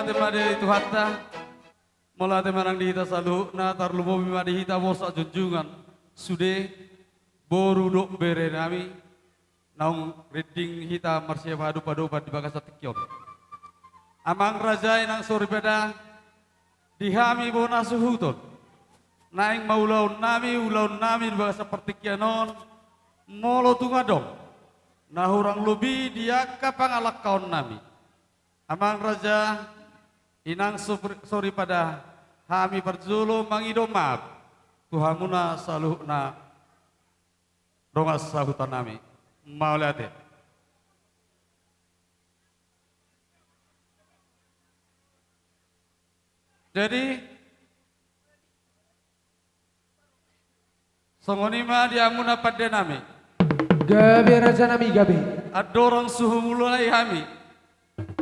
temade itu hatta mola temarang di hita salu na tarlumo bima di hita bosa junjungan sude boru dok bere nami naung reading hita marsia padu padu di bagas tikyon amang raja nang sori peda dihami bona suhuton naing maulaun nami di bagas pertikyanon molo tungadong nahurang lubi dia kapang alak kaon nami amang raja inang sori pada hami perjulu mangido maaf Tuhamuna saluhna rongas sahutan nami mau lihat ya. Jadi songonima diamuna pada nami gabe raja nami gabe adorong suhu mulai hami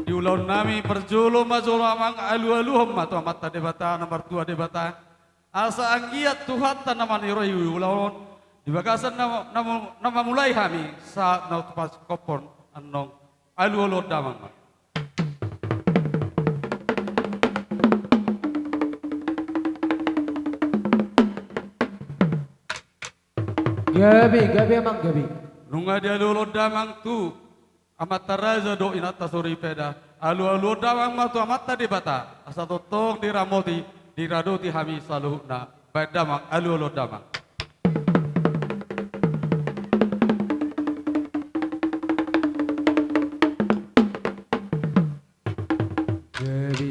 di ulau nami perjolo majolo amang alu-alu homma tu amat debata nomor 2 debata asa anggiat tuhat tanaman iroi ulau di bagasan nama mulai hami saat nau tupas kopon anong alu-alu damang gabe amang gabe nunga dia alu-alu damang tu amat taraza do inata suri peda alu-alu damang matu amat debata asa totong diramoti diradoti hami saluhna baik damang alu-alu damang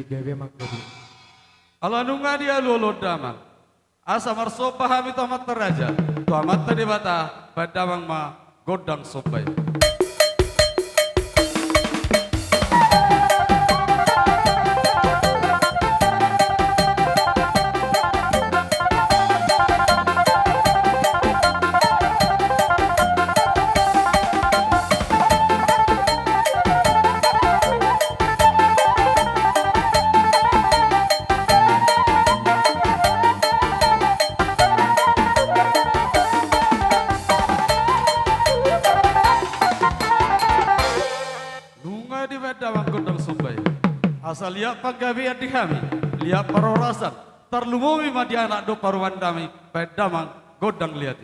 gabe amang gabe alanunga dia alu-alu damang asa marsopa hami tu amat taraja tu amat debata baik damang ma godang sopai asal lihat pagawi di kami, lihat parorasan, terlumui madi anak do paruan dami, baik damang godang lihat.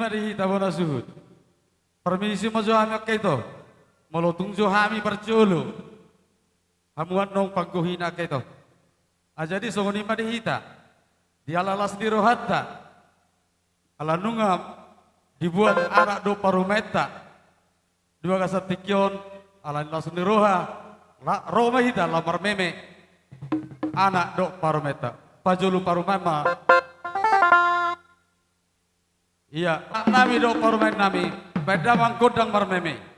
mari hita bona suhud. Permisi mo hami kaito. Molotung hami perculu. Hamuan nong pangkuhina kaito. Jadi songoni mari hita. Dialalas di rohatta. Ala nungam dibuat anak do parumeta. Dua kasatikyon ala langsung di roha. Roma hita lamar meme. Anak do parumeta. Pajulu parumema. Iya, nami do parumen nami, beda mangkodang marmeme.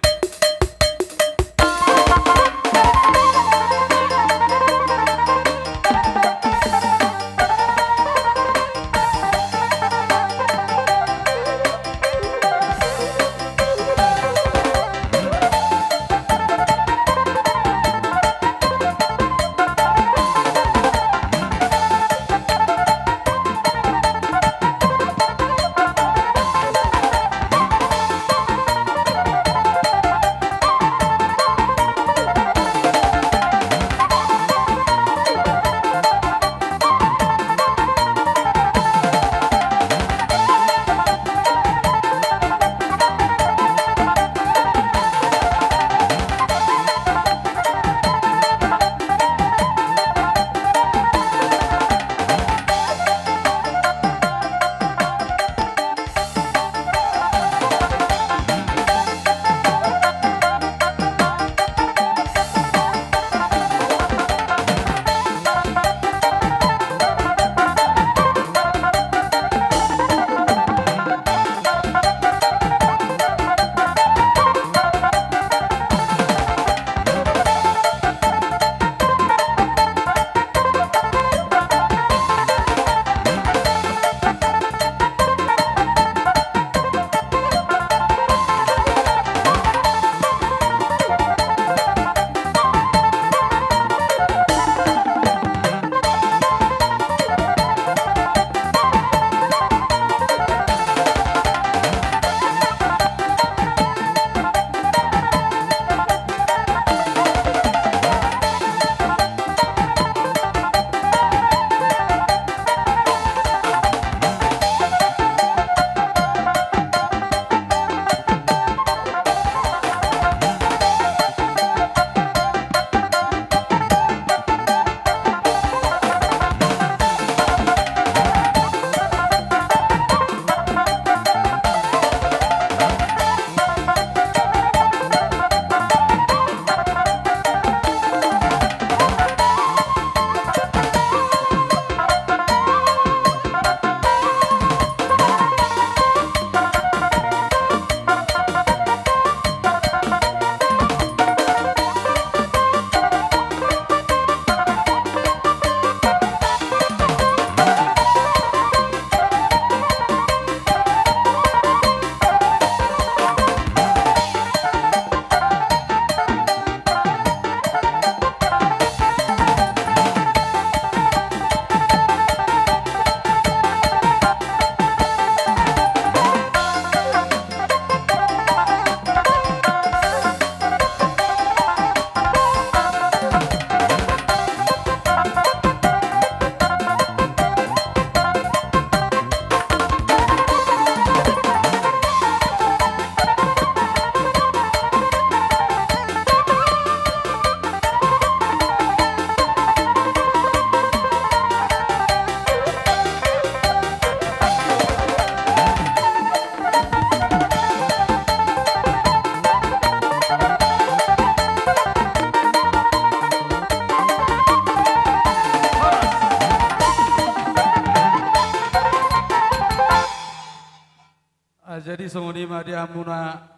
Jadi songoni madi amuna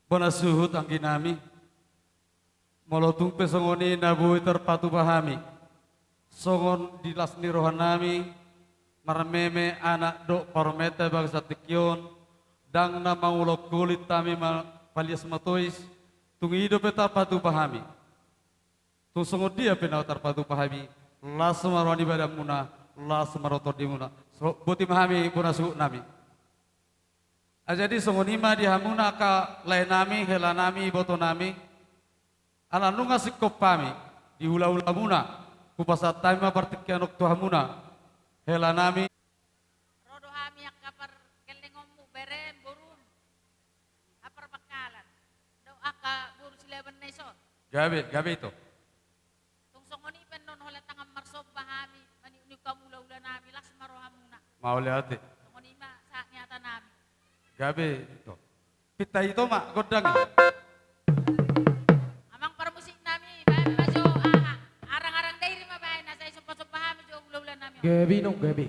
bona suhut angkinami molotung pe songoni nabu terpatu pahami songon dilasni rohanami marmeme anak do parmeta bangsa tikyon dang nama ulok kulit tami palias matois tungi hidup peta patu pahami tung songon dia pena terpatu pahami las marwani badamuna las marotor dimuna boti mahami bona suhut nami. Jadi songonima di hamuna ka lainami helanami botonami ala nunga sikop pami di hula-hula muna kupasat taima partikian okto hamuna helanami Rodo hami ak kapar kelengom gabe itu. Tungsong oni penon hola tangam marsob bahami mani uni kamula ula nami las marohamuna. Mau lihat deh. Oni ma sa nyata nami. Gabe itu. Kita itu mak godang. Amang permusik nami bae majo arang-arang dairi ma bae na sa sopo-sopo bahami jo ula nami. Gabi no gabi.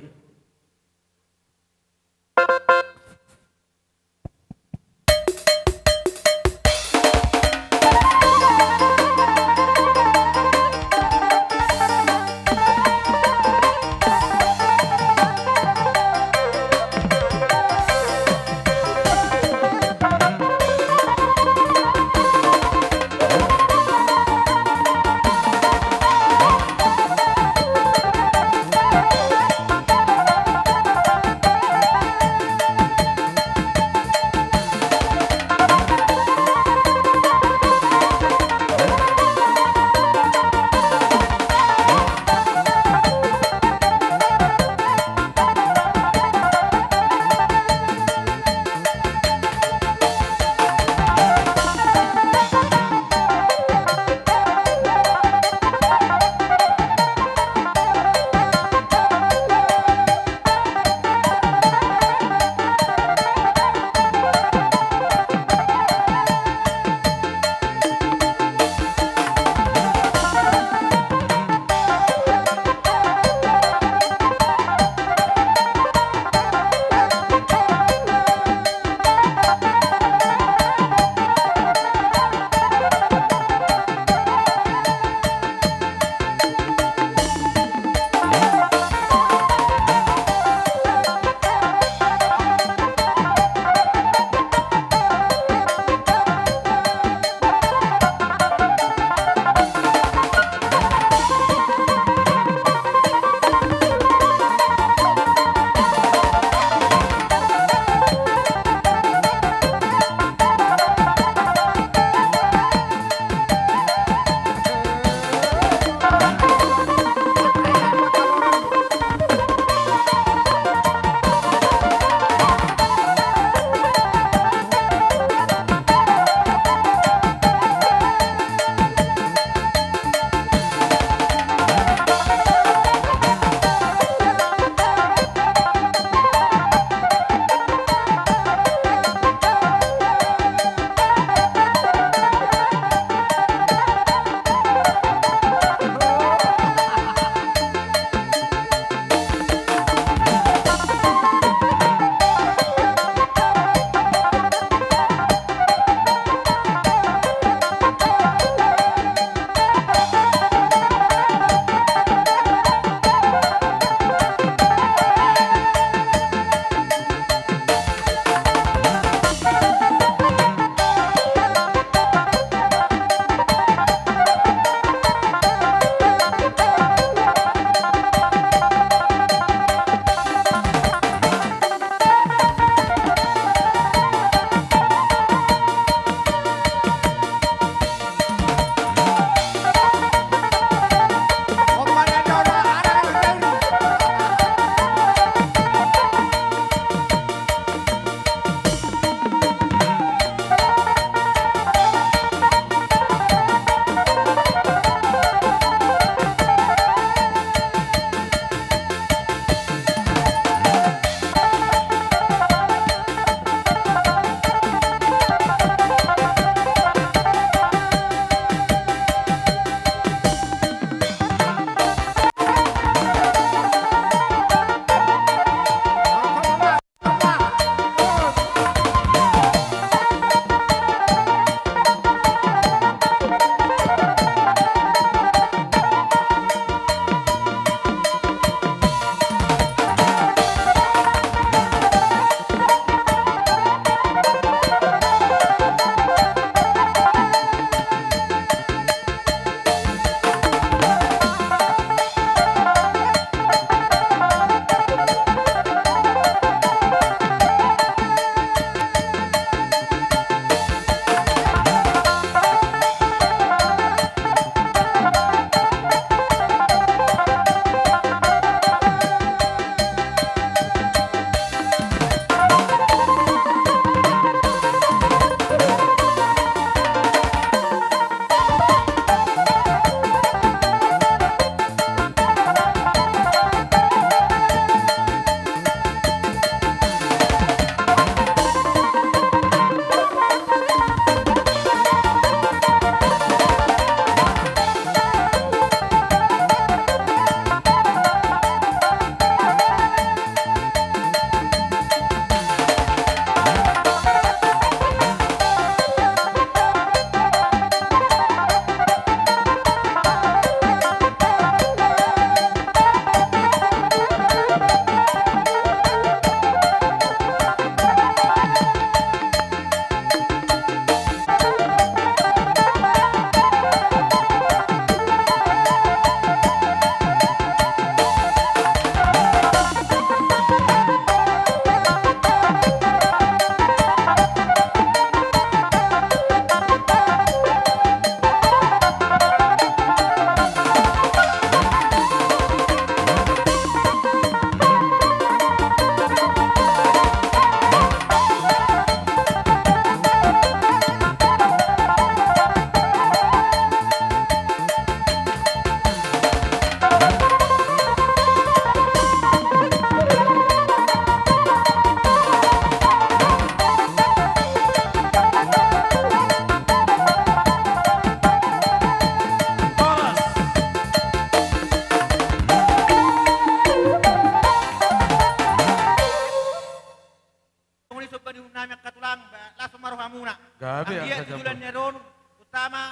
muna. Gabi Ang ang dia kanyang tujulannya ron, utama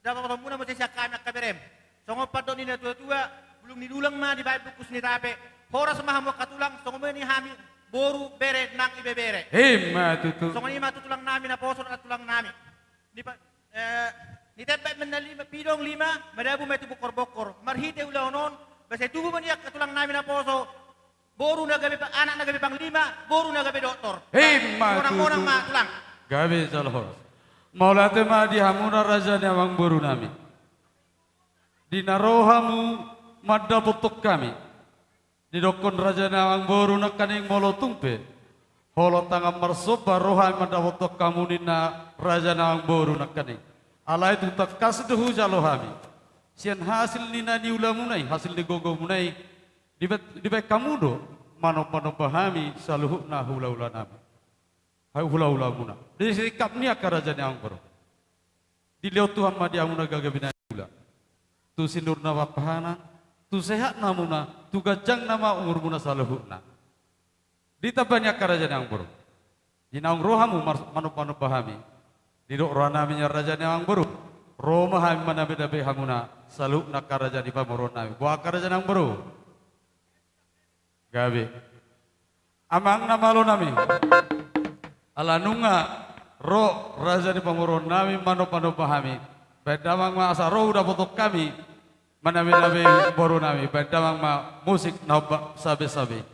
dapat orang muna mo siya kami kaberem. Songo pa doon nila tua-tua, belum nidulang ma di baik bukus ni tape. Horas mahamo katulang, songo mo ni hami boru bere nang ibebere. Hima tutu. Songo ni matutulang namin na poso at tulang namin. Di pa ni tepe men na lima pidong lima, madabu may tubukor-bokor. Marhite ulaw noon, basta tubo man yak katulang namin na poso. Boru na gabi pa anak na gabi pang lima, boru na gabi doktor. Hima Orang-orang tutu. ma tulang. Gabi salhor. Maulate ma di hamuna raja nyawang boru nami. Di narohamu madda putuk kami. Di dokon raja nyawang boru nakaning molo tumpe. Holo tangan marsoba rohai madda putuk kamu nina raja nyawang boru nakaning. Alai tu tak kasih dehu jalohami. Sian hasil nina ni ulamunai, hasil ni gogo munai. Di baik kamu do, mano pahami saluhuk na hula nami. Hai hula muna. Di sikap ni akar raja nyawang boru. Di leo Tuhan ma dia muna gagabina hula. Tu sinur na wapahana, tu sehat namuna, tu gajang nama umur muna saluhuk na. Di tabanya akar raja nyawang boru. Di naung rohamu mano pahami. Didok roh naminya raja nyawang boru. Roma hami manabe hamuna saluk nak raja di pamoron nami. Buah raja nyawang boru. Gabi. Amang nama lo nami. Alanunga roh raja di pamoron nami mano pahami. Bedamang ma asa roh udah foto kami. Manabe boru nami. Bedamang ma musik naubak sabe-sabe.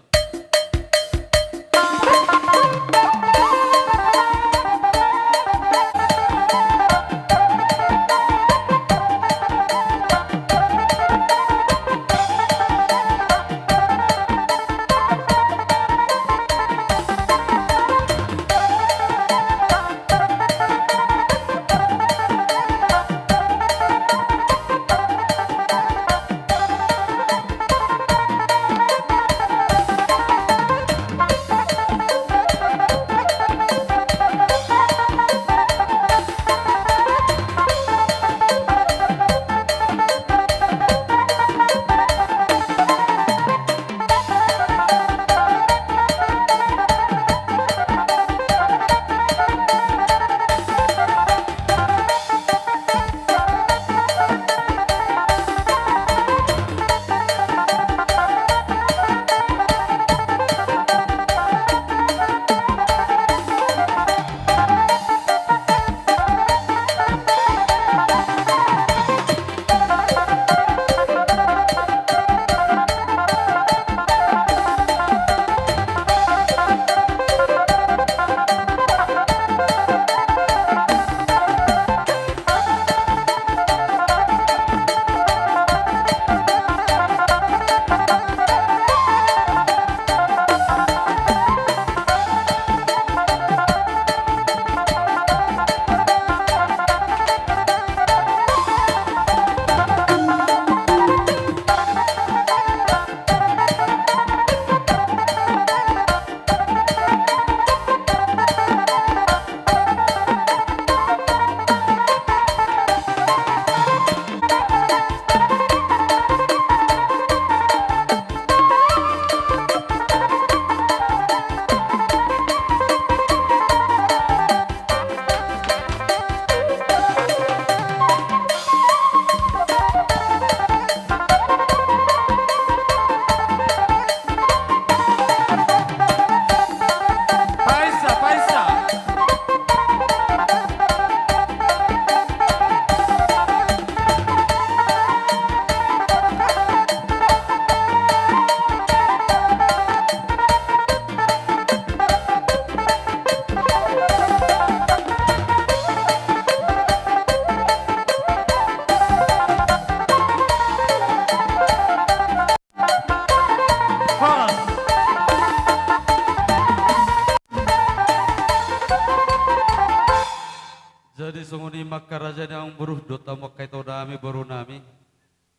Jadi sunguni maka raja yang buruh dota makai tau nami baru nami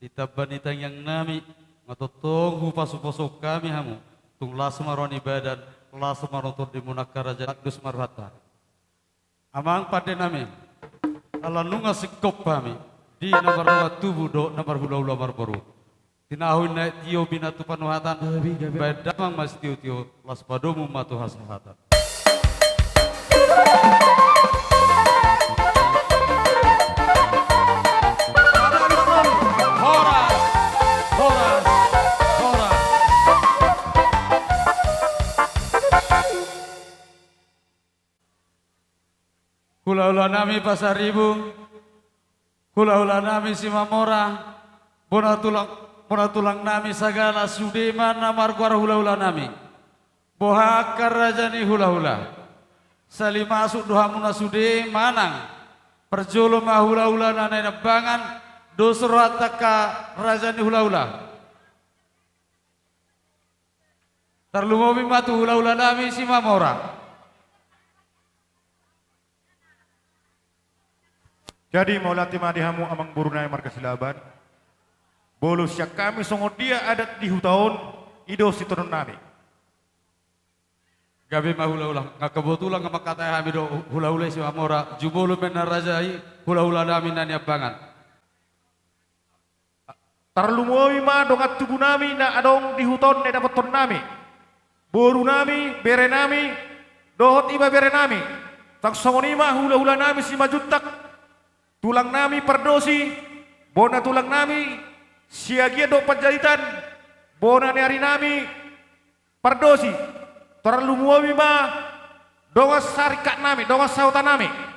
ditabanitang yang nami ngatotong hupas kami hamu tung lasmaroni badan lasmarotor di munaka raja akdus marhata amang pada nami ala nunga sikop kami di nomor rawa tubuh do nomor hula mar baru tinahun na tio binatu panuhatan bedamang mas tio las padomu matu hasahatan hula-hula nami Pasar Ibu, hula-hula nami Simamora, bona tulang nami sagala Sudeman namarkuar hula-hula nami. Bohakar rajani hula-hula. Sali masuk doha muna sude manang. Perjolo ma hula-hula nanai nebangan. Dosrataka rajani hula-hula. Tarlumobi matu hula-hula nami Simamora. Jadi mau latih madihamu amang burunai markas silaban. Bolus yang kami songot dia adat di hutaun ido sitonun nami. Gabi ma hula-hula. Ngakabotulang ngamakatay hami do hula-hula Simamora. Jubolo menarajai hula-hula nami naniabangan. Tarlumoy ma dongat tubuh nami na adong di hutaun na dapat ton nami. Boru nami, bere nami, dohot iba bere nami. Tak songonima hula-hula nami si majutak. Tulang nami perdosi, bona tulang nami, siagia do penjahitan, bona ni hari nami, perdosi, terlalu muawi ma, dongas sarikat nami, dongas sautan nami.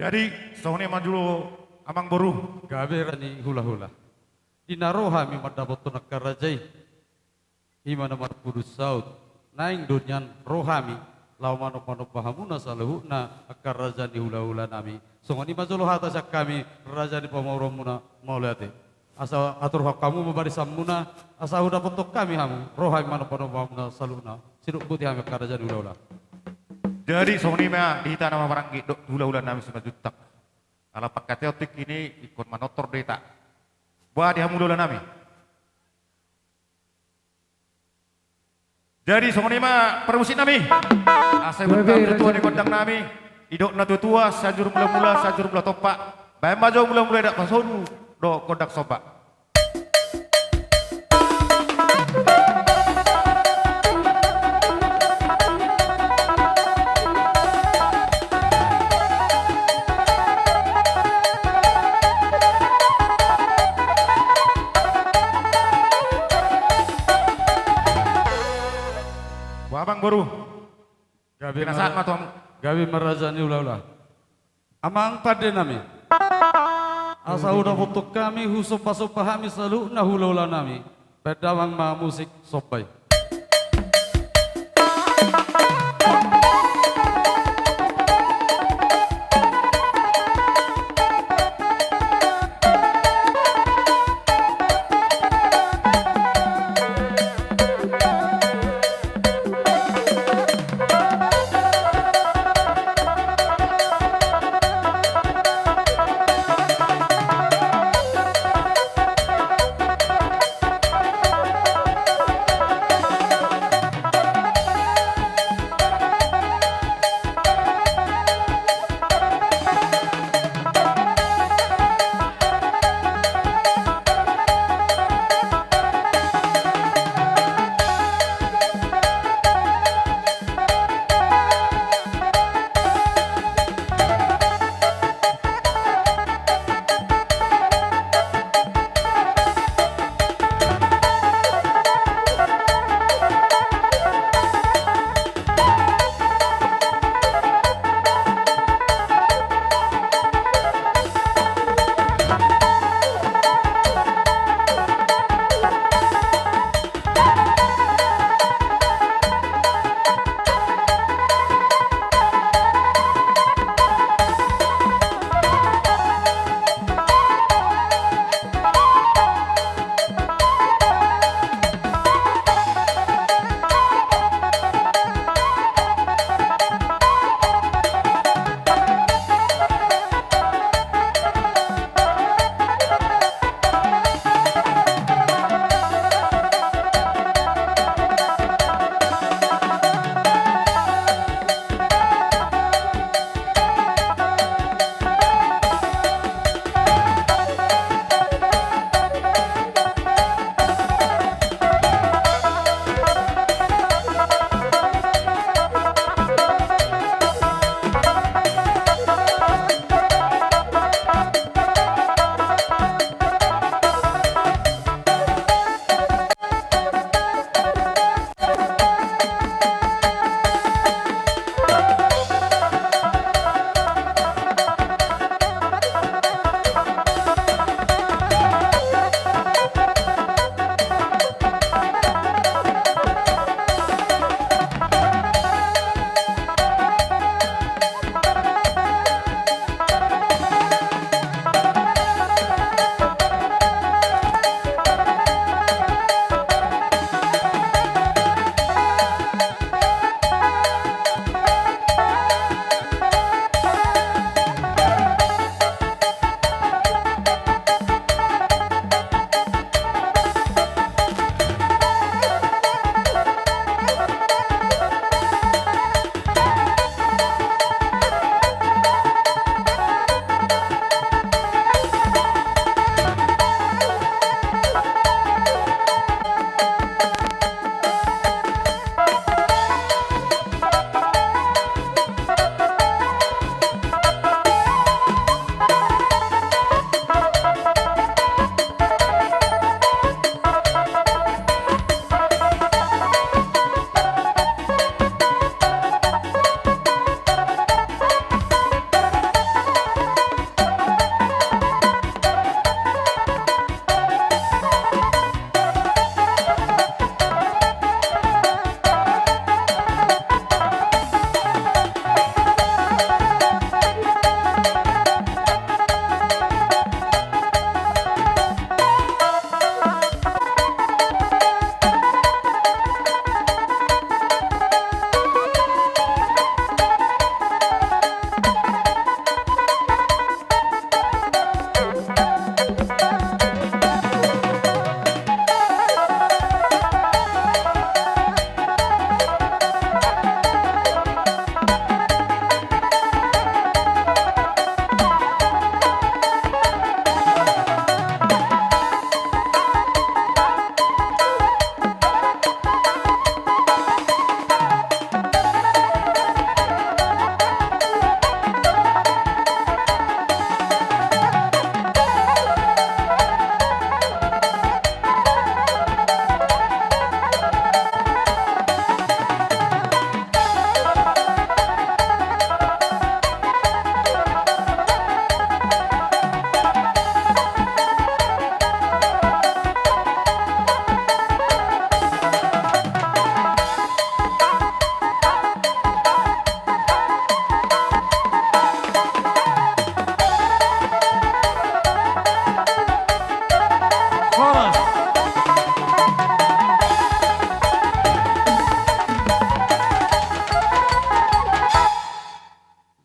Jadi sohoni majulo amang boru. Gabe rani hula-hula. Dinaroha mi madabot to nakarajay. Himana marpudus saud. Naing dunyan rohami. Lau manop-manop pahamuna saluhuna akar raja di hula-hula nami. Songoni majulo hata sak kami raja di pamauromuna maulate. Asa atur hak kamu membari samuna. Asa huda potok kami hamu. Rohami manop-manop pahamuna saluhuna. Sinuk putih hami akar raja di hula-hula. Jadi sohoni mah dihita nama barangki hula-hula nami Simajutak. Kalau pakai teotik ini ikut manotor deta. Wah dia hula-hula nami. Jadi sohoni mah permusik nami. Asal bertang tua di kondang nami. Idok na tua sajur mula-mula sajur mula topak. Bayam bajo mula-mula dak pasonu do kondak sopak. Abang boru. Gabi Kena saat matu. Gabi merajani ula-ula. Amang pade nami. Asa udah foto kami husopa-sopa hami selalu na hula-hula nami. Bedawang ma musik sopai.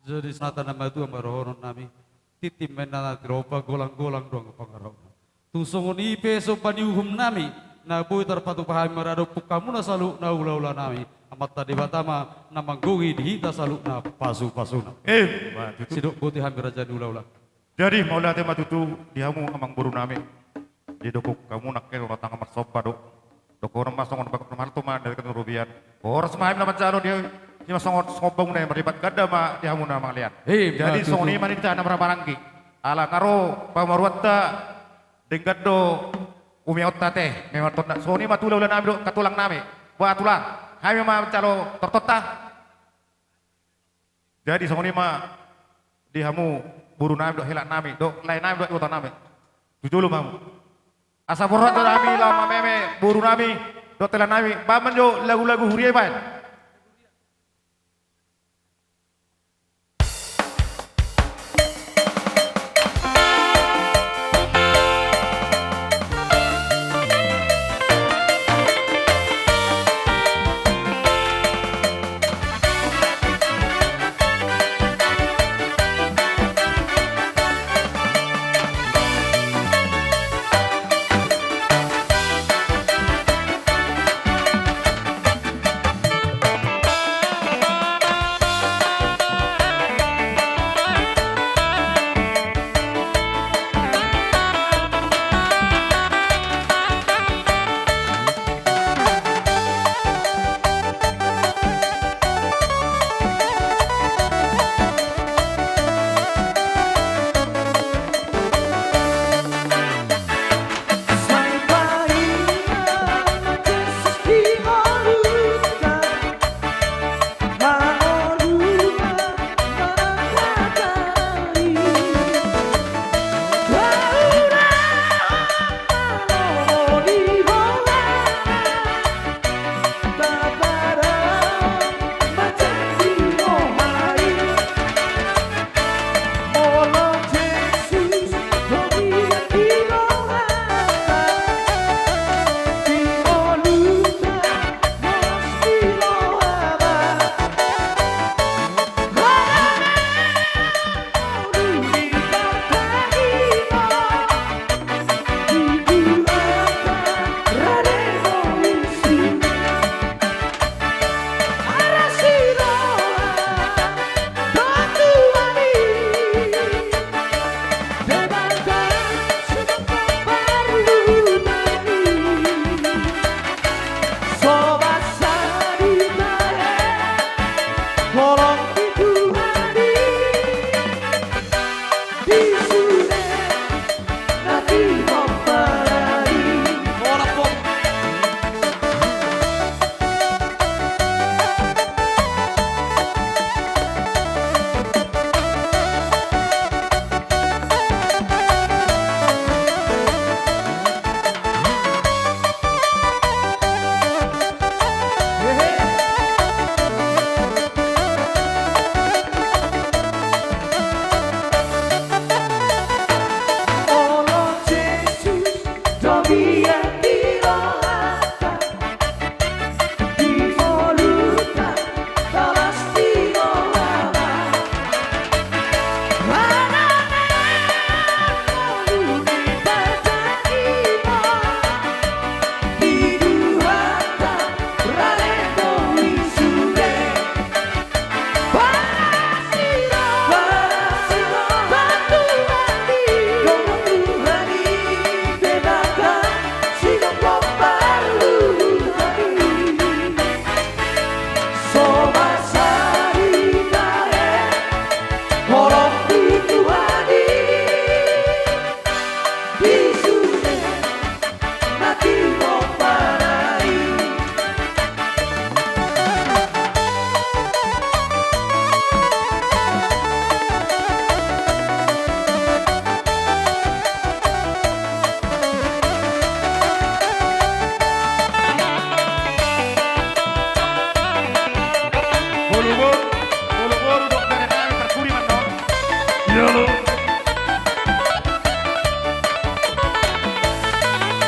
Jadi senata nama itu amarohonon nami. Titim menana tiropa golang-golang doang pangarau. Tusongon ipe so paniuhum nami. Na boy terpatu pahami marado pukamu na salu na ula-ula nami. Amat tadi batama na manggungi dihita salu na pasu-pasuna. Matutu. Sidok boti hampir aja di ula-ula. Jadi mau latih matutu dihamu amang buru nami. Di dokuk kamu nak kero ratang amat sopa dok. Dok orang masongon bakal martu mah dari kan rubian. Orang semahim nama jaro dia. Dia masongon sobong nih meribat gada mah dihamu nama kalian. Jadi matutu. songoni manita nama barangki. Ala karo pamaruatta dengkado umiota teh. Memang tot songoni mah tula ulah nami dok katulang nami. Buat tulang. Hai mah calo tortota. Jadi songoni mah dihamu buru nami dok hilak nami dok lain nami dok utan nami. Jujulu mamu. Asa borot nami lama meme buru nami dok telan nami. Baman jo lagu-lagu huriye ban.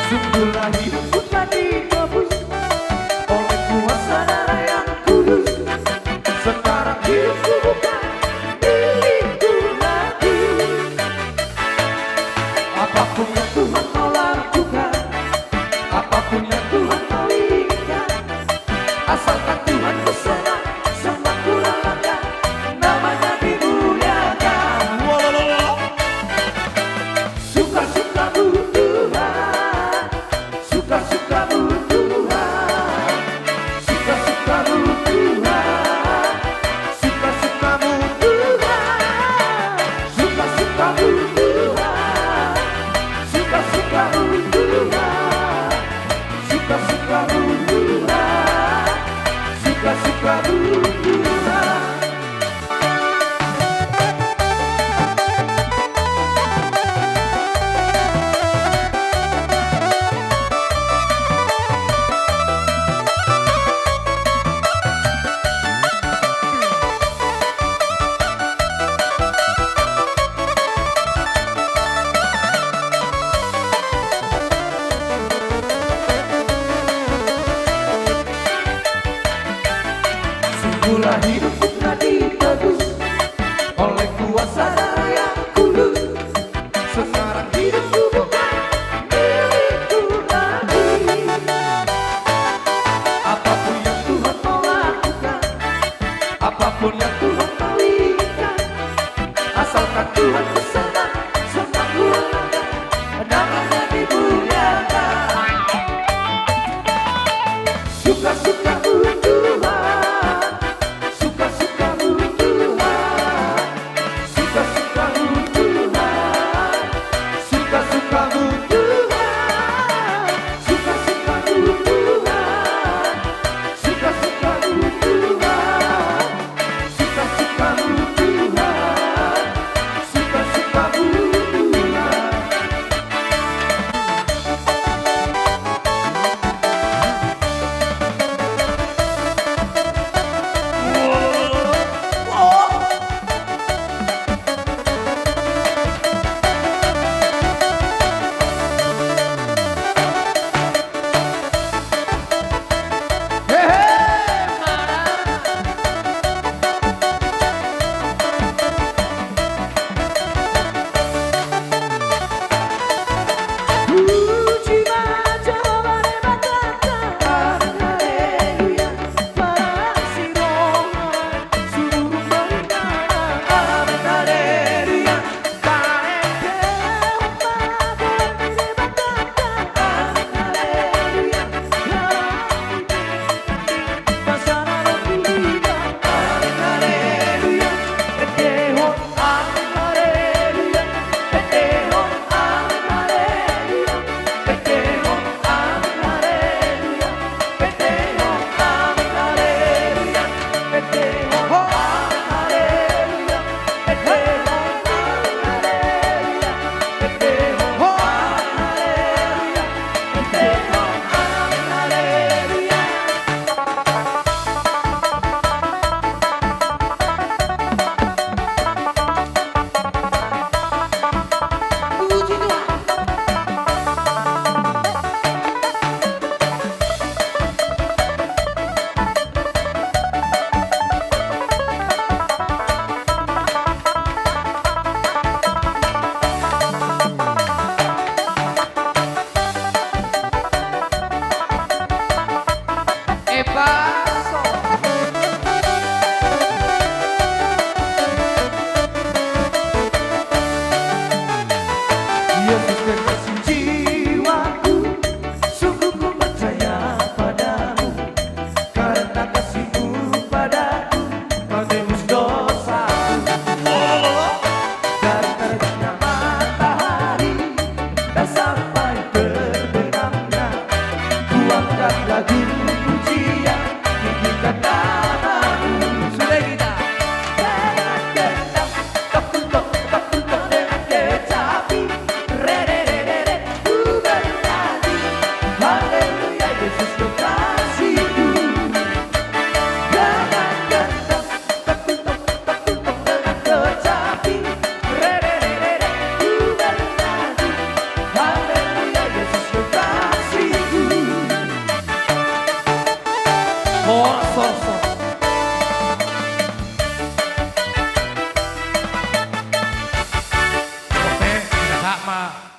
Semula hidupku tadi gabus oleh kuasa darah yang kudus. Sekarang hidupku bukan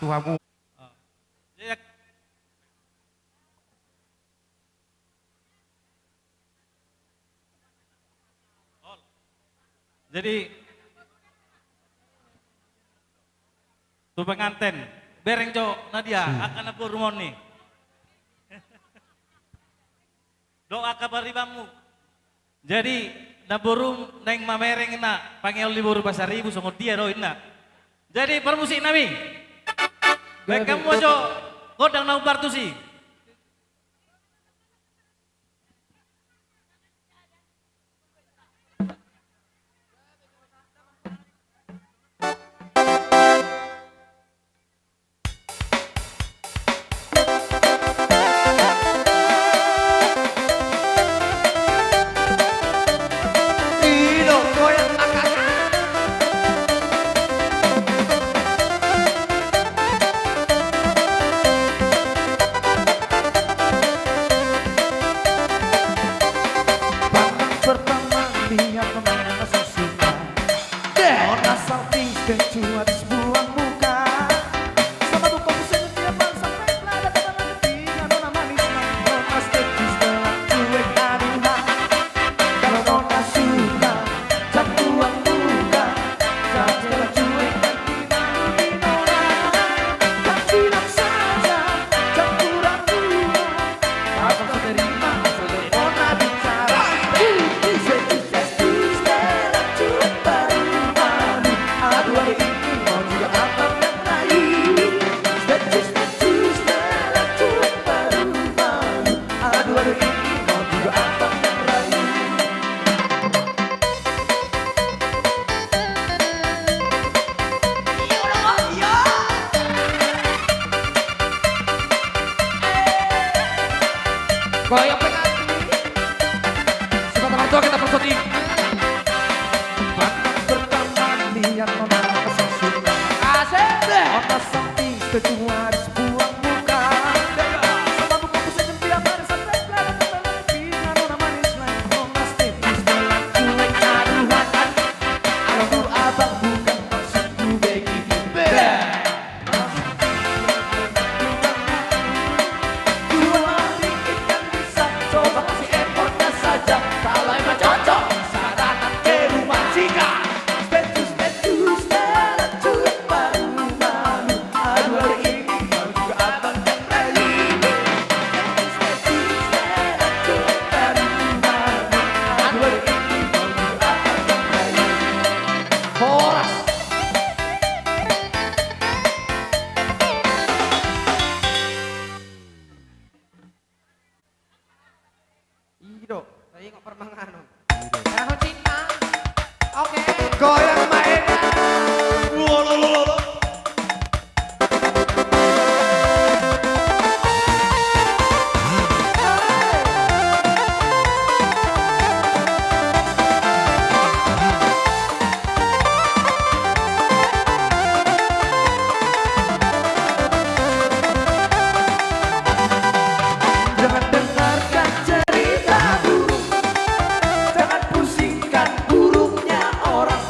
Tuhanmu. Jadi tuh penganten bereng jo Nadia akan aku rumon nih. Doa kabar ribamu. Jadi naburum neng mamereng na pangel libur pasar ribu songo dia do ina. Jadi permusik nami. Baik kamu aja godang nau bartusi. Ino goyang angkat. Pandang pertama lihat pemain susunya. Nona salting dan cuat sebuah muka. Sama buka pusing tiap bang sampai pelada teman ketiga. Nona manis nona stetis dalam cuek aduhan. Kalau nona suka jam buang muka. Jam setelah cuek nanti malu di nona. Tak bilang saja jam kurang dua. Abang terima asal nona bicara. Aduh hari ini mau juga abang yang rayu. Aduh hari ini mau juga abang yang rayu. Goyang pengantin. Sebentar lagi kita bersyuting. Pandang pertama lihat nona kesusunya. Asik. Nona sakti ketua di sebuah muka. Sama buka pusing tiap hari sampai pelada teman ketiga. Nona manis naik nona stetis dalam cuek aduhan. Kalau abang bukan maksudku begini. Dua dikit kan bisa coba kasih effortnya saja. Kalau emang cocok saranan ke rumah jika status dalam cuek baru malu. Aduh hari ini mau juga abang yang rayu. Status dalam cuek baru malu. Aduh hari ini mau juga abang yang rayu. Horas. Ido, saya kok permanganon. Karena cinta. Oke. Goyang mainan. Jangan dengarkan cerita buruk. Jangan pusingkan buruknya orang.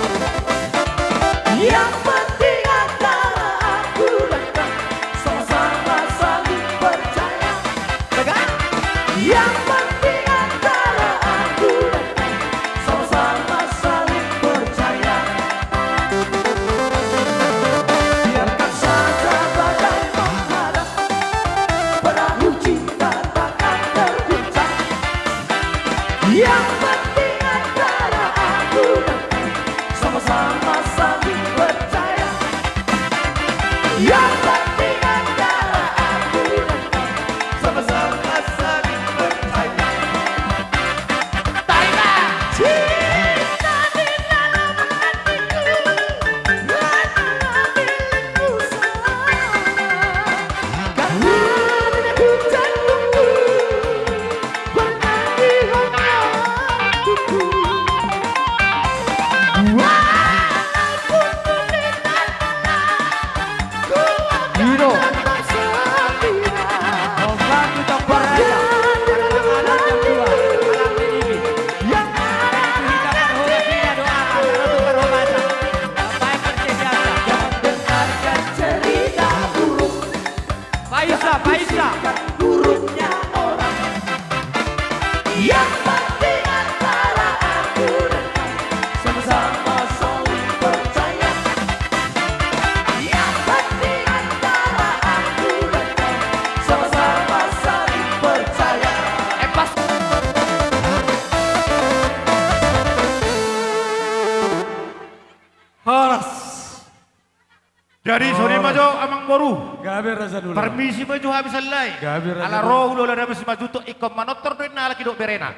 Jadi sore majo amang boru. Gabe raja dulu. Permisi maju habis salai. Gabe raja Ala dulu. roh ulo la habis maju to ikom manotor doit na laki dok berena.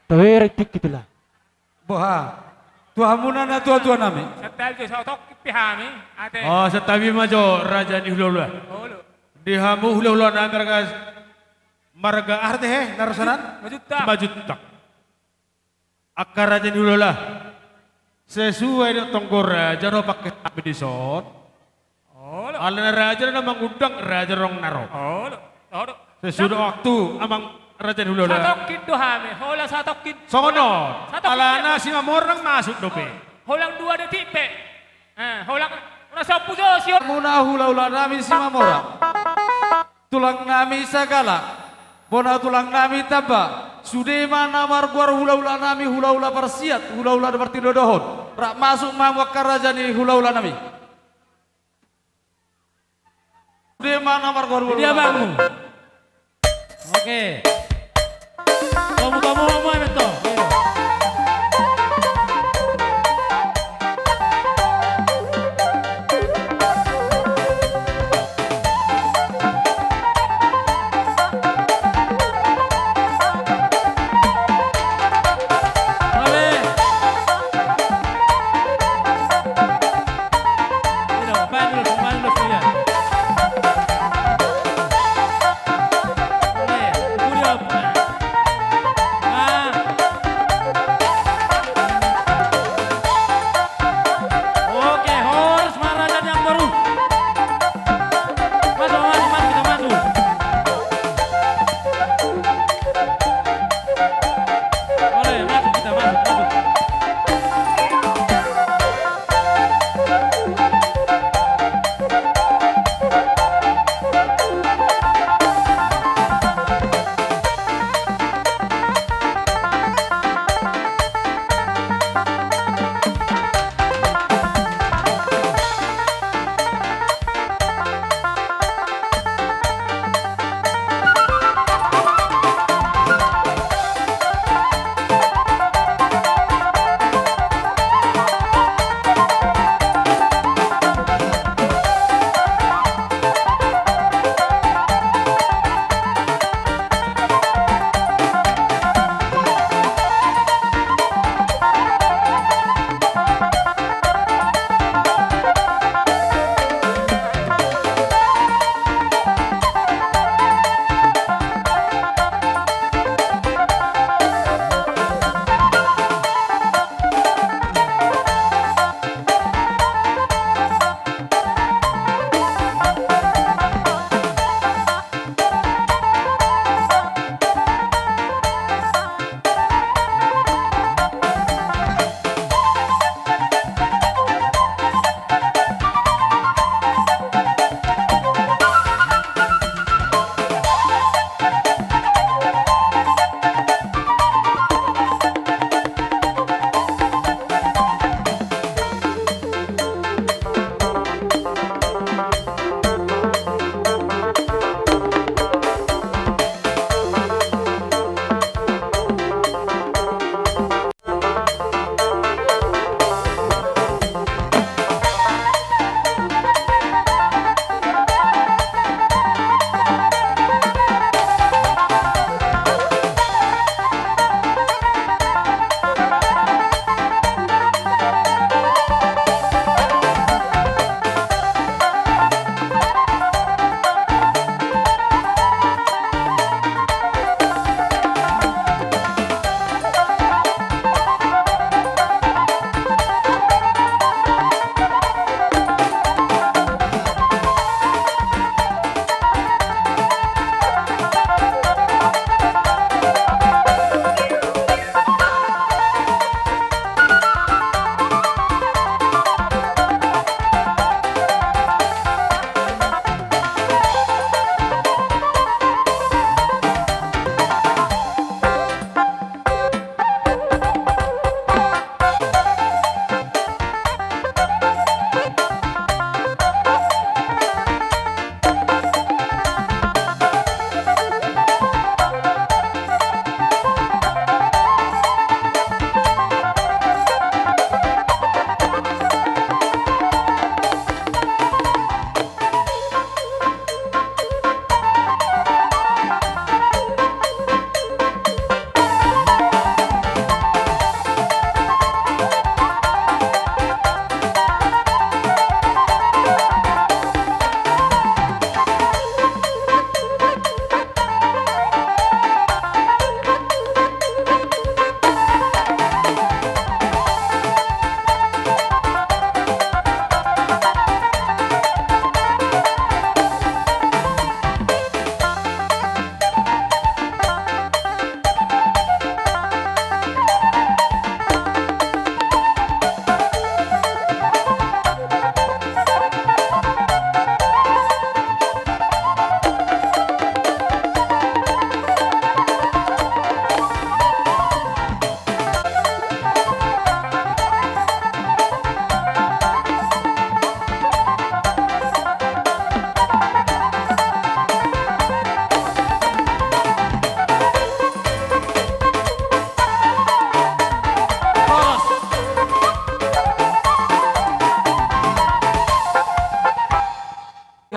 Terik gitulah. Boha. Tuhamuna na tua nami. Setel tu saya tok pihami. Ate. Oh, setabi majo raja ni hula-hula. Holo. Dihamu hula-hula na antara marga arte he narasanan. Majuta. Majutak. Akar raja ni hula-hula. Sesuai dengan tonggor raja no pakai abdison. Holo. Alana raja na mangundang raja rong naro. Holo. Holo. Sesudah waktu amang raja ni hula-hula. Satok kid dohami. Hola satok kid. Songono. Satu Alana si mamorang masuk dope. Holang 2 detik pe. Holang nasa posisi. Muna hula-hula nami si Mamora. Tulang nami sagala. Bona tulang nami tamba. Sudema namar guar hula-hula nami hula-hula persiat. Hula-hula seperti dodohon. Rak masuk mamwak raja ni hula-hula nami. Sudema namar guar hula-hula. Dia bangmu. Oke. Kamu mau betul.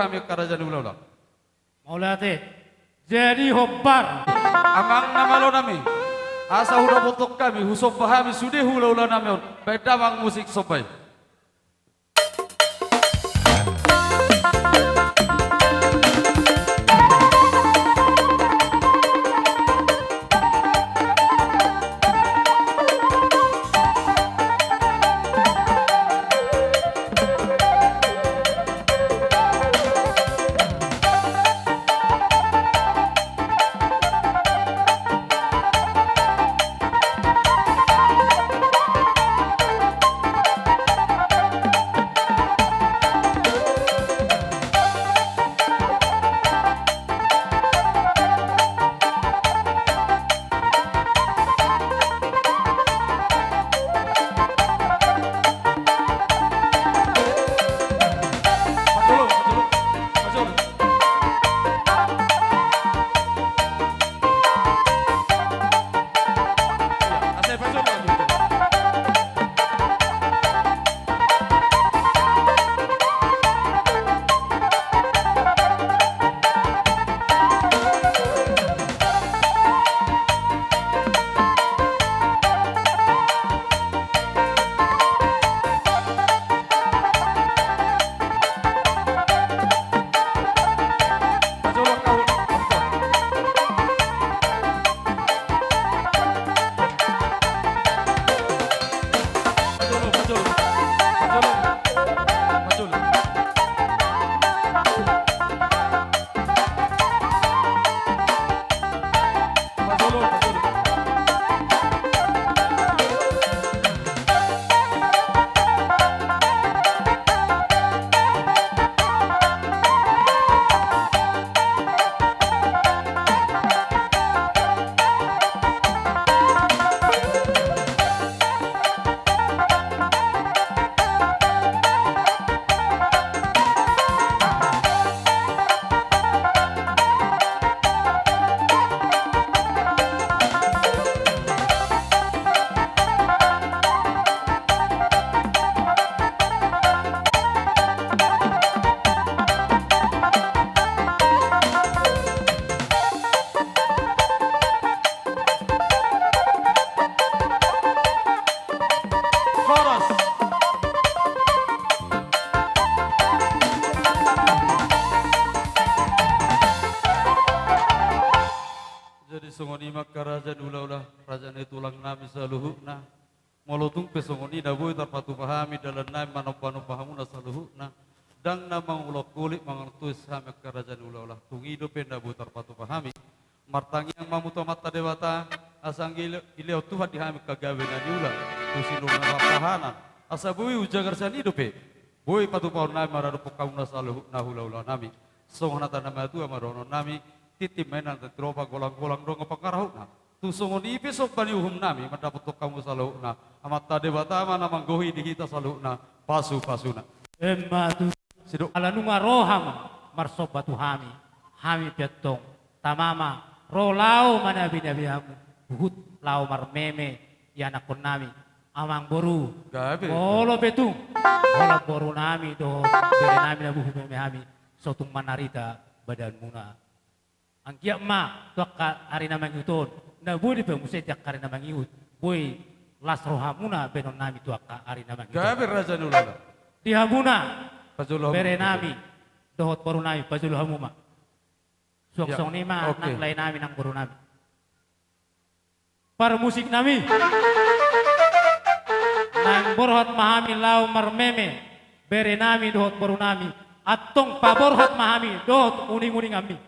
kami kerajaan ulah-ulah. Maulate. Jadi hobbar. Amang nama lo nami. Asa huda botok kami, husop pahami sudah hula-hula nami. Beda mang musik sopai. Songoni maka raja ulah-ulah raja tulang nami saluhukna molotung pesongoni daboy tarpatu pahami dalam nami manopano pahamuna saluhukna dang namang ulok kulit mangertuis hamek kerajaan ulah-ulah tungido pendaboy tarpatu pahami martangi yang mamuto mata dewata asang ileo Tuhan dihamek kagawenan ulah tusinung nama pahanan asa bui ujagar san hidupe boy patu pahun nami mararupok kauna saluhukna ulah-ulah nami songonata nama tu amarono nami titip mainan tetropa golang-golang dong pakarahuna tusongon ipisok baniuhum nami mendapat kamu saluna amat tade batama namang gohi di kita saluna pasu-pasuna Emma tu. sidok Ala nunga roham marsob batu hami piatong tamama rolau mana binabihamu buhut lau marmeme ya nakon nami amang boru gabe Olo betung Ola boru nami do bere nami na buhu meme hami sotung manarita badan muna angkia ma tuak hari namang iuton na budi pemusai jak hari namang iut boy las rohamuna benon nami tuak hari namang iuton gabe raja ulah-ulah dihamuna pajulah bere nami dohot boru nami pajulu hamuma suang-suang Ya, nima oke. nang lain nami nang boru nami para musik nami nang borhot mahami lau marmeme bere nami dohot boru nami atong paborhot mahami dohot uning-uning ami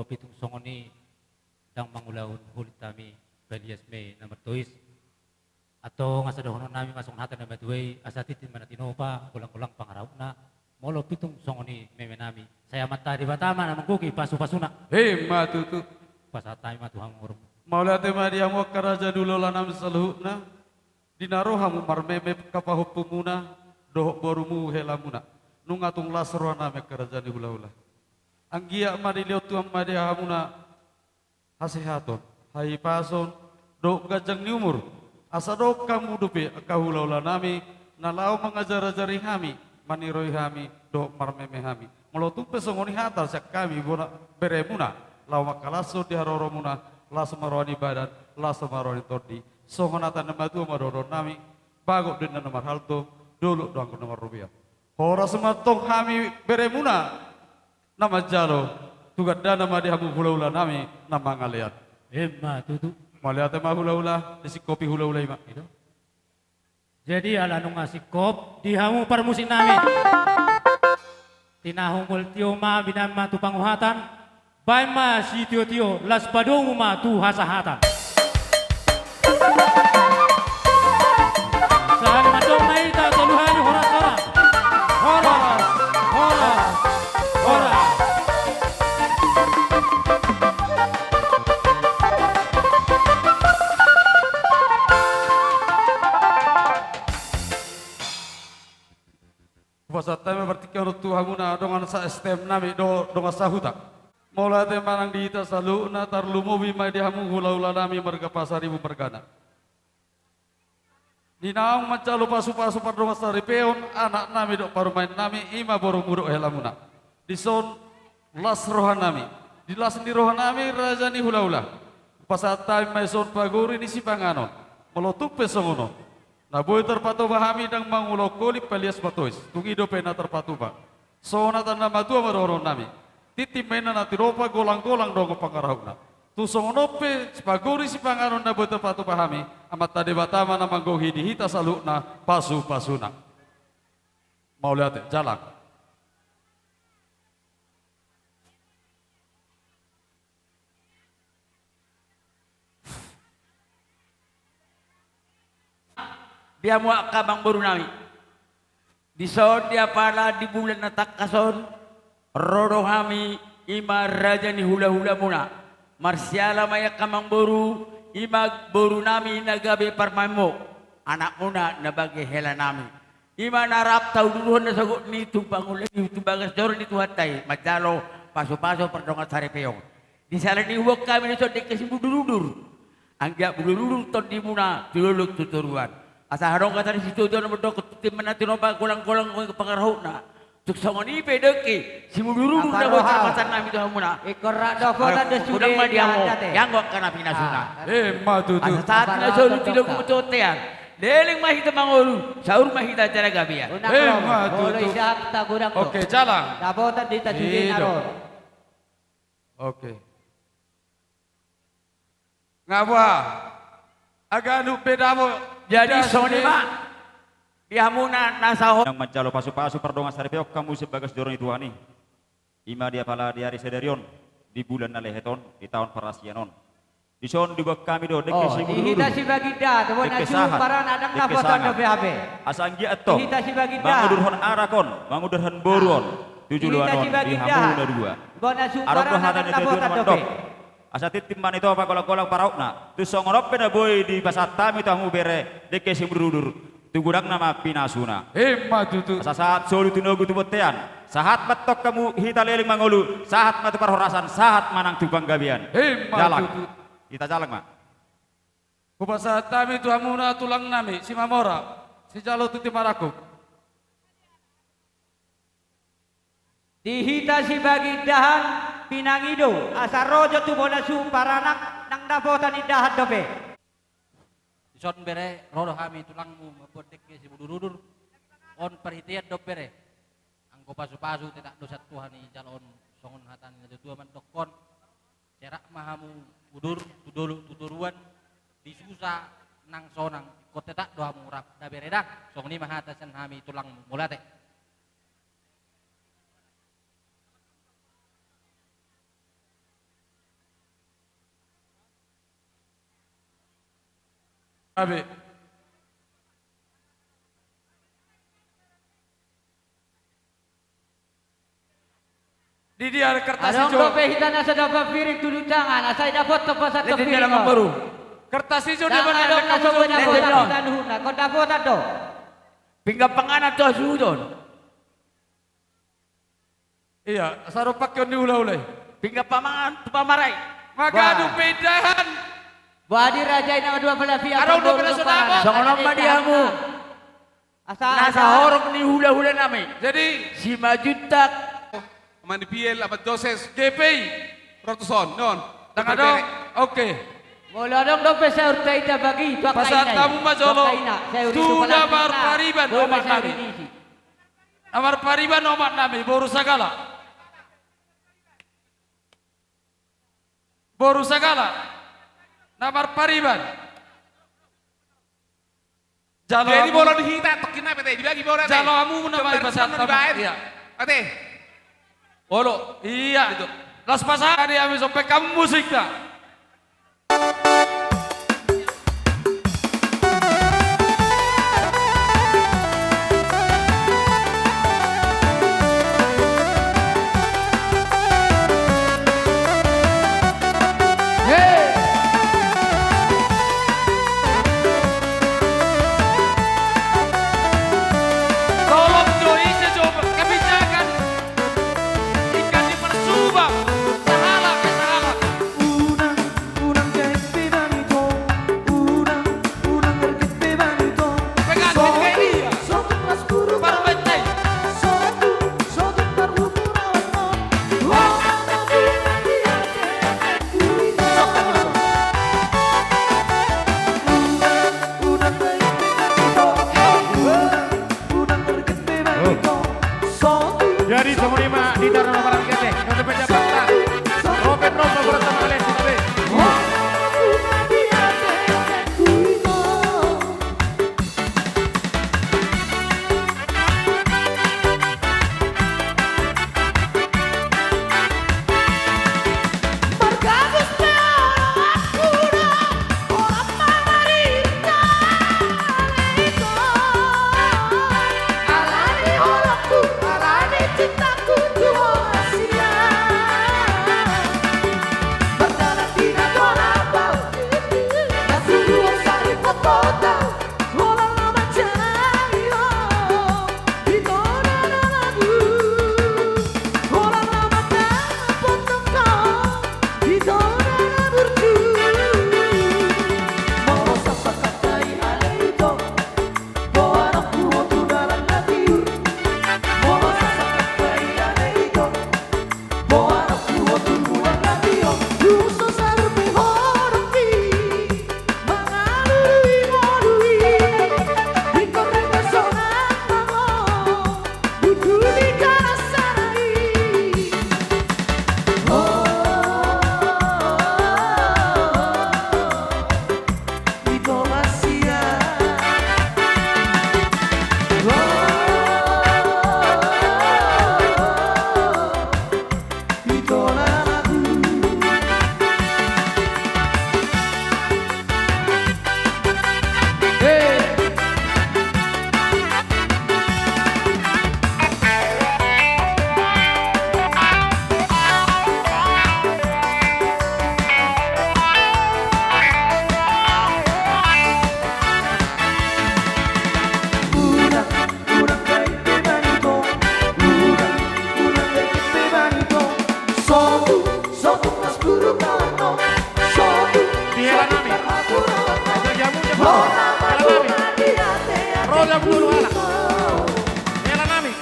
molo pitung songoni dang mangulaun hulit kami balias me na mertuis atau ngasa dohono nami masong hatan na matuway asatitin manatinopa kulang-kulang pangaraw na molo pitung songoni meme nami saya mata di batama na mangkuki pasu-pasuna Hei matutu. pasatay matuhang urum Maulate Mariam wakaraja dulu lanam saluhna. Dinarohamu marmeme kapahupumuna dohok borumu helamuna. Nungatung lasroana me kerajaan hula-hula. Anggia marilio tuam madiahamuna hasehaton. Hai pason dok gajang ni umur. Asa dok kamu dupe kahula-hula nami nalau mengajar-ajari kami maniroi kami dohok marmeme kami. Melotung pesongoni hatar sak kami bona beremuna. Lawa kalaso diharoromuna. Laso marwani badan, laso marwani tordi. Songonatan nama tu maroron nami. Bagok dengan nomor halto, dulu doang nomor rupiah. Hora sematong kami beremuna. Nama jalo, tugas dana nama dihamu hula-hula nami, nama ngaliat. emma tutu Malihat tema hula-hula, desi kopi hula-hula ima. itu jadi ala nung ngasih kop dihamu parmusin nami tinahong kultio ma binama tu panguhatan Bai ma si tio las padong ma tu hasahatan. Sahani madong na ita tuluhani horas horas. Horas, horas, horas. Pasatame berarti kau tuhamuna dongan sa stem nami dongan sahuta. Mola te manang diita salu na tarlumo bima dihamu hula-hula nami merga pasaribu mergana. Dinaang mancalo pasu-pasu pardongan saripeon anak nami dok parumain nami ima borong muruk helamuna. Dison las rohan nami. Di las di rohan nami raja ni hula-hula. Pasatame maison paguri ni si panganon. Melotuk pesongono. Na boy terpatu bahami dang mangulo kolip palias batois. Tungi do pena terpatu ba. Sona tan nama tua maroron nami. Titi mena na tiropa golang-golang dong pangarahuna. Tu songonope spaguri si panganon na boy terpatu bahami. Amat tade batama na manggohi di hita salukna pasu-pasuna. Mau lihat jalan. Dia muak kabang baru nami. Di son dia pala di bulan na takason. Rodo kami ima raja ni hula-hula muna. Marsiala maya kamang baru. Ima baru nami nagabe parmamo. Anak muna nabagi hela nami. Ima narap tau duluhan na sagot ni tumpang ulang. Tumbangas doron ni tuhatay. Majalo paso-paso perdongan saripeyong. Di sana ni huwag kami na son di kasi budurudur. Ang dia budurudur ton di muna. Tululog tuturuan. Asa harong kata di situ doon mo tim na tinopa kulang-kulang ko pangarahok na. Tuksong ni pedeki si mudururu na ko kapasan namin doon muna. Ikora do ko na de sude. Udang madiamo yang ko kana pinasuna. Matutu. Asa saat na solo tilog mo totean. Leling mahita mangolu, saur mahita cara gabiya. Boleh siap tak kurang tu. Oke, jalan. Dapotan di tajudin Hidup. naron. Oke. Ngapa? Agak nu beda mo. Jadi sonima dia muna nasaho yang mencalo pasu-pasu perdongan saripeyok kamu sebagai dorong itu ani. Ima dia pala di hari sedarion di bulan naleheton di tahun parasianon. Di son di kami do deke si Dihita si bagida, tu na su paran adang dapotan do BHB. Asanggi atau Dihita si bagida. mangudurhon arakon, mangudurhon boruon. Tujuh Dihita luanon si di bagida. hamu dua. Bona su Arok paran hatan adang itu dapotan do mandok. Asa titimman itu apa kolak-kolak paraukna. Tu songorop pena boy di pasatami tamu bere deke si berudur. Tu gudang nama pinasuna. Matutu. Asa saat solu tinogu tu botean. Sahat batok kamu hita leling mangolu. Sahat matu parhorasan. Sahat manang tubang gabian. Jalan. Matutu. Kita jalan mak. Kupasa tami tu hamuna tulang nami si mamora. Si jalo tu timaraku. Dihita si bagidahan pinangido. Asa rojo tu bona su paranak nang dapotan idahan do be. Son bere rodo kami tulangmu mabodek si budurudur on perhitian do bere anggo pasu-pasu tidak dosa Tuhan ni jalon songon hatan ni tua man dokon cerak mahamu udur tudulu tuturuan disusa nang sonang kot tak doa murap da bere dah song ni mahatasan kami tulangmu mulate Abi. Di dia ada kertas Adong hijau. dope hitana sedapat piring tujuh tangan. Saya dapat tepat satu Lihat piring. dalam baru. Kertas hijau dia Jangan mana dong ada naso kamu benda hijau. kota Lihat, kita nuhuna. Kau dapat atau? Pinggang panganan tuh sudon. Iya, saru pakai di ulah-ulah. Pinggang pamangan pamarai. Maka Wah. adu pedahan. Badi raja nama dua belah pihak. Adong dope na sodako. Songonom madiamu. Asal Nasa horok ni hula-hula nami. Jadi, Si Majutak. Mandi PL apa Joses GPI Rotuson non. Tang adong. Oke. Mula dong dope saya urtai ta bagi. Tuak Pasal kainai. tamu majolo. Tuak kaina. Saya uri tu Sudah pala bar kita. pariban Boleh omat saya nami. uri diisi. Amar pariban omat nami boru sagala. Boru sagala. Namar pariban. Jalo Jadi amu- bola dihita tokin apa teh? Dibagi bola teh. Jalo amu nama pasal tamu. Iya. Ate. Olo, iya itu. Las pasahan dia kami sampai kamu musik tak? Tolong Joy secoba kebijakan ikan di Persubang. Sahala ke sahala. Unang gete banito, unang gete banito. Pegang kayak dia. Soto mas puro Baru betai. soto parupurawan. Wala na binati unang gete banito, soto. Jadi Songonima di Darna Barang Kete. Yang dapat jabatan. Robert Romo bersama kalian sini. Roda bulu ala. Ela nami.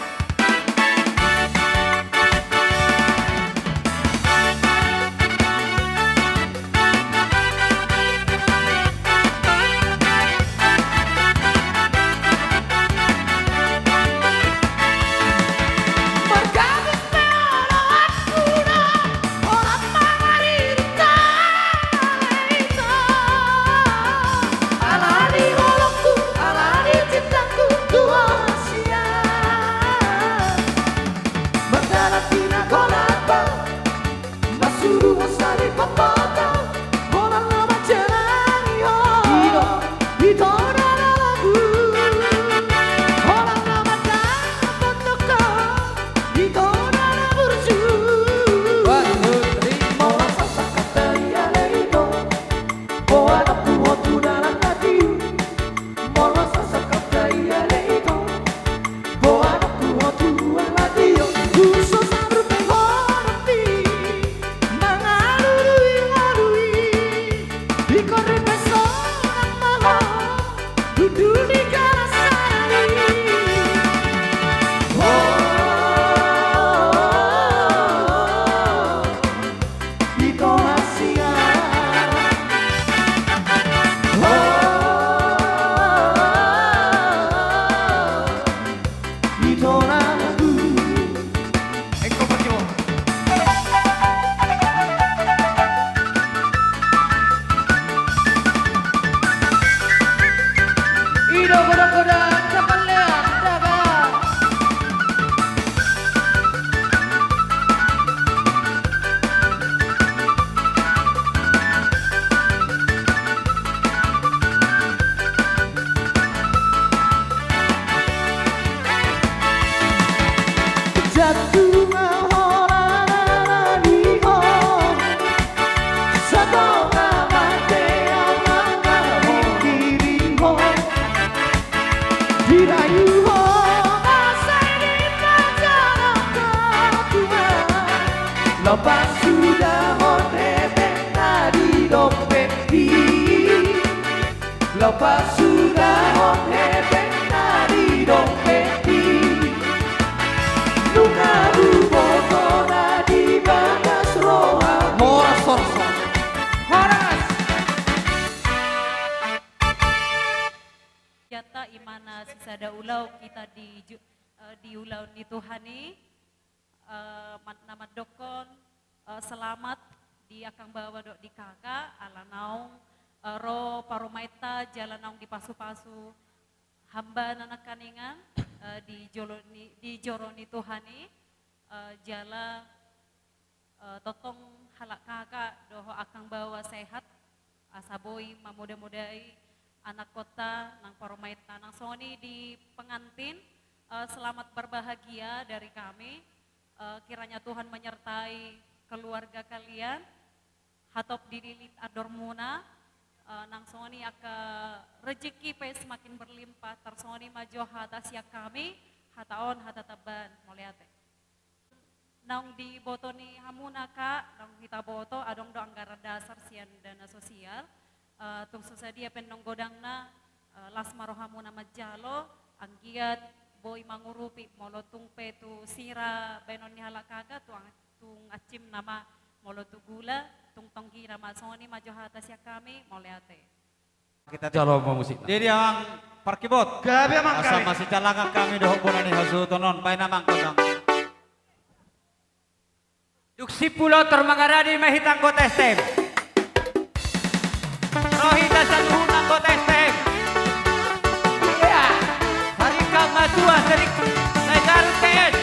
Lepas sudah honeben nadi dompeti. Lepas sudah honeben nadi dompeti. Luna buboto nadi bagas roha. Horas sorsor. Horas. Jata imana sisada ulau kita di ulau ni Tuhani nama dokon selamat di akang bawa dok di kakak ala naung ro paromaita jalan naung di pasu-pasu hamba nanak kaningan di joroni Tuhani jala totong halak kakak doho akang bawa sehat asaboi mamuda-mudai anak kota nang paromaita nang soni di pengantin selamat berbahagia dari kami. Kiranya Tuhan menyertai keluarga kalian. Hatop dililit ador muna. Nang soni aka rezeki pe semakin berlimpah. Tersoni majo hata siak kami. Hataon hata taban. Moliate. Nang di botoni hamuna ka. Nang kita boto adong do anggaran dasar sian dana sosial. Tung susadia penong godangna. Lasmaro hamuna majalo. Anggiat boy mangurupi molotung petu sira benon ni halakaka tung acim nama molotu gula tung tonggi nama soni majo hatas ya kami moleate. Kita jalo musik. Jadi ang parkibot. Gabi amang Asa kami. masih calangan kami doh bola ni hasu tonon pai namang kodang. Duksi pulau termangaradi mahitang kotestem. Rohita saluhunang kotestem. Harika matua dari negara TS.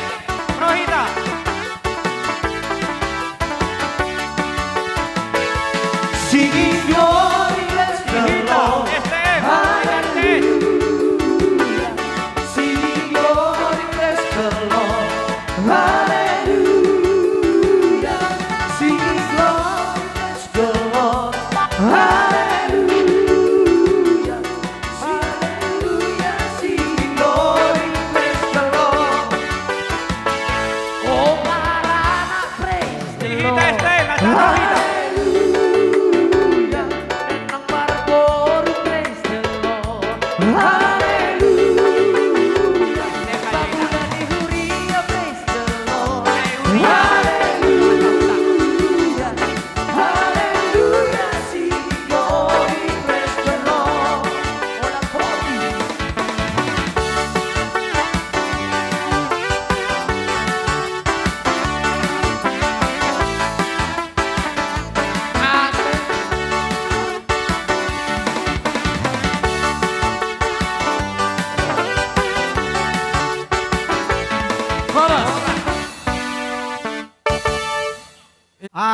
Rohita. Singing glorious the Lord. STM. Hallelujah. Singing glorious the Lord. Hallelujah. Singing glorious the Lord. Hallelujah. Hallelujah. Singing glorious the Lord. Oh, Marana, praise the Kita Lord. STM. Masa Rohita. Hallelujah. Nang Marboru, praise the Lord. Hallelujah. Babula ni Huria, praise the Lord. Hallelujah. Hallelujah. Sing glory, praise the Lord. Ola kodi.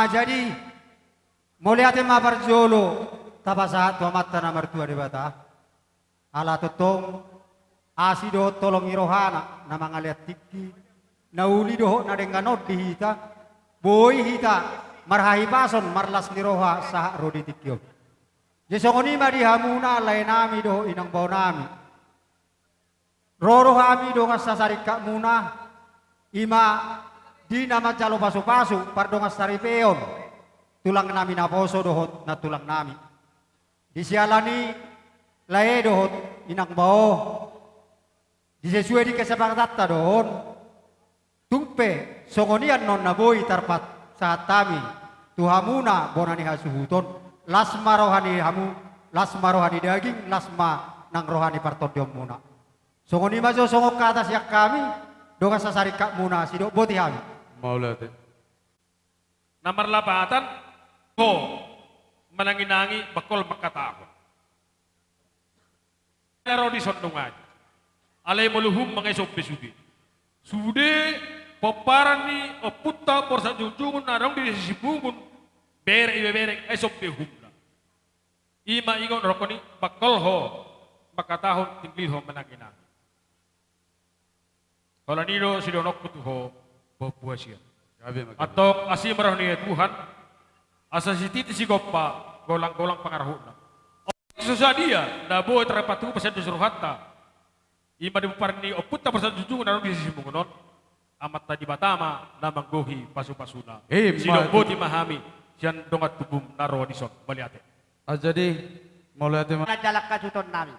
Jadi moliate mabarjolo tapasahat tuamatta na mertua di bata. Ala tutong asido tolong irohana na mga liat tiki. Nauli doho na denganot di hita. Boy hita marhahi pason marlas liroha sa rodi tikyo. Jesongoni ma di hamuna lay nami doho inang bau nami. Roro hami doho nga sasarika muna. Ima di nama jalo pasu-pasu pardongas taripeon tulang nami na poso dohot na tulang nami di sialani lae dohot inang bao di sesuai di kesepakatan dohon tumpe songonian non naboy tarpat saat tami tuhamuna bonani hasuhuton lasma rohani hamu lasma rohani daging lasma nang rohani partodiom muna songoni majo songok ke atas yak kami dongas sasarika muna sidok boti hami Maulate. Nomor 8, ho menangi-nangi bakol makatako. Nero di sondongan. Alay muluhum mengesok besugi. Sude paparan ni oputta porsa jujungun narong di sisi bungun bere esok behumna. Ima ingon rokoni bakol ho makatahon tinggi ho menangi-nangi. Kalau nido sidonok putu ho popuasia. Atau asih merahni Tuhan, asa si titi si gopa, golang-golang pangarahuna. Susah dia, na boy terpatu pesan disuruh hatta. Ima di parni oputta pesan jujung naron di sisi mungon. amat tadi batama na manggohi pasu-pasuna. Him, Silong ma- boti mahami siyan dongat tubum naro dison baliate. Jadi mulai ate Najalak kajuton namin.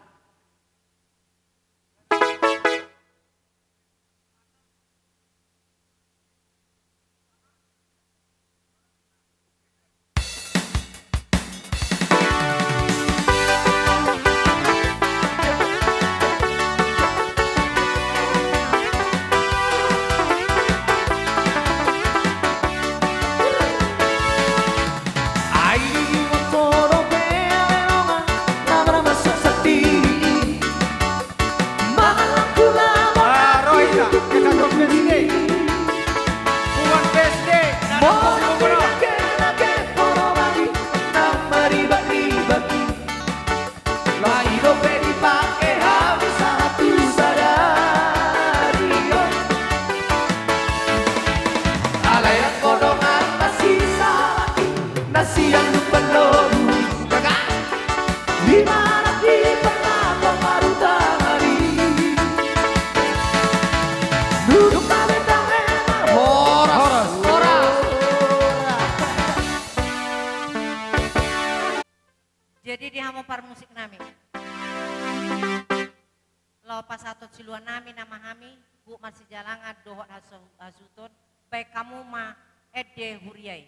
Jadi di hamo par musik nami. Lo pas atot siluan nami nama kami, bu masih jalangan dohot hasuton, baik kamu ma ede huriai.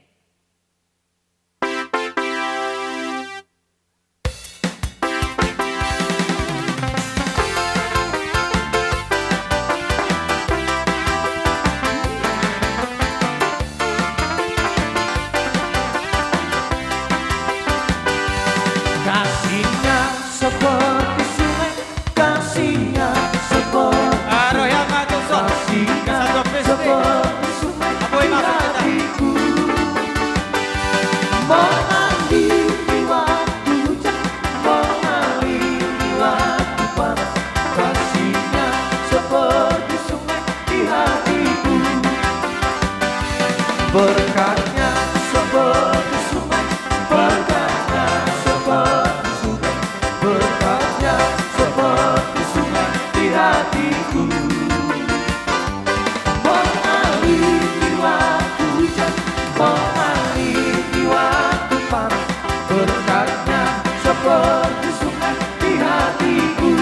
Kasihnya seperti sungai, kasihnya seperti kasihnya seperti sungai di hatiku. Mengalir di waktu hujan, mengalir di waktu panas. Kasihnya seperti sungai di hatiku. Berkatnya seperti sungai, berkatnya seperti sungai, berkatnya seperti sungai di hatiku. Mengalir di waktu hujan, mengalir di waktu panas, berkatnya seperti sungai di hatiku.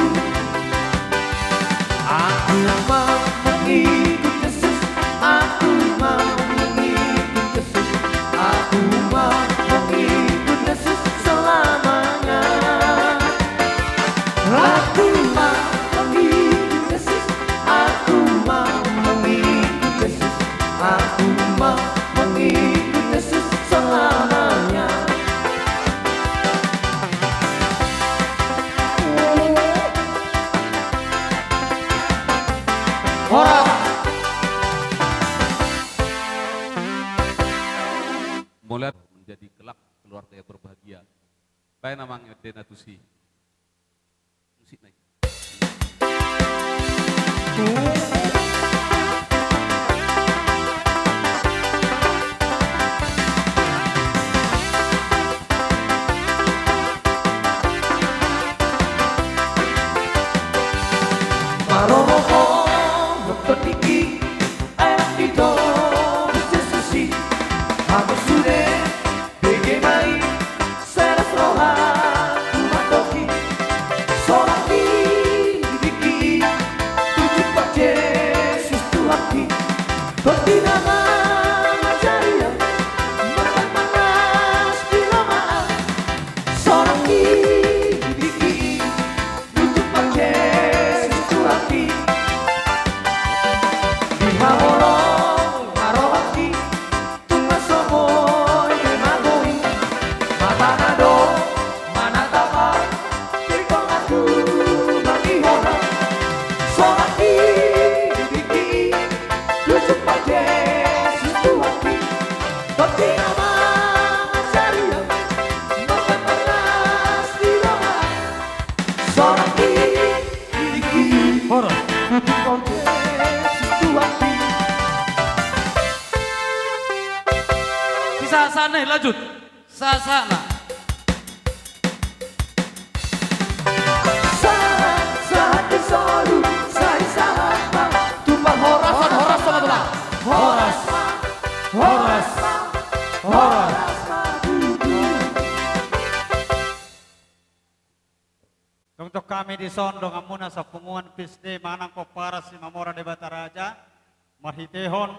Aku mau mengikut Yesus, aku mau mengikut Yesus, aku mau mengikut Yesus selamanya. Aku mau mengikut Yesus, aku mau mengikut Yesus, aku mau mengikut Yesus selamanya. mulai menjadi kelak keluarga yang berbahagia. Baik namanya Denatusi. Musik naik. Maroho berpikir enak di dalam sesusi. Aku sudah bagaimana seras rohan kumatoki. Solat diki tujuh pak Yesus Tuhanki. Bertindak mengajaria makan panas di lamaan. Solat diki tujuh pak Yesus Tuhanki. Di hawolong marohaki tumas somoy demagoi. Mata nado mana tapa tikong aku bagi hona. Solat diki tujuh pak Yesus Tuhanki. Bukti nama mengajaria makan panas di lamaan. Solat diki tujuh pak Yesus Tuhanki. Bisa sana lanjut. Sana. Saat di solu, saat tumpah horas sama tulang. Horas, horas, horas. Untuk kami di Sondong Amuna sa punguan pisde manang ko para si Mamora de Bataraja, marhitehon,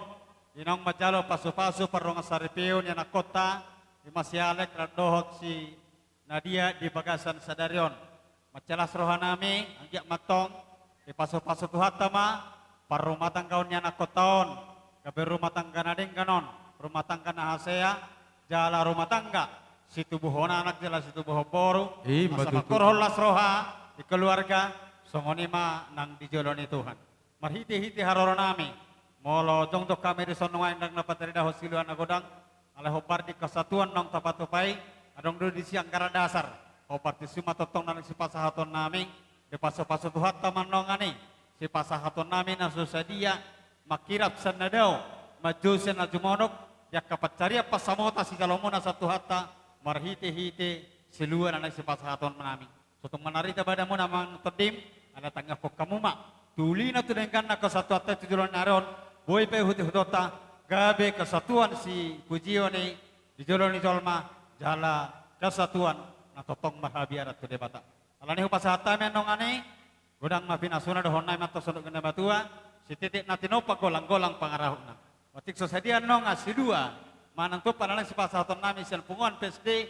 inong majalo pasu-pasu parong saripeo niya na kota, imasyalek radohot si Nadia di Bagasan Sadarion. Macalas rohanami, anggiak matong, ipasu-pasu tuhatama, parumah tanggaon niya na kotaon, kabe rumah tangga na din ganon, rumah tangga na hasea, jala rumah tangga, si tubuhon anak jala si tubuhon boru, masama korholas roha, di keluarga, songonima nang dijoloni Tuhan. Marhiti-hiti haroro nami, molo jongtok kami di sonongan nang dapat dari dahos siluan agodang, aleh hopar di kesatuan nong tapatupai, adong dulu di siang gara dasar, hopar di suma totong nang si pasahaton nami, di paso-paso tuhat taman nongani, si pasahaton nami nasusa dia, makirap senadau, maju senajumonok, ya kapacaria pasamota si jalomuna satu hatta, marhiti-hiti siluan anak si pasahaton nami. Sotong menarita badamu namang tedim, ada tangga kok kamu mak. Tuli na tunengkan na kesatuan te tujuan naron, boy pe huti hutota, gabe kesatuan si pujio ni di joloni jolma, jala kesatuan na totong mahabiarat tu debata. Alani hupasahata menong ani, godang mapinasuna dohon nai mato sodok gena batua, si titik na tinopa golang-golang pangarahuna. Watik sosadian nong asidua, manang tu panalang si pasahaton nami sian punguan PSD,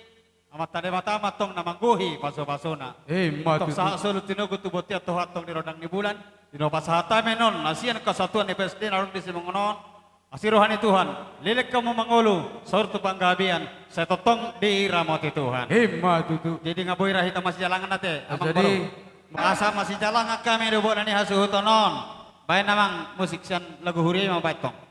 amat tade mata matong namangguhi paso-pasona. Tok sa sulut tinugo tubuti at tuhatong ni rodang ni bulan. Dino pasahata menon nasian kesatuan PSD naron di simongonon. Asirohani Tuhan, lilik kamu mangulu, sortu panggabian, saya totong di ramoti Tuhan. Jadi ngaboy rahita masih jalangan nate. Jadi asa masih jalangan kami do nani hasuhutonon. Bae namang musik sian lagu huri mau baitong.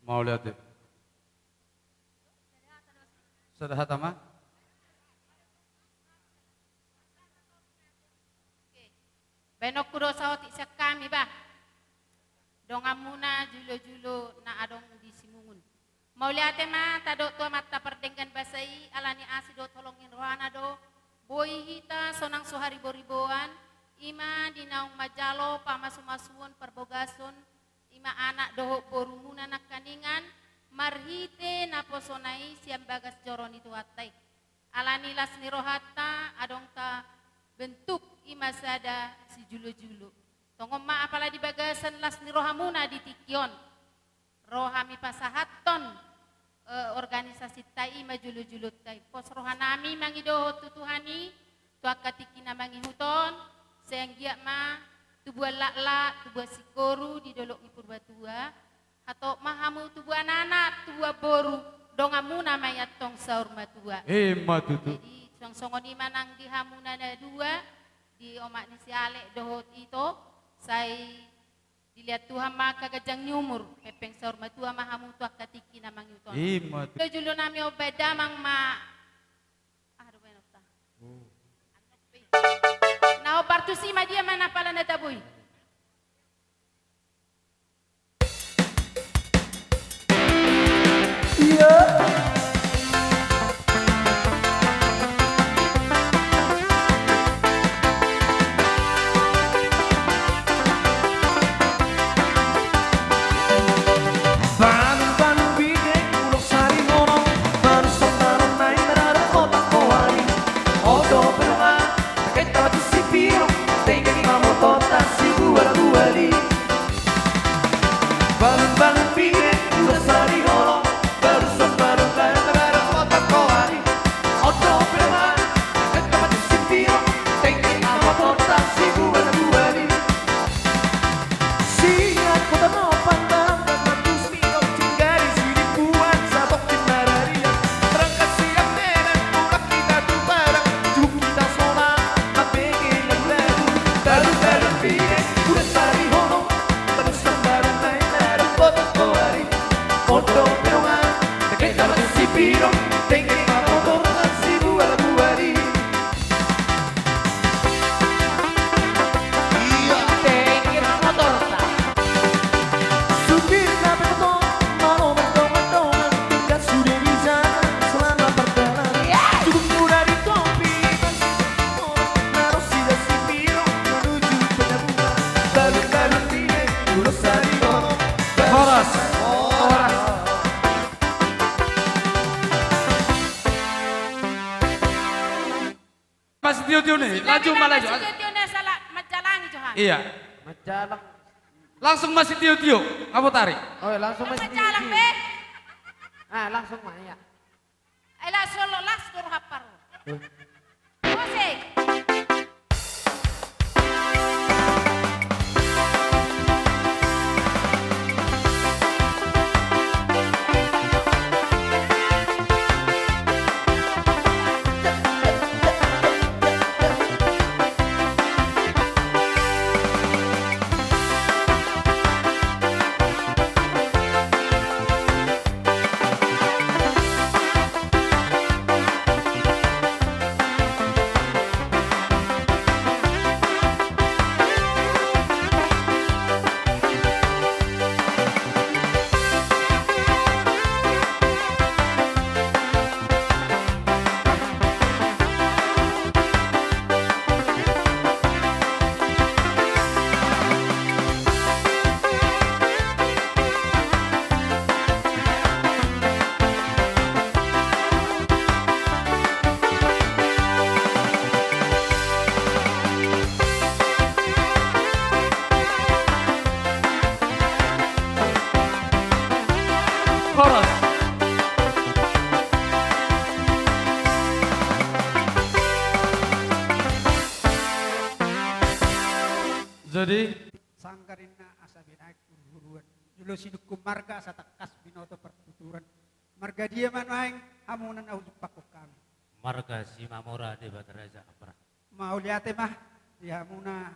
Mau lihat deh. Sadahata mah? Benok kudo sawati sekami bah. Dongamuna julo-julo na adong di simungun. Mau lihat mah tado tua mata perdengkan basai alani asido tolongin rohana do. Boy hita sonang sohari boriboan. Ima dinaung majalo pamasumasuon perbogason. Ima anak doho borumuna nak kaningan. Marhite naposonai siam bagas joron itu hatai. Alani las nirohata adong ta bentuk ima sada si julo-julo. Tongom ma apala di bagasan las nirohamuna di tikion. Rohami pasahaton organisasi tai ima julo-julo tai. Pos rohanami mangidoho tutuhani. Tuak katikina mangihuton. Sehingga ma tubuh lakla, tubuh sikoru di dolok ni purbatua. Atau mahamu tubuh anak, tubuh boru. Dongamuna mayat tong saur matua. Matutu. Jadi song-songon manang di hamuna na dua. Di omak ni si Alek dohot ito. Saya dilihat Tuhan maka gajang nyumur. Pepeng saur matua mahamu tuak katiki namang yuton. Matutu. Itu julu nami obeda mang ma. Aduh benokta. Nah obar tu si dia mana pala na taboy. tio-tio nih, laju malah laju. Tio salah majalangi Johan. Iya, Majalah. langsung masih tio-tio. Apa tarik? Oh, langsung masih Majalah tinggi. be. Ah, langsung mah ya. Ela solo las dor hapar. Musik. Chorus. Jadi Sangkarina asa binaik buruan. Julo sidukum marga sa takas binoto pertuturan. Marga dia manuaing hamunan au pakok kami. Marga si Mamora de Bataraja Apra. Mau liate mah di hamuna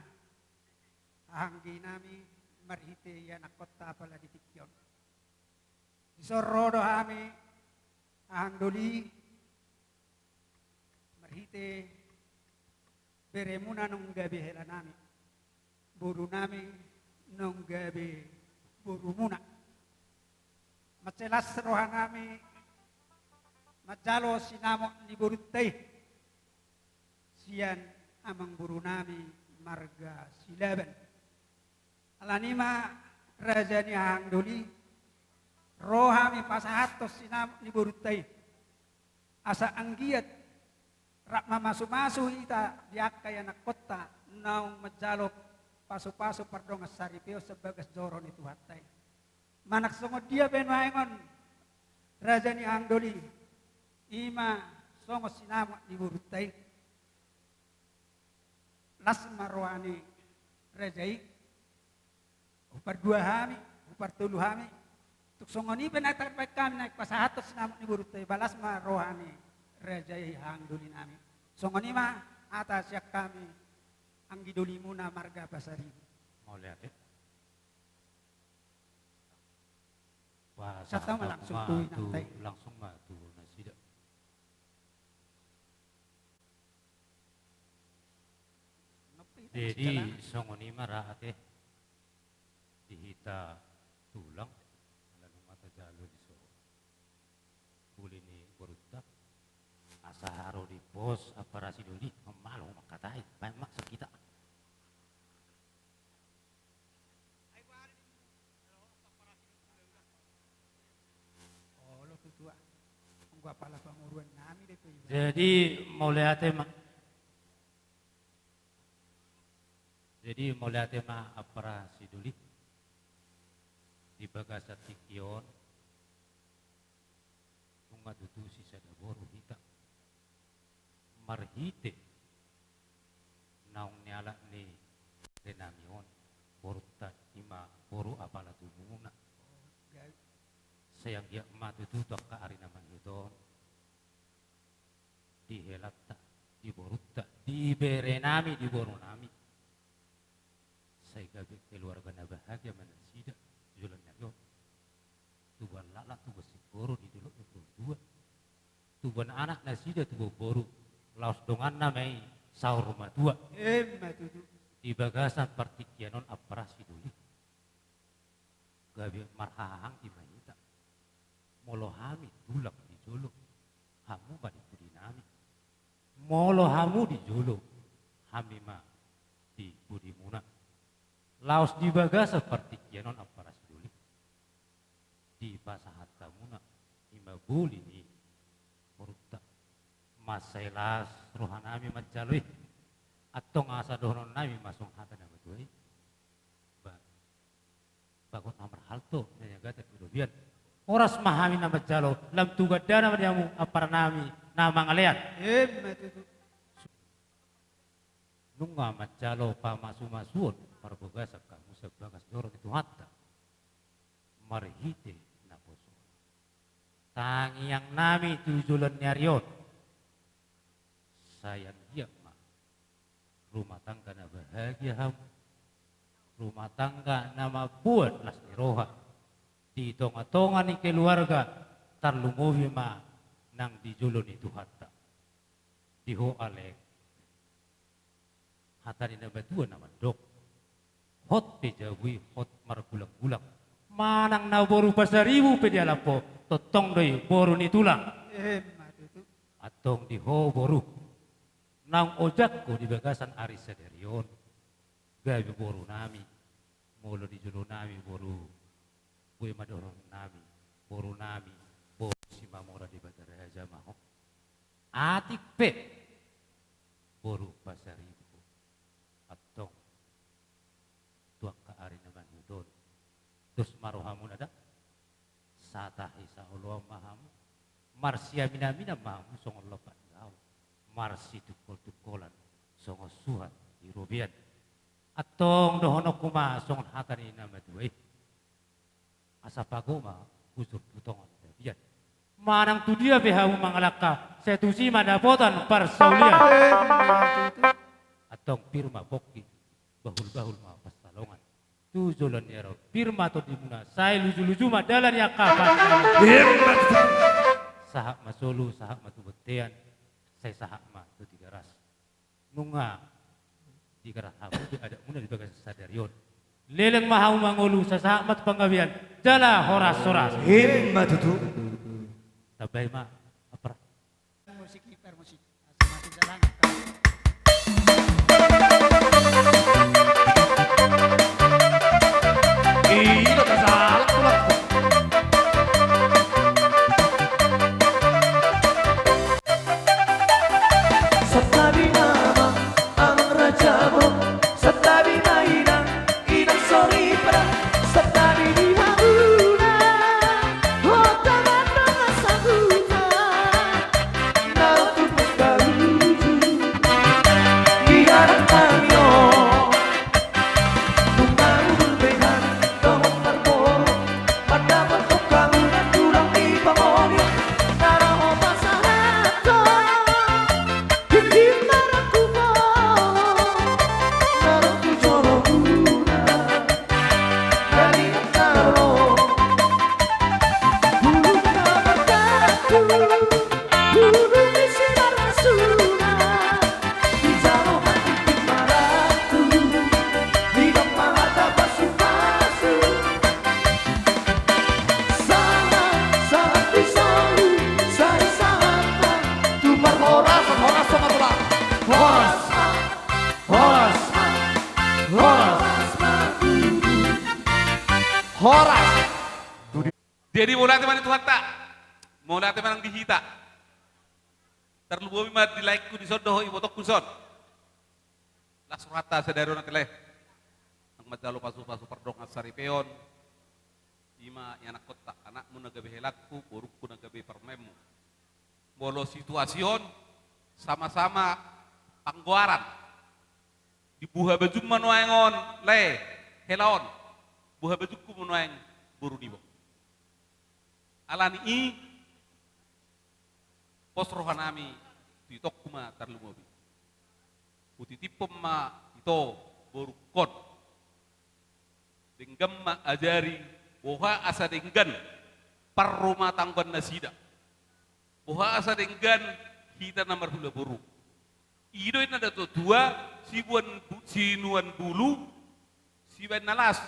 ahanggi nami marhite ya nakota pala di tikyon. Isorodo hami ahang doli marhite beremuna nung gabi hela nami. Buru nami nung gabi buru muna. Macelas roha nami majalo sinamo ni burutay. Sian amang buru nami marga silaban. Alanima raja ni hang doli roha mi pasahatos sinamo ni burutay. Asa anggiat rak mamasu-masu ita diak kaya nak kota naung majalo paso-paso pardong asaripeo sebagas joron itu hatay. Manak songod dia benuaingon raja ni hang doli ima songod sinamo ni burutay. Las marwani rajai upar dua hami upar tulu hami tuk songoni benatar baik kami naik pasahatos sinamo ni burutay balas marwani rajai hang doli nami songoni ma atas yak kami ang giduli muna marga basari. Mau lihat ya? Sa tama langsung tuwi nantay. Langsung matu na sida. Jadi songoni marate dihita tulang lalu mata jalo di so. Kulini berutak asaharo di pos aparasi doli malu makatai pamak sekita. Oh lo tutua. Gua pala panguruan nami deh tuh. Jadi mau lihat tema aparasi doli di bagasa tikion tunga tutu sisa boru hita marhite naung nyala ni renamion boru ta ima boru apala tubuna sayang dia matu tu ka ari naman hiton di helata di boru ta di berenami di boru nami saya gabi keluarga na bahagia mana sida jualan nyayo tuban lala tu besi boru di dulu itu dua tuban anak na sida tu boru laos dongan namai sahur rumah tua matutu di bagasan partikianon aparasi dulu gabi marhahang di mahita molo hami tulak di jolo hamu badi pudi nami molo hamu di jolo hami ma di pudi muna laos di bagas seperti kianon aparasi dulu di pasahat tamuna ima buli ni murta masailas rohanami macalui atong asa dohon nami masong hata na betuai bagot namar halto nanya gata kerubian oras mahami nama jalo lam tuga dana madiamu apar nami nama ngalian Matutu. nunga majalo pa masu-masuon parbogasak kamu sebagas dorong itu hatta marhite na poso tangi yang nami tujulan nyarion sayang dia ma rumah tangga na bahagia ham rumah tangga nama buat las roha di tonga-tonga ni keluarga tarlumovi ma nang dijulun itu hatta diho alek hatari na batua nama dok hot pejawi hot margulang-gulang manang na boru pasaribu pedialapo totong doi boru ni tulang Matutu. atong diho boru nang ojak ko di bagasan aris sederion gabi boru nami molo di julu nami boru kue madorong nami boru si mamora di batara aja maho atik pe boru pasaribu atong tuak ka ari naman hudon terus marohamun ada satahi sa Allah mahamu marsia mina mahamu songol lopat gau marsi tukol-tukolan songo suhat irubian atong dohono kuma songon hatani nama tuai asa pagoma kusur putongan dabian manang tu dia behamu mangalaka setusi madapotan parsaulia atong pirma bokki bahul-bahul ma pastalongan tujulan yaro pirma to dimuna sai luju-luju madalan ya kapan sahak masolu sahak matubetean saya sahak ma tu tiga ras nunga tiga ras hamu ada muna di bagas sadarion leleng mahau mangolu sa sahak mat panggawian jala horas-horas Matutu. tabay ma apra Musik hiper musik. Semakin jalan. Iya, tak salah pula. Setabi nama ang rajamu, setabi mainang inang sorry para, setabi di hauna, hota mata masaguta, nautu pagkaluju, biarang kami Tunggangul behan, tohong terboro, pada bentuk kamu dan tulang di pangolio, naraho pasahato, hikim naraku mo, naraku jolo guna, dari antaro, bulung kamarkaku, bulung isi marasuna, di jalo hati kumaraku, di depan mata pasu-pasu sama saat disalu saya sama tumar horas sama tulang horas Jadi mulai teman itu hatta, mulai teman yang dihita. Terlubu mimad di laikku di sodoh ibotok kuson. Las rata sedari orang keleh. Ang madalo pasu-pasu perdong asari peon. Ima yang anak kota anakmu nagabe helakku, burukku nagabe permemu. Bolo situasion sama-sama pangguaran. Dibuha baju manuangon le helaon. Buha bajuku manuang buru dibo. Alani i pos rohanami titok kuma tarlumobi. Utitipom ma ito borukon. Denggam ma ajari boha asa denggan par rumah tanggon nasida. Boha asa denggan kita nomor hula boru. Ido ina dato dua sinuan bulu siban nalas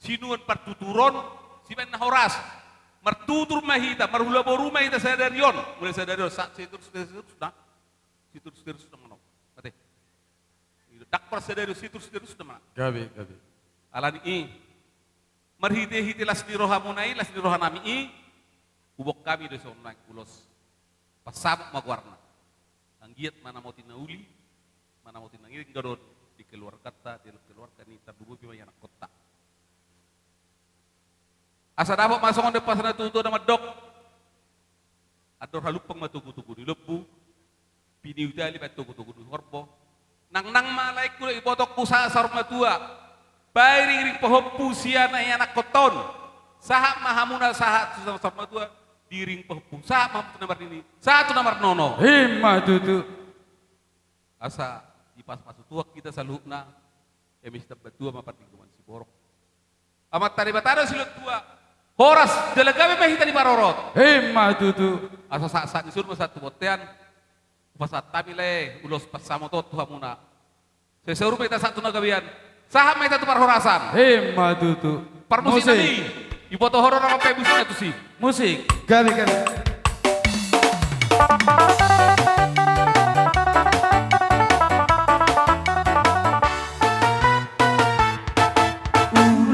sinuan partuturon siban nahoras mertutur mahita marhula boru mahita sadarion mulai sadarion sak situr sudah mana mate dak par sadarion situr sudah mana gabe alani i marhite hitilas di rohamunai las di rohanami i ubok kami de sonai ulos pasamuk magwarna anggiat mana mau tinauli mana mau tinang ini gadon dikeluarkan dikeluarkan ini tabubu pi anak kota. Asa dapat masuk on depan sana tutu nama dok. Ador halupang matugu-tugu di lebu. Pini udali matugu-tugu di horbo. Nang malai kula ipotok usaha sarma tua. Bayi ring pohoppu siana anak koton. Saha mahamuna saha sarma tua diring pohoppu. Saha mampu nomor ini. Satu nomor nono. Himma tutu. Asa di pas-pas tua kita salukna. Emis tempat tua mapat lingkungan si borok. Amat tadi batara silut tua. Horas delagawe mahita di barorot. Himma tutu. Asa saat disur satu botean. Pasat tamile ulos pasamo tot tuhamuna. Seseuru meta satu nagawian. Saham meta tu parhorasan. Himma tutu. Parmusik tadi. Iboto horor apa musiknya tu sih? Musik. Gabi.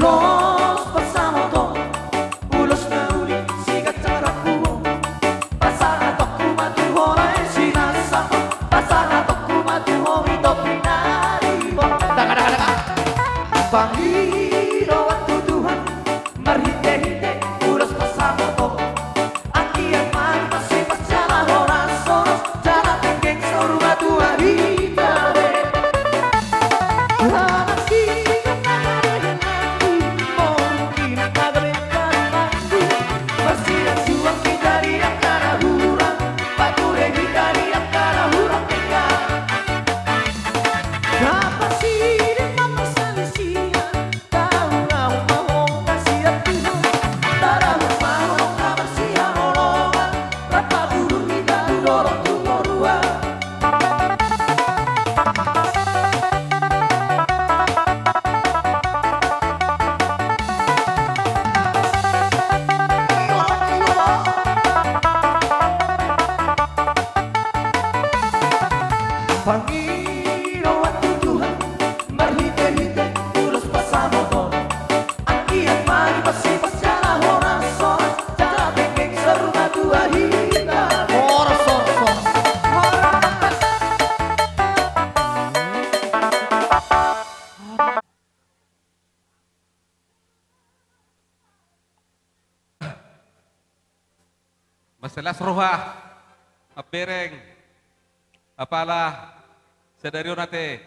Ulos bersama kau, ulos meuli sikat caraku. Pasana toku matu horai sinasa, pasana toku matu hori topinari bo. Panggiro waktu Tuhan, merhite-hite ulos bersama kau. Akian mari masih pas jalan orang soros, jalan tenggeng soruma tua hitare. Pangiro waktu Tuhan, merhite-hite ulos bersama kau. Akian mari masih pas jalan orang soros, jalan tenggeng serumah tua hitam. Soros. Masalah roha, apereng, apalah sadario nate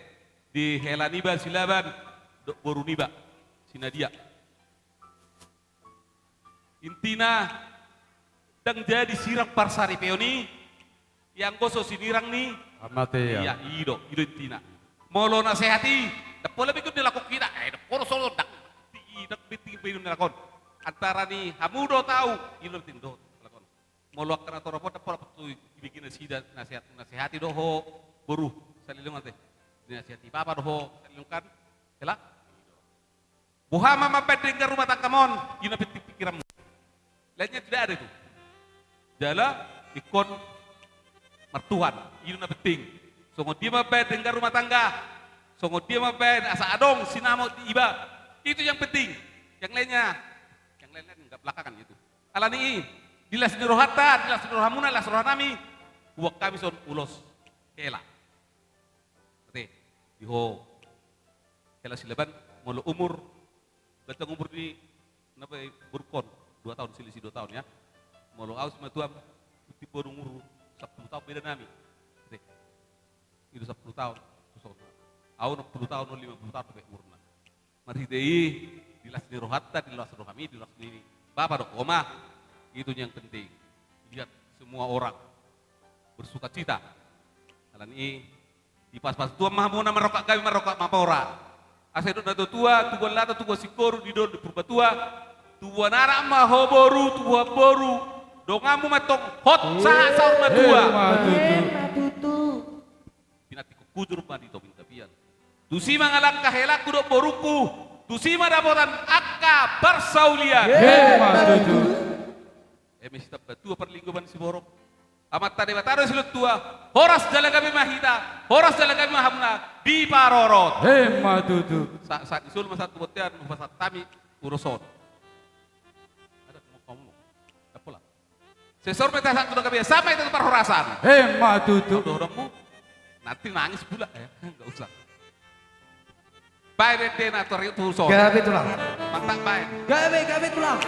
di helaniba silaban dok boruniba sinadia. Intina dang jadi sirang parsari peoni yang goso sinirang ni Amate iya ido intina. Molo nasehati, dapat lebih gede lakukan kita, dapat solo dak biting pinun lakon. Antara ni hamudo tahu, ido tindo. Molo kana toropo dapat tu bikin nasihati doho boru salilung ate nasihati papa doho salilung kan kela buhama mapedeng ke rumah tangkamon ina pikiram lainnya tidak ada itu jala ikon mertuan ina penting songo dia mapedeng ke rumah tangga songo dia mapedeng asa adong sinamo iba itu yang penting yang lainnya enggak belakangan itu alani dilas ni rohata, dilas ni rohamuna, dilas rohanami, buat kami son ulos kela. Oke, diho kela silaban, mulu umur, batang umur di napa berkon 2 tahun selisih 2 tahun ya. Mulu aus matuam tipe umur 10 tahun beda nami. Oke, itu 10 tahun, au 10 tahun 50 tahun sampai umurna. Mari dei dilas ni rohata, dilas rohami, dilas ni bapa dok oma. Itu yang penting. Lihat semua orang bersuka cita. Kalian ini di pas-pas tua mahamuna merokak kami merokak mapora. Asedot nato tua, tua lata, tua sikoru di dol di purba tua. Tua nara mahoboru, tua boru. Dongamu matong hot saha saur matua. Pinati kukujur mandi to pintapian. Tusi mangalang kahelaku dok boruku. Tusi madapotan akka barsaulian. Emis tabat tua perlingkupan si borok. Amat tadi bataro silut tua. Horas dalam kami mahita. Horas dalam kami mahamna. Di parorot. Himma tutu. Saat isul masa tubotian. Masa tami uruson. Ada kamu. Apalah. Sesor meta saat tu kami. Sampai itu parhorasan. Himma tutu. Dorongmu. Nanti nangis pula ya, nggak usah. Bye deh nator itu so. Gabe tulang. Mantap bye. Gabe tulang.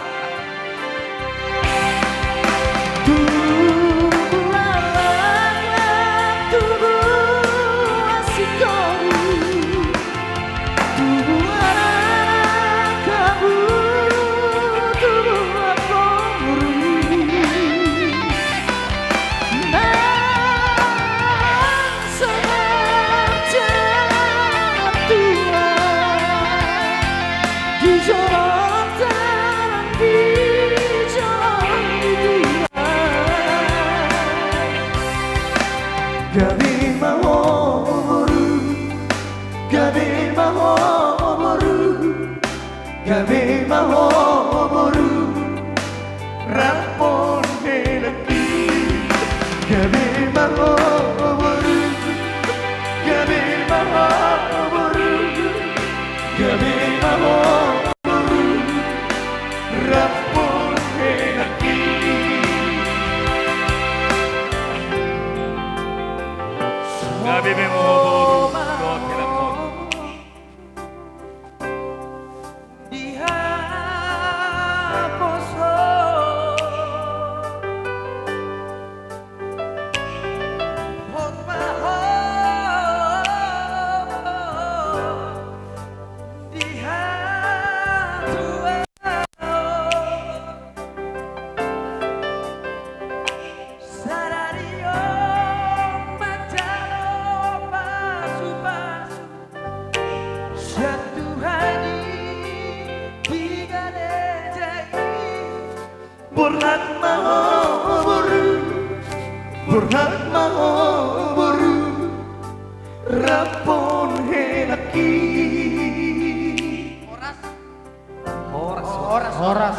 Horas.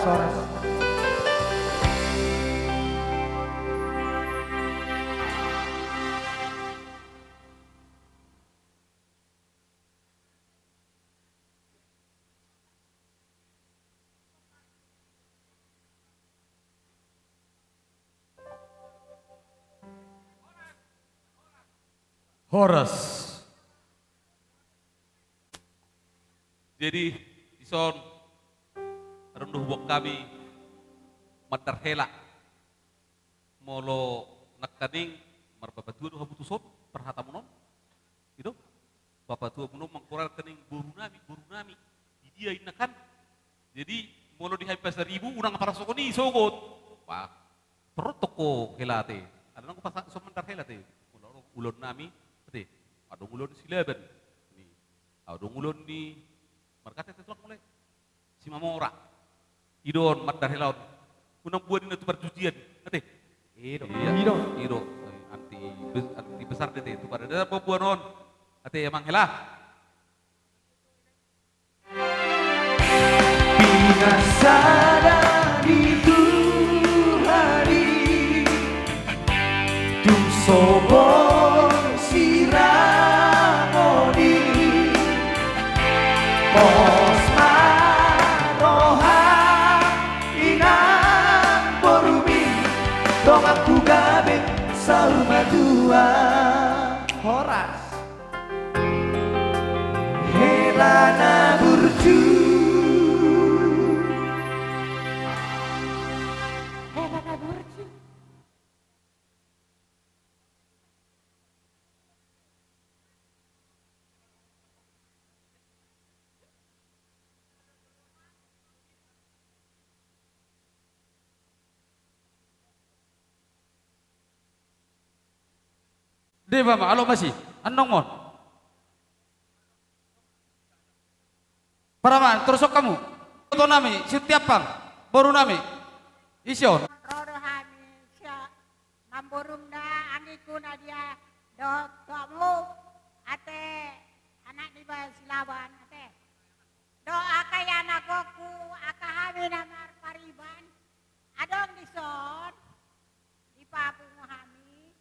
Horas. Jadi ison renduh bok kami matarhela molo nakaning marbabatu do habutusot perhatamunon itu bapak tua muno mangkoral kening buru nami dia inakan jadi molo di hari pasar ribu unang para sokoni sogot wah protoko helate ada nang pasar so matarhela te ulon nami te adong ulon silaban ni adong ulon ni markate tetulak mulai si mamora idon matarhela unang buat itu perjudian ate Iro anti besar dete itu pada ada pembuanon ate emang helah Binasada di Tuhani Tum sobor siramoni Pos maroha inang borumi Dong aku gabe salma dua Horas Helana burju Dewa alo masih anong mon. Paraman terusok kamu. Toto nami setiap pang baru nami. Ision. Rodohami siya mamburum na angiku na dia do kamu ate anak di bawah silaban ate do akay anak ku akahami na marpariban adong dison di papung hami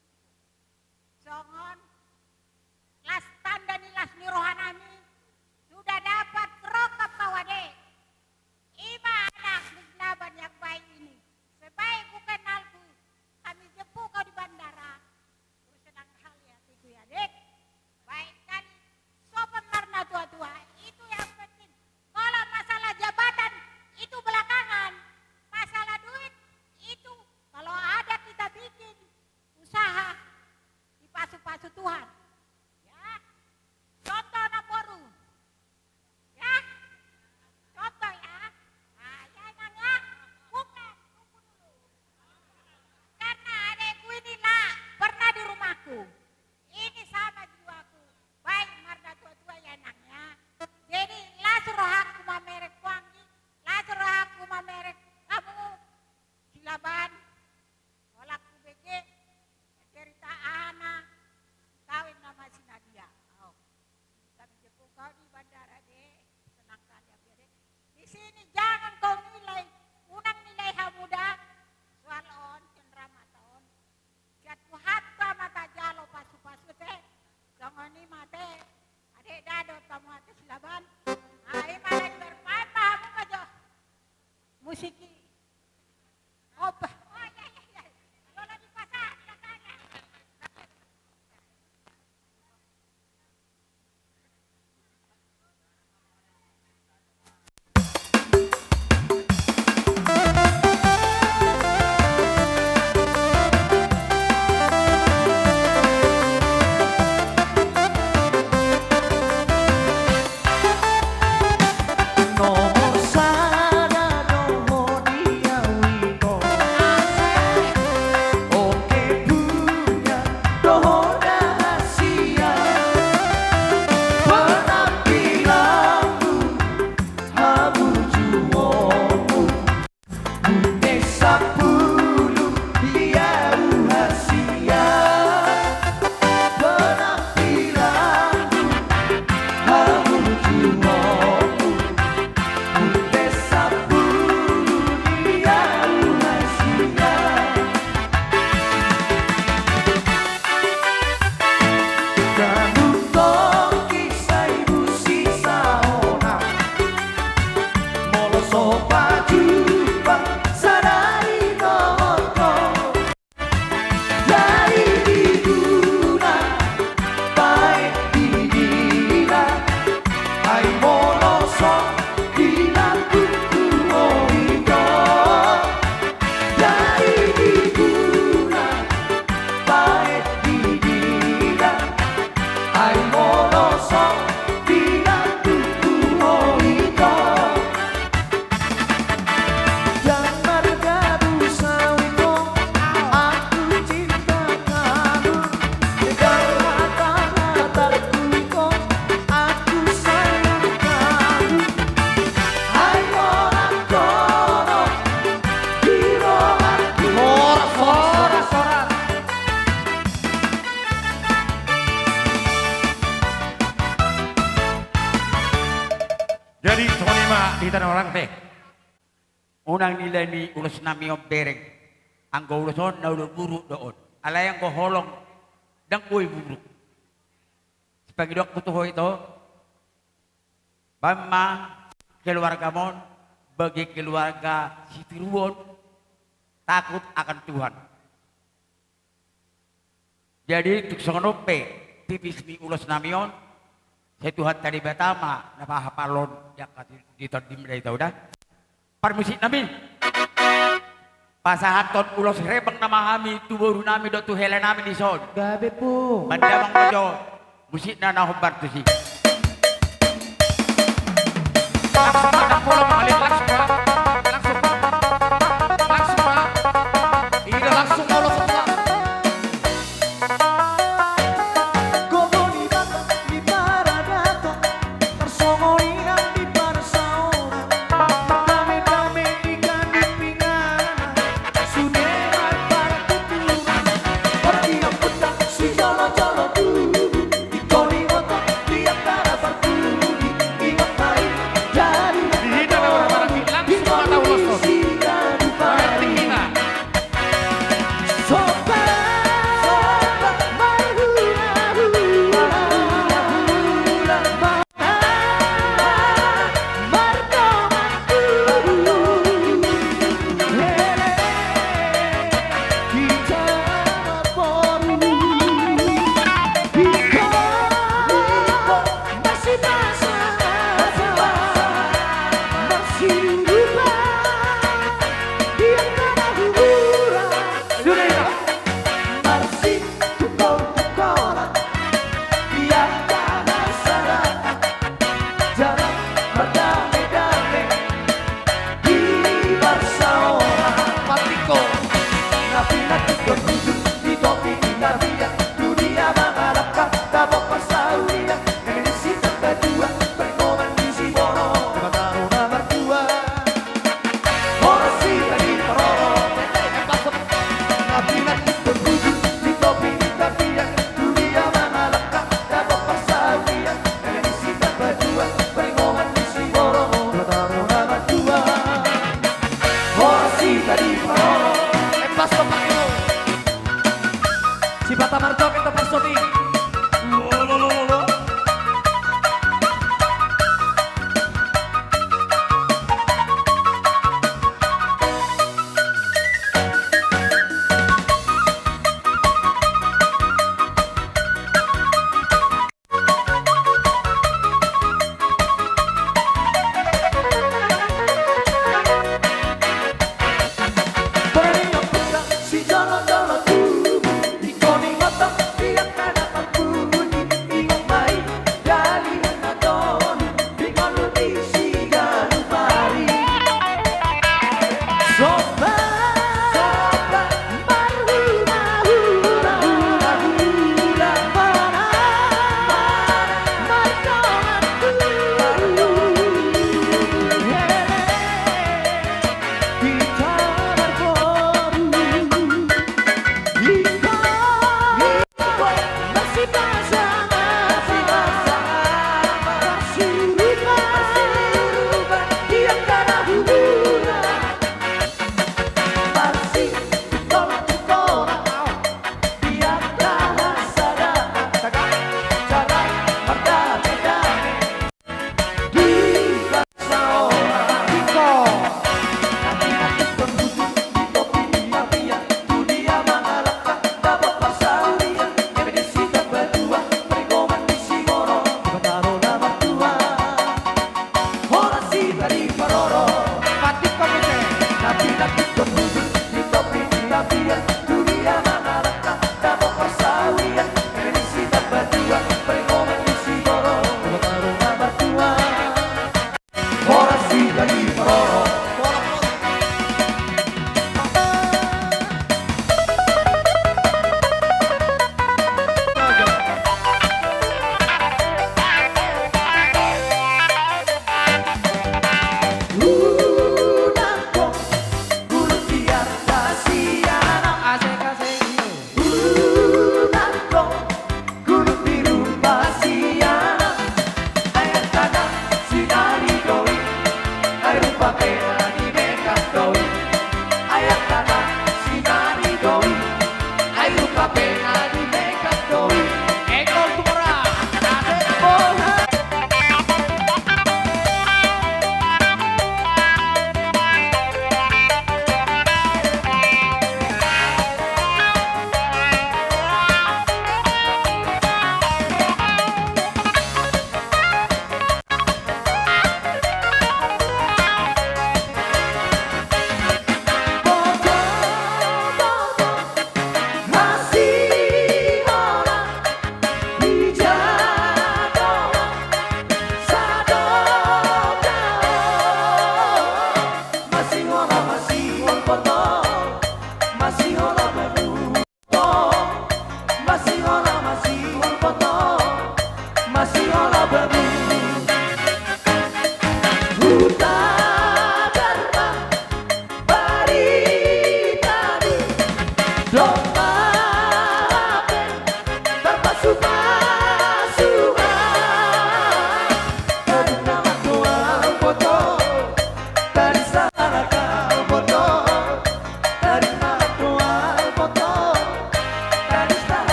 songon las tanda ni las ni rohanami sudah dapat rokap kawade ima anak musnaban yang baik ini sebaik ku kenalku kami jemput kau di bandara urusan hal ya tiku ya dek Jadi songoni ma di tanah orang teh. Unang nila ni ulos nami om bereng. Ang uloson na ulo buruk doon. Alayang ko holong dang boy buruk. Pagidok ko tuho ito, Bama, keluarga mon, bagi keluarga si Tiruon, takut akan Tuhan. Jadi tuk songonope, tipis mi ulos namion, saya Tuhan tadi betama, napahapalon, yang kasih ditondim dari tahu dah. Permusik namin, pasahaton ulos rebang nama kami, tubuh nami do tuhela nami di son. Gabe po. Bandamang majo, musik na nahumbar tu si. Langsung ada pulau mengalir langsung pak. Langsung pak. Iya langsung kalau semua. Gobo di bata, di paradata, tersongonian di parasaona, dame-dame ikan di pingana, suderan para tuturan, pergi yang pedang si jolo-jolo dulu, di koni otak, lihat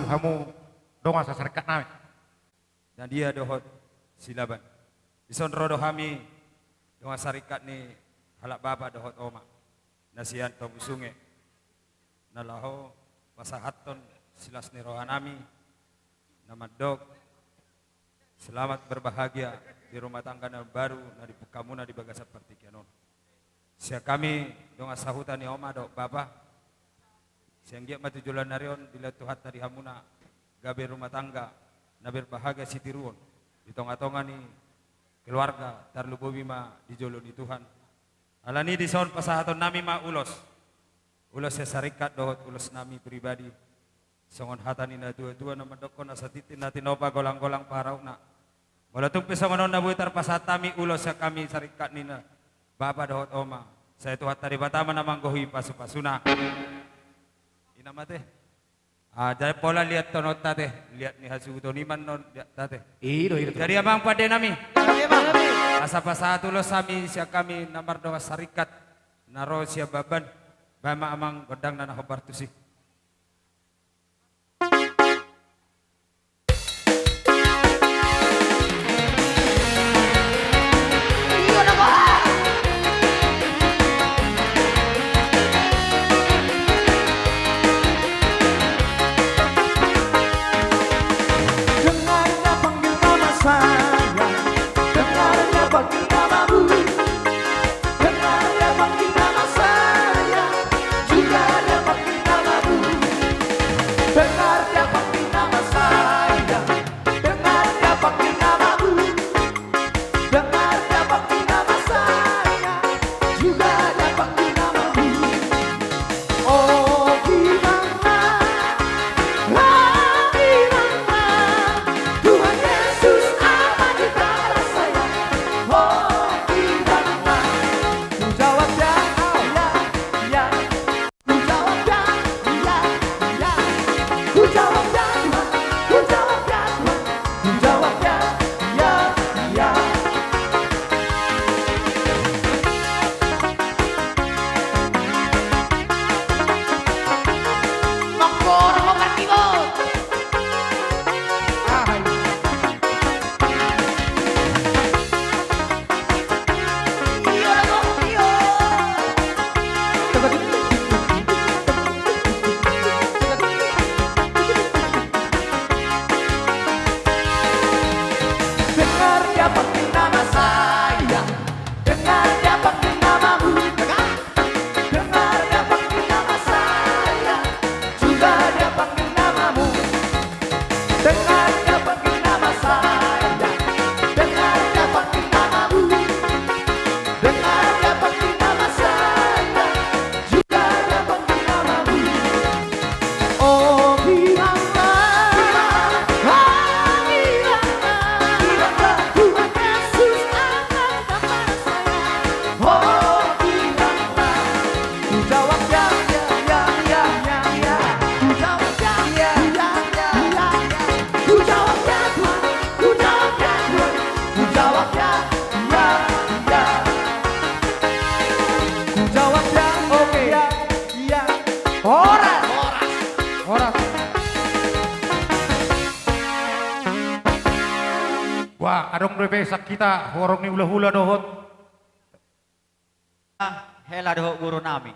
hamu donga sasarikat nami. Dan dia dohot silaban. Ison rodo hami donga sarikat ni halak baba dohot oma. Nasihan to busunge. Nalaho pasahaton silas ni rohanami. Namadog. Selamat berbahagia di rumah tangga na baru na di pukamuna di bagasa partikianon. Sia kami donga sahutan ni oma dok baba. Siang dia matujulan narion bila tuhat na di hamuna gabe rumah tangga na berbahagia sitiruon. Di tonga-tonga ni keluarga tarlubobi ma dijolo ni Tuhan. Alani di sound pasahaton nami ma ulos. Ulos ya sarikat dohot ulos nami pribadi. Songon hatani na dua-dua na madokon na sa titin na tinopa golang-golang paraw na. Wala tung pisongon na buitar pasatami ulos sa kami sarikat ni na baba dohot oma. Sa ito hat tari batama na manggohi pasu-pasuna. Inamate. Jadi pola lihat tonot tate, lihat nih hasil utoniman non tate. Jadi abang pada nami. Asa pasatu lo sami sia kami namar doa sarikat naro sia baban bama amang godang nana hobar tusi. Dengarnya panggil nama saya, dengarnya panggil namamu, dengarnya panggil nama saya, juga dia panggil namamu. Dengarnya panggil nama saya, dengarnya panggil namamu, dengarnya panggil nama saya, juga dia panggil namamu. Oh gimana, Tuhan Yesus amat di tangan saya. Oh gimana, ku jawab ya, ya, ku jawab ya, ya, ku jawab ya Tuhan, ku jawab ya Tuhan, ku jawab ya, ya. Monggo rombongan timur. Dengar dia panggil nama saya, dengar dia panggil namamu, dengar dia panggil nama saya, juga dia panggil namamu. Dengar dia panggil nama saya, dengar dia panggil namamu, dengar dia panggil nama saya, juga dia panggil namamu. Oh gimana, Tuhan Yesus akan kepada saya. Oh gimana, ku jawab ya, ku jawab ya, ku jawab ya Tuhan, ku jawab ya Tuhan, ku jawab ya, ku jawab ya, oke, ya, horas. Wah, adong bebesak kita horong ni hula-hula dohot. Hela dohot guru nami.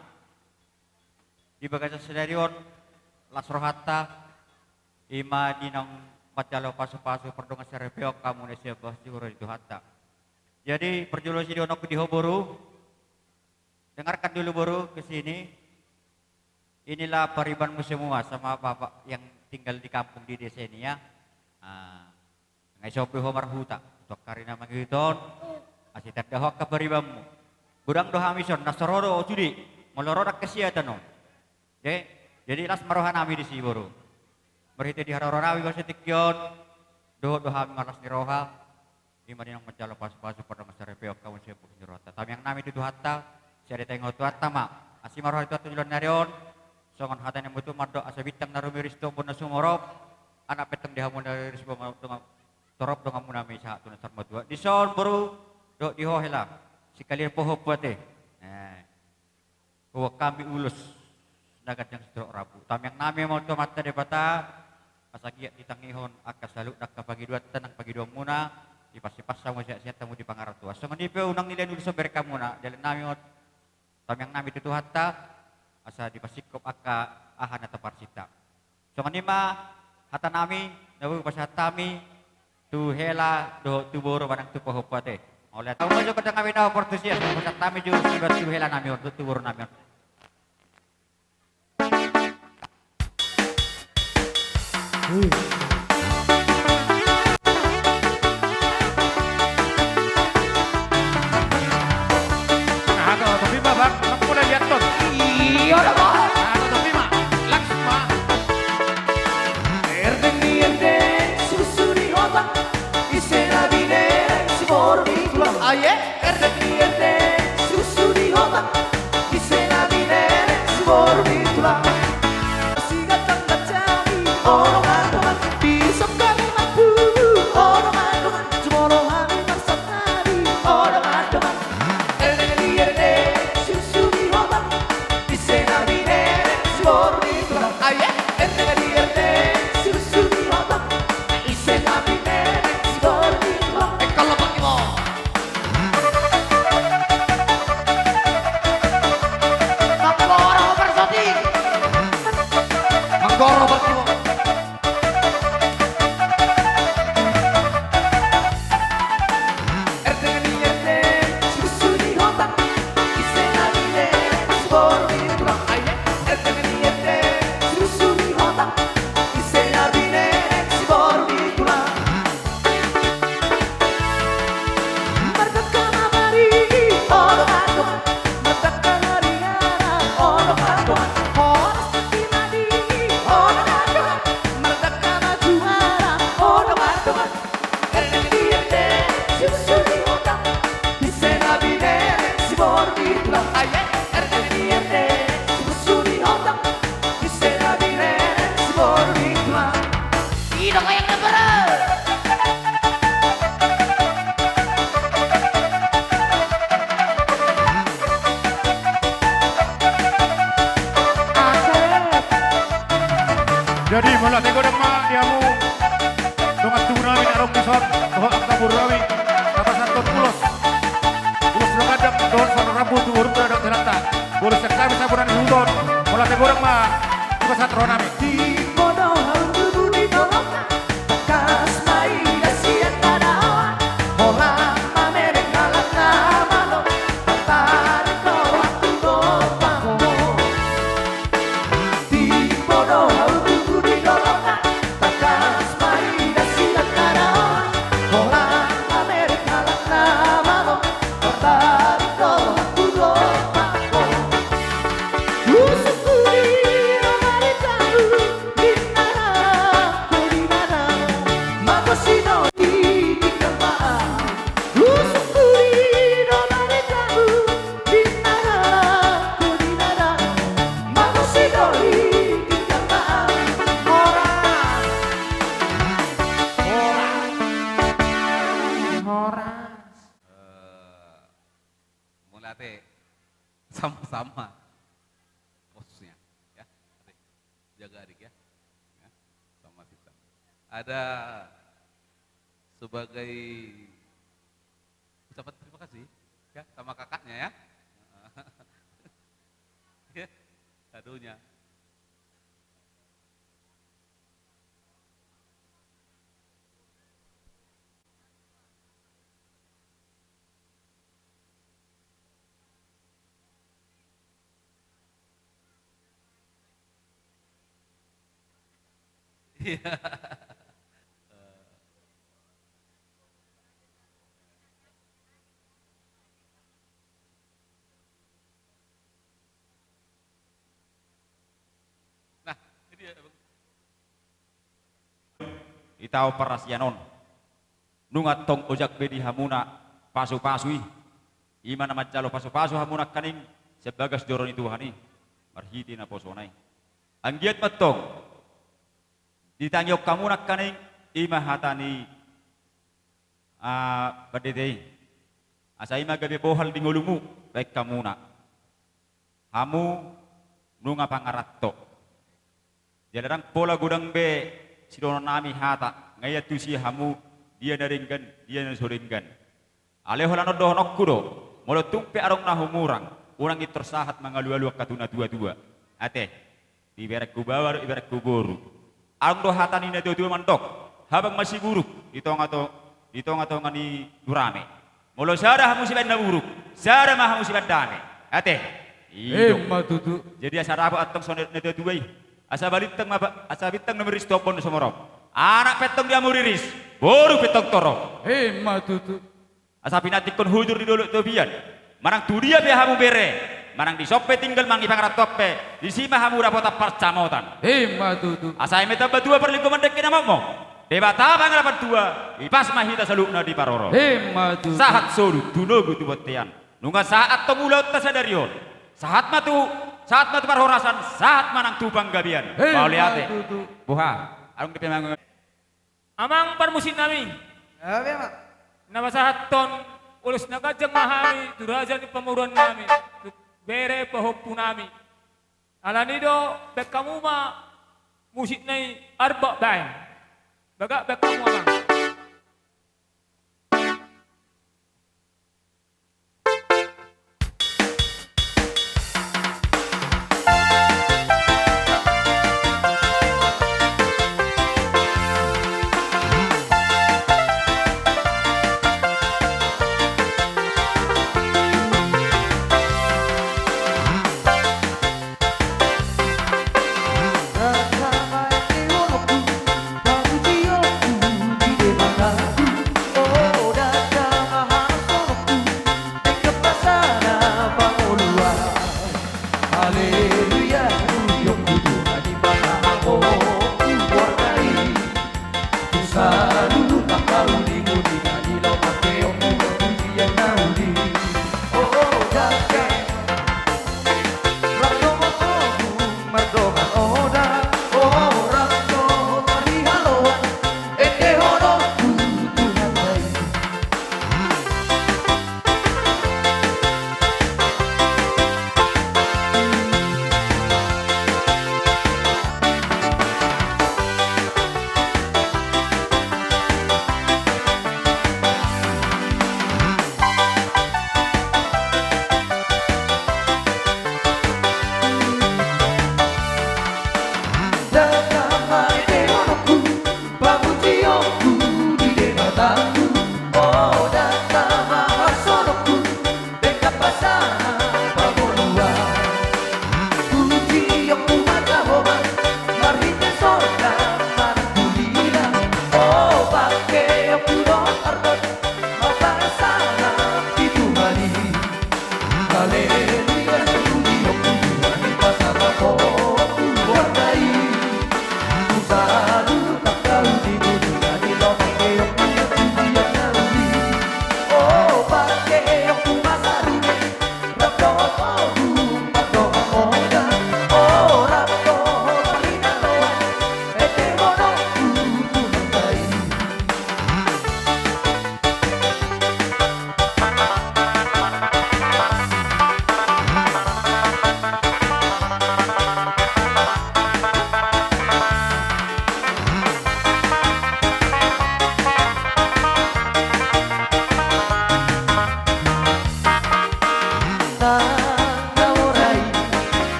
Di bagasa sedarion lasrohatta ima dinang pacalo pasu-pasu perdonga serepeok kamu nesia bahas juro itu hatta. Jadi perjulo si donok di Hoboru. Dengarkan dulu boru ke sini. Inilah paribanmu semua sama bapak yang tinggal di kampung di desa ini ya. Ngai sopi homar huta, tok karina manggiton, asitat dahok ke paribanmu. Budang doha mison nasorodo ojudi, molorodak kesiatan no. Jadi las marohan ami di sini boru. Berhiti di haroronawi basetikyon, doha malas niroha, lima dinang mencalo pasu-pasu pada masyarakat peok kawan siapa penjurota. Tapi yang nami itu hatta, siapa tengok tu hatta mak. Asi maroha itu tujuan narion, songon hatan yang betul mardo asa bitang narumiris tu pun nasumorop, anak petang dihamun dari sebuah torop dengan munami saat tu nasar madua. Di son baru dok di hohela, sekalian poho puate. Kami ulus nagat yang sedok rabu. Tam yang nami mau tu mata debata, asagiat ditangihon aka saluk dak pagi dua tenang pagi dua muna ipasipas sama siat tamu di pangaratua so ngani pe unang nilai nulis ber kamuna dalam nami tamyang nami tutu hatta asa dipasikop aka ahan atau parsita so ngani ma hata nami dawu pasatami tu hela do tu boro barang tu pohopate oleh tahu aja kadang kami na portusia pasatami ju sibat tu hela nami tu boro nami Nah, tapi babak, aku udah lihat tuh. Iya dah bang. Nah, tapi mah, langsung mah. Erdeng susu di otak, isena bine si bor di tulang. Aye, erdeng susu di otak, isena bine si bor di tulang. Si gacang gacang, orang andoman di sebelah mampu, orang andoman jemolohan bersatari, orang andoman. Erdeng susu di otak, isena bine si bor di tulang. Aye, erdeng susu di otak, isena bine si bor di tulang. Kalau pakai mau. Tapi orang bersati, menggoro pakai mau. Susu di otak, isena bine si bor di tulang. Aye, susu di otak, isena bine si bor di tulang. Merdeka mari, orang aduan, merdeka Mariana, orang aduan, horas mati orang aduan, merdeka juara, orang aduan. Susu di otak, isena bine si bor di tulang. Aye, susu di otak, isena bine si bor di tulang. Hidung yang keberat. Jadi malah tengok demak diamu dongat tunami arong kisot doa angka burawi kata satu pulos dogadam doon sa rabu tu urut ada terata boleh sekali saburan hudon malah tengok demak juga satu nami Di bodoh halu di tolong, bekas mai dasian tadawan, holang mamere kalah nama lo, tarik kau waktu gopango. Di bodoh halu di tolong, bekas mai dasian tadawan, holang mamere kalah nama lo, tarik kau waktu gopango. Mulai sama-sama posnya ya. Adik, jaga adik ya. Ya, sama kita. Ada sebagai ucapan terima kasih ya sama kakaknya ya. Ya, kadonya. Iya. Nah, ini dia. Itao parasyanon nungat tong ojak bedi hamuna pasu-pasui imana macalo pasu-pasu hamuna kaning sebagas joron itu hani marhiti na posonai anggiat matong ditanyok kamu nak kaning ima hatani badetei asa ima gabe bohal di ngulumu baik kamu nak hamu nunga pangaratto jalarang pola gudang be sidono nami hata ngaya tusi hamu dia naringgan dia nasoringgan aleholano doh nokkudo molo tumpe arong na humurang urang tersahat mangalu-alu katuna dua-dua ate ibarat ku bawar ibarat ku boru arong doh hata ni na dua mandok habang masih buruk itong ngani durame molo sada hamu siban na buruk sada mah hamu siban dame ate Matutu. jadi asa rapo atong sonet na dua asa bintang na meris topon somorop anak petong dia muriris boru petong toro Matutu. asa pinatikon hujur di dulu tobian marang tu dia be hamu bere marang di soppe tinggal mangi pangarat toppe di sima hamu rapota parcamotan Matutu. asa emeta badua perlingkuman dekin amamo debata pangalapan tua ipas mahita salukna di paroro Matutu. saat soru tunogu tu botean nunga saat tongulot tasadarion saat matu parhorasan saat manang tubang gabian mau lihat buha arung dipemangun Amang permusin nami. Nama sahaton ulus nagajang mahami duraja ni pamuruan nami. Bere pahoppu nami. Alanido bekamuma musik nai arba bae. Baga bekamu amang. Rasa baik di walaupun, baru dia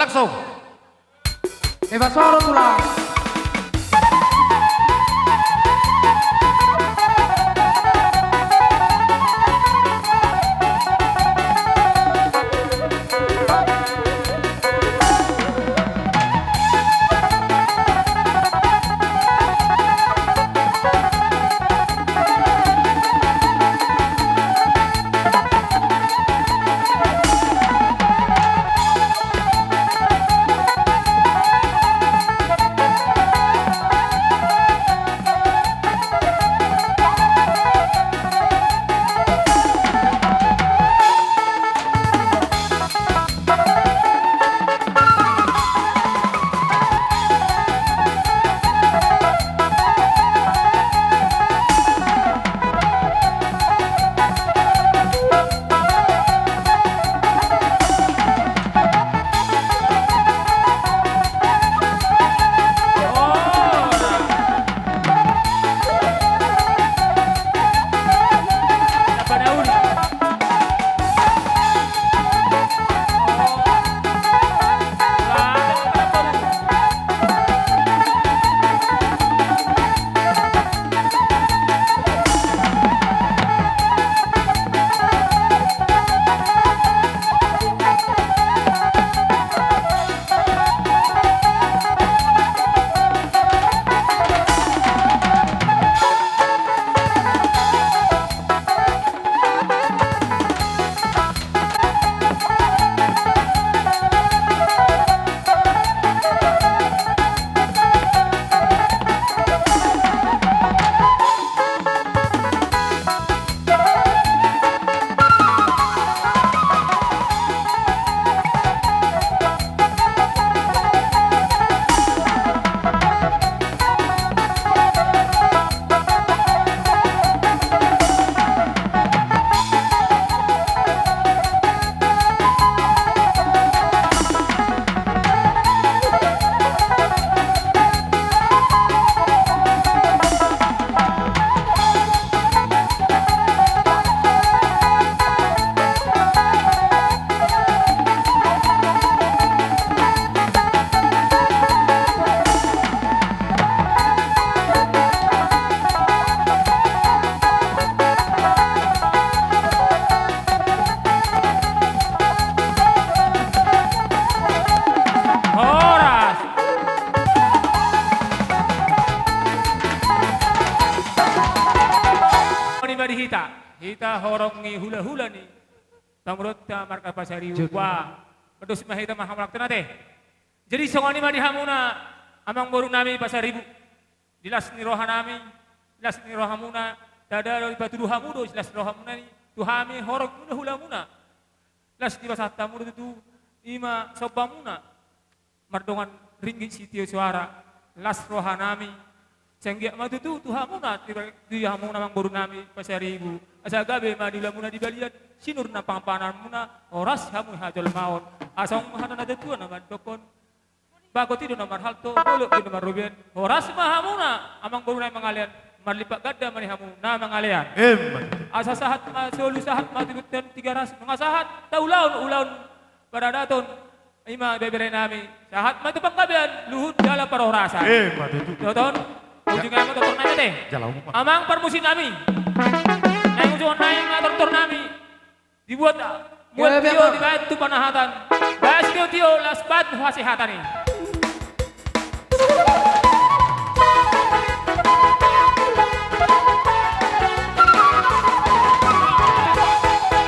takso. Bebas soro tulang. Hita horongi hula-hula ni. Tamrut ta marka pasari wa. Pedus mahita mahamalak tenate. Jadi songoni madi hamuna amang boru nami pasaribu. Dilas ni rohanami, dilas ni rohamuna. Tada batu duhamudo dilas rohamuna ni. Tuhami horong hula muna. Las di basata mudo tu ima sobamuna. Mardongan ringgit sitio suara. Las rohanami. Cenggiak matu tu hamuna di hamuna mang boru nami pasaribu. Asa gabe madila muna di balian sinur na pampanan muna oras hamu hajal maon. Asong mahana na tuan naman dokon. Bago tido namar halto bolo tido namar ruben. Oras mahamuna amang boru nami mangalian marlipak gadda manihamu na mangalian. Asa sahat ma solu sahat ma tibutan 300 mga sahat taulaun paradaton ima bebere nami sahat ma tu panggabian luhut jala parorasan. Doton ujungnya mo doktor nami teh. Amang permusin nami. Naik ujung naik doktor nami. Dibuat buat tio dibayar tu panahatan. Bayar tio lasbat wasihatan ni.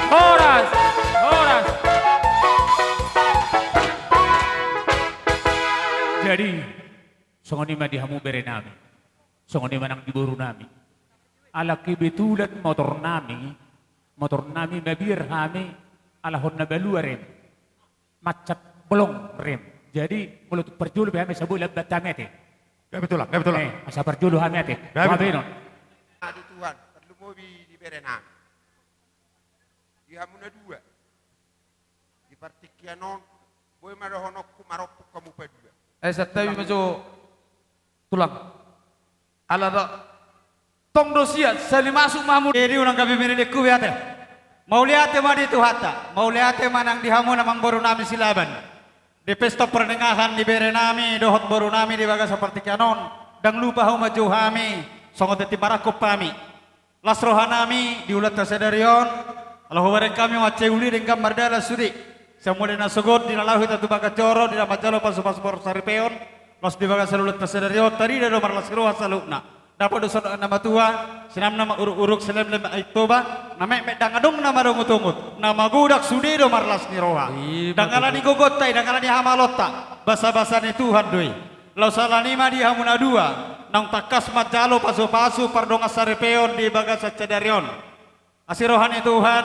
Horas. Jadi songoni mah dihamu bere nami. Songoni manang diburu nami. Ala kebetulan motor nami mabir kami alahon na balua rem. Macet belong rem. Jadi mulut perjulu kami sebulan batamete. Betul. Asa perjulu kami ate. Mabenon. Di Tuhan, perlu mau di berenang. Di hamuna dua. Di partikianon, boy marahonok kumarok kamu pedua. Satawi majo tulang. Ala da tong dosia sali masuk Mahmud. Jadi unang kami menilai kuwiate. Mau lihat mah di Tuhata, mau lihat manang di hamu namang boru nami silaban. Di pesta pernikahan di bere nami, dohot baru nami di baga seperti kanon. Dan lupa hau maju hami, songot teti marakop pami. Las rohanami di ulat tasedarion. Allah huware kami wace uli dengan mardala sudi. Semua na sugot di nalahu tatu baga coro di nama jalo pasu saripeon. Los di baga salulat tasedarion tadi dari nomor las roha salukna. Dapat dosa nama tua, sinam nama uruk selem lem aitoba, nama medang adong nama dong utungut, nama gudak sudi do marlas ni roha. Dangala ni gogotai, dangala ni hamalota, basa-basa ni Tuhan doi. Lau salah ni madi hamuna dua, nang takas majalo pasu-pasu pardong asarepeon di bagas cedarion. Asirohan Tuhan,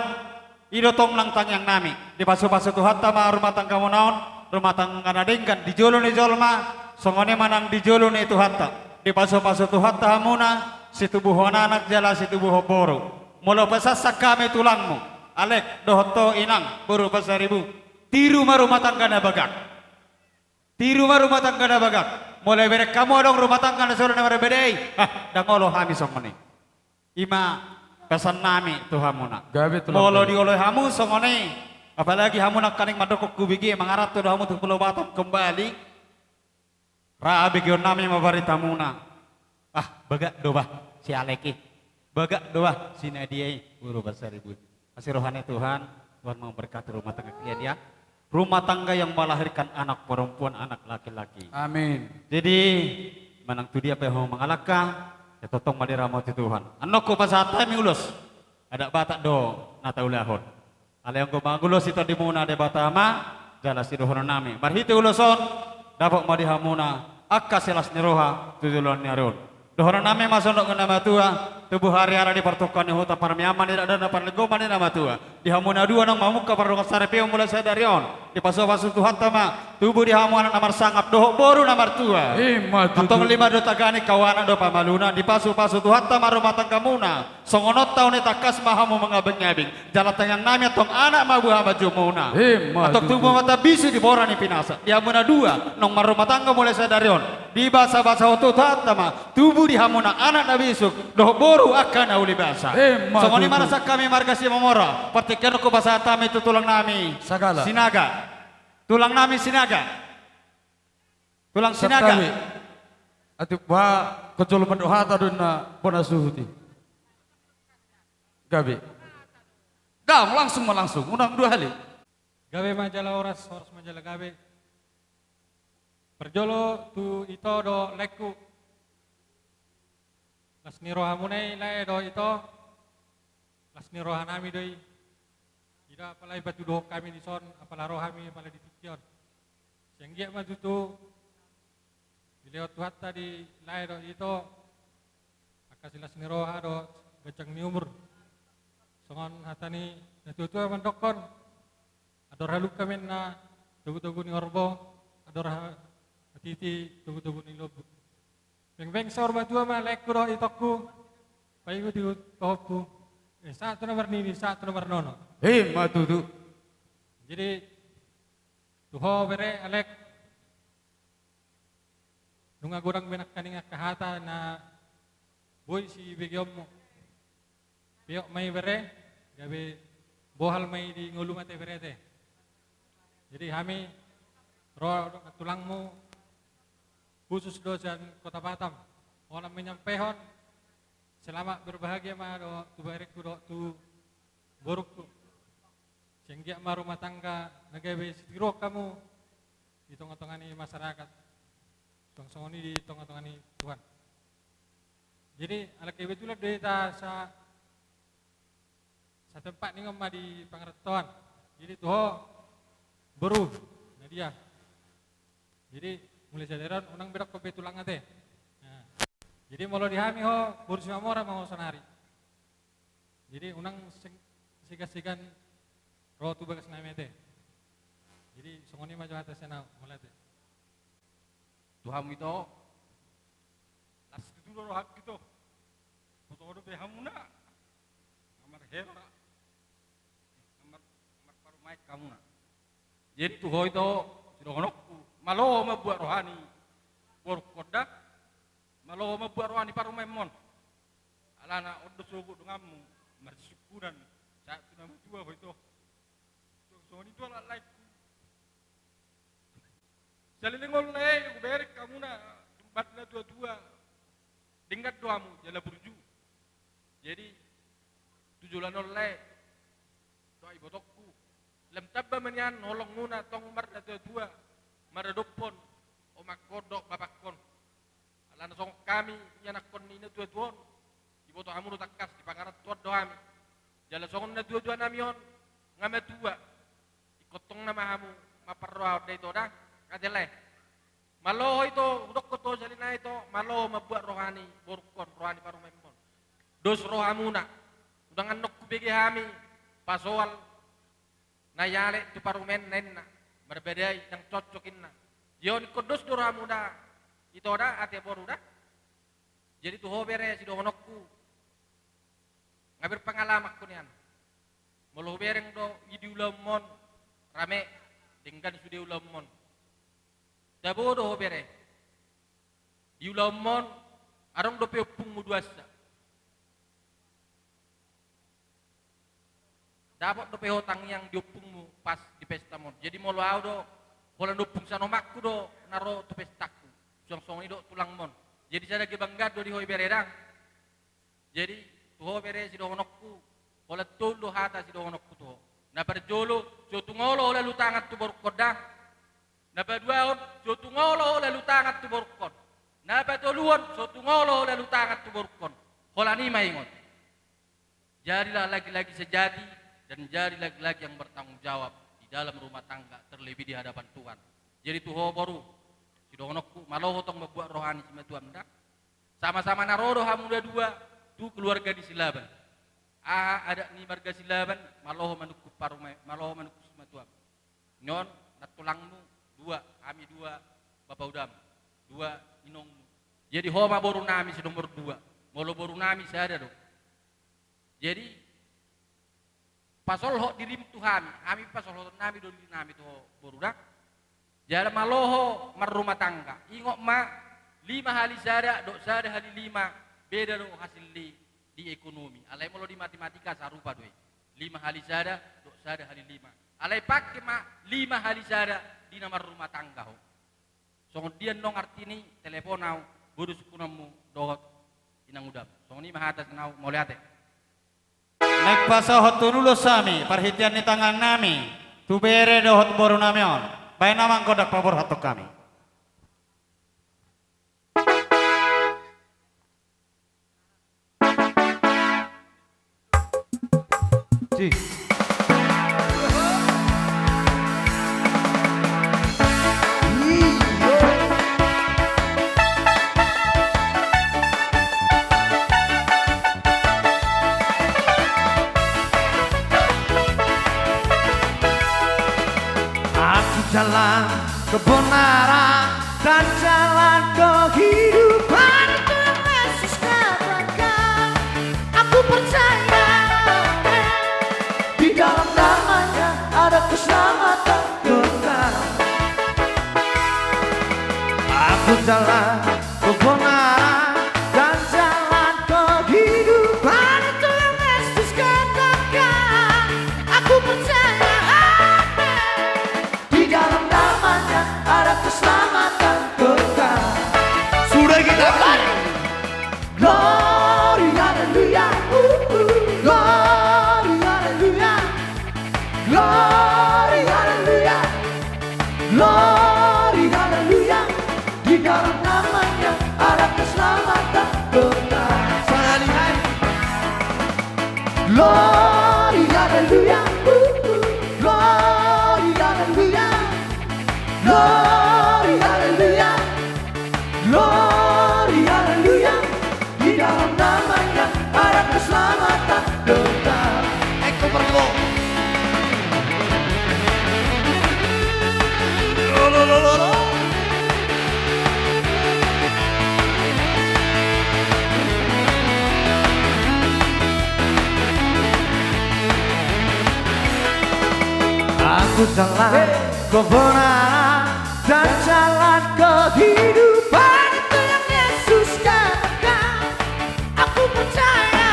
idotong nang tangyang nami, di pasu-pasu Tuhan tama rumah tangga naon, rumah tangga nadengkan di jolo ni jolma, songone manang di jolo ni Tuhan ta. Di paso-paso Tuhan tahamuna, si tubuh anak jala si tubuh boru. Mula pasasak kami tulangmu, alek dohoto inang buru pasaribu. Tiru rumah tangga na bagak. Tiru rumah tangga na bagak. Mulai berek kamu dong rumah tangga na suruh na berbedai. Dangolo hami songoni. Ima pesan nami tuhamuna. Molo dioloh hamu songoni. Apalagi hamu nak kaning madokok kubigi mangarat tu hamu tu pulau Batam kembali. Raabi gion nami mabarita muna. Bagak doba si Aleki. Bagak doba si Nadia guru besar ibu. Masih rohani Tuhan mau berkati rumah tangga dia. Rumah tangga yang melahirkan anak perempuan, anak laki-laki. Amin. Jadi manang tu dia peho mengalaka ya totong madira mati Tuhan. Anokku pasata mi ulus. Ada batak do nata ulahon. Ale yang ko magulos itu di muna de batama jala si dohono nami. Marhite uloson dapat madi hamuna akka selas niroha tujulan niaron dohora name masondok nama tua tubuh hari-hari di pertukan huta parmiaman tidak ada parlegoman di nama tua di hamuna dua nang mamuka pardonga sarepeo mulai sadarion di paso-paso Tuhan tama tubuh di hamuana namar sangap dohok boru namar tua kantong lima do tagani kawana do pamaluna di paso-paso Tuhan tama rumah tangga muna songonot tahun takas mahamu mengabeng-abeng jalan tayang nami atong anak mabu hama jumuna atau tubuh mata bisu di bora ni pinasa di hamuna dua nong rumah tangga mulai sadarion di basa-basa Tuhan tama tubuh di hamuna anak nabisuk dohok boru akan auli basa songoni marasa kami marga si mamora partikan ko basa tami itu tulang nami sagala sinaga tulang nami sinaga tulang sinaga ati ba kecul mendohata duna pona suhuti gabe dam langsung undang dua kali gabe majalah horas majalah gabe perjolo tu ito do leku las nirohamunai lae do ito las nirohanami doi ida apalai batu do kami di son apala rohami apala di tikion senggia maju tu dilewat tuhat tadi lae do ito akasilas niroha do gacang ni umur songon hatani natutu mandokon ador haluk kami na tugu-tugu ni orbo ador titi tugu-tugu ni lobu beng sor batu ama leku do itoku payu di tohku satu nomor nini satu nomor nono matutu jadi tuho bere alek nunga gorang benak kaninga kahata na boy si begyomo biok may bere gabe bohal may di ngulumate berete jadi kami roh tulangmu khusus dosen Kota Batam orang menyampaikan selamat berbahagia ma do tu barikku do tu borukku sehingga ma rumah tangga nagawe sitiro kamu di tengah-tengah masyarakat songsongoni di tengah-tengah Tuhan jadi ala kebetulan deta sa tempat ni ngomong di Pangertoan jadi tuh baru Nadia jadi mulai jadaran unang berak kopi tulang ate jadi mau dihami ho bursi mamora mau sonari jadi unang sigas-sigan roh tu bagas nami ate jadi songoni maju atas sana mulai ate Tuhan itu las itu roh hak gitu foto be hamuna amar hera amar parumai kamuna jadi tuh itu sidonokku malo mabuat rohani por kodak malo mabuat rohani parumai mon alana odo sugu dengamu marsyukuran saat nama dua itu so itu lah like Jalilingol le, aku berik kamu na tempat na tua-tua. Dingkat doamu, jala burju. Jadi tujulan oleh doa ibu tokku. Lem tabba menyan nolong muna tong mar na tua-tua. Maradopon, omak kodok babakon. Alan song kami yanakon ni na tua-tuon. Ibu to amu takas di pangarat tuat doami. Jala songon na tua-tua namion ngame tua. Ikotong nama hamu maparroa de ito dah kadele. Malo itu udok ko to salina ito malo mabuat rohani borkon rohani paru memon. Dos rohamuna. Udangan nok kubege hami pasoal nayale tu parumen nenna. Berbedai yang cocokin na. Jion kudus rohamuna. Ito dah ate boru dah. Jadi tu hobere si dohonokku. Ngabir pengalamak ko niyan. Molo bereng do idi ulamon rame dengan sudah ulamon. Dabo do bere. Di ulamon arong do peupung muduasa. Dapat do pehotang yang diupungmu pas di pesta mon. Jadi molo au do pola dupung sanomakku do naro tu pestaku. Song-song do tulang mon. Jadi saya lagi bangga do di hoi bere dang. Jadi tu hoi bere si do honokku. Pola tol do hata si do honokku to. Na berjolo so tungolo lalu tangat tu borkodang. Na baduaon so tungolo lalu tangat tu borkon. Na batoluan so tungolo lalu tangat tu borkon. Holani maingot. Jadilah laki-laki sejati dan jadi laki-laki yang bertanggung jawab di dalam rumah tangga terlebih di hadapan Tuhan. Jadi tuho baru si donokku maloho tong membuat rohani sama Tuhan dak. Sama-sama narodo hamuda dua tu keluarga di Silaban. Ada ni marga Silaban maloho manukku parume maloho manukku sama Tuhan. Nyon nat tulangmu dua, kami dua, bapak udam, dua inong. Jadi homa boru nami si nomor dua, molo boru nami saya do. Jadi pasol ho dirim Tuhan, kami pasol ho nami do diri nami to boru dak. Jadi maloho marumah tangga, ingok ma 5 hali sada, do sada hali 5, beda do hasil di ekonomi. Alai molo di matematika sarupa doi. 5 hali sada, do sada hali 5. Alai pakai ma 5 hali sada di nomor rumah tangga ho. Songon dia nong artini teleponau bodo sukunamu dohot inang udam. Songon ni mahatas nau moliate. Nek pasohot tunulo sami perhatian ni tangan nami. Tu bere dohot boru namion. Bae namang kodak pabor hatok kami. Ji. Jalan kebenaran dan jalan kehidupan itu yang Yesus katakan. Aku percaya di dalam namanya ada keselamatan kekal. Aku jalan kebenaran dan jalan kehidupan itu yang Yesus katakan. Aku percaya ada keselamatan kekal. Sudah kita lari. Glory haleluya. Glory haleluya. Glory haleluya. Glory haleluya. Di dalam namanya ada keselamatan kekal. Sekali lagi. Glory haleluya. Glory haleluya. Glory haleluya, glory haleluya. Di dalam namanya ada keselamatan kekal. Eko perlu. Aku jalan kebenaran dan jalan kehidupan itu yang Yesus katakan. Aku percaya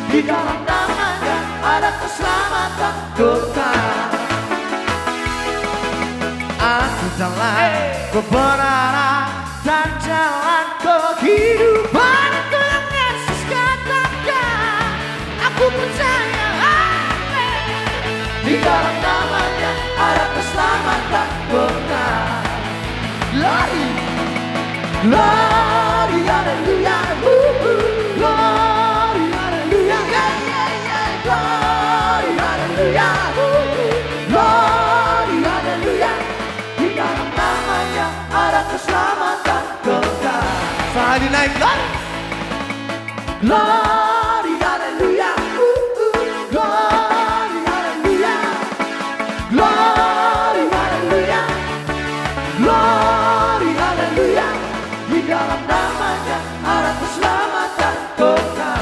di dalam namanya ada keselamatan kekal. Aku jalan kebenaran dan jalan kehidupan itu yang Yesus katakan. Aku percaya, amin. Di dalam namanya ada keselamatan kekal. Glory, glory, haleluya, glory, haleluya, glory, haleluya, glory, haleluya. Di dalam namanya ada keselamatan kekal. Sekali naik, glory, haleluya, glory, haleluya, glory, haleluya, glory, haleluya. Di dalam namanya ada keselamatan kekal.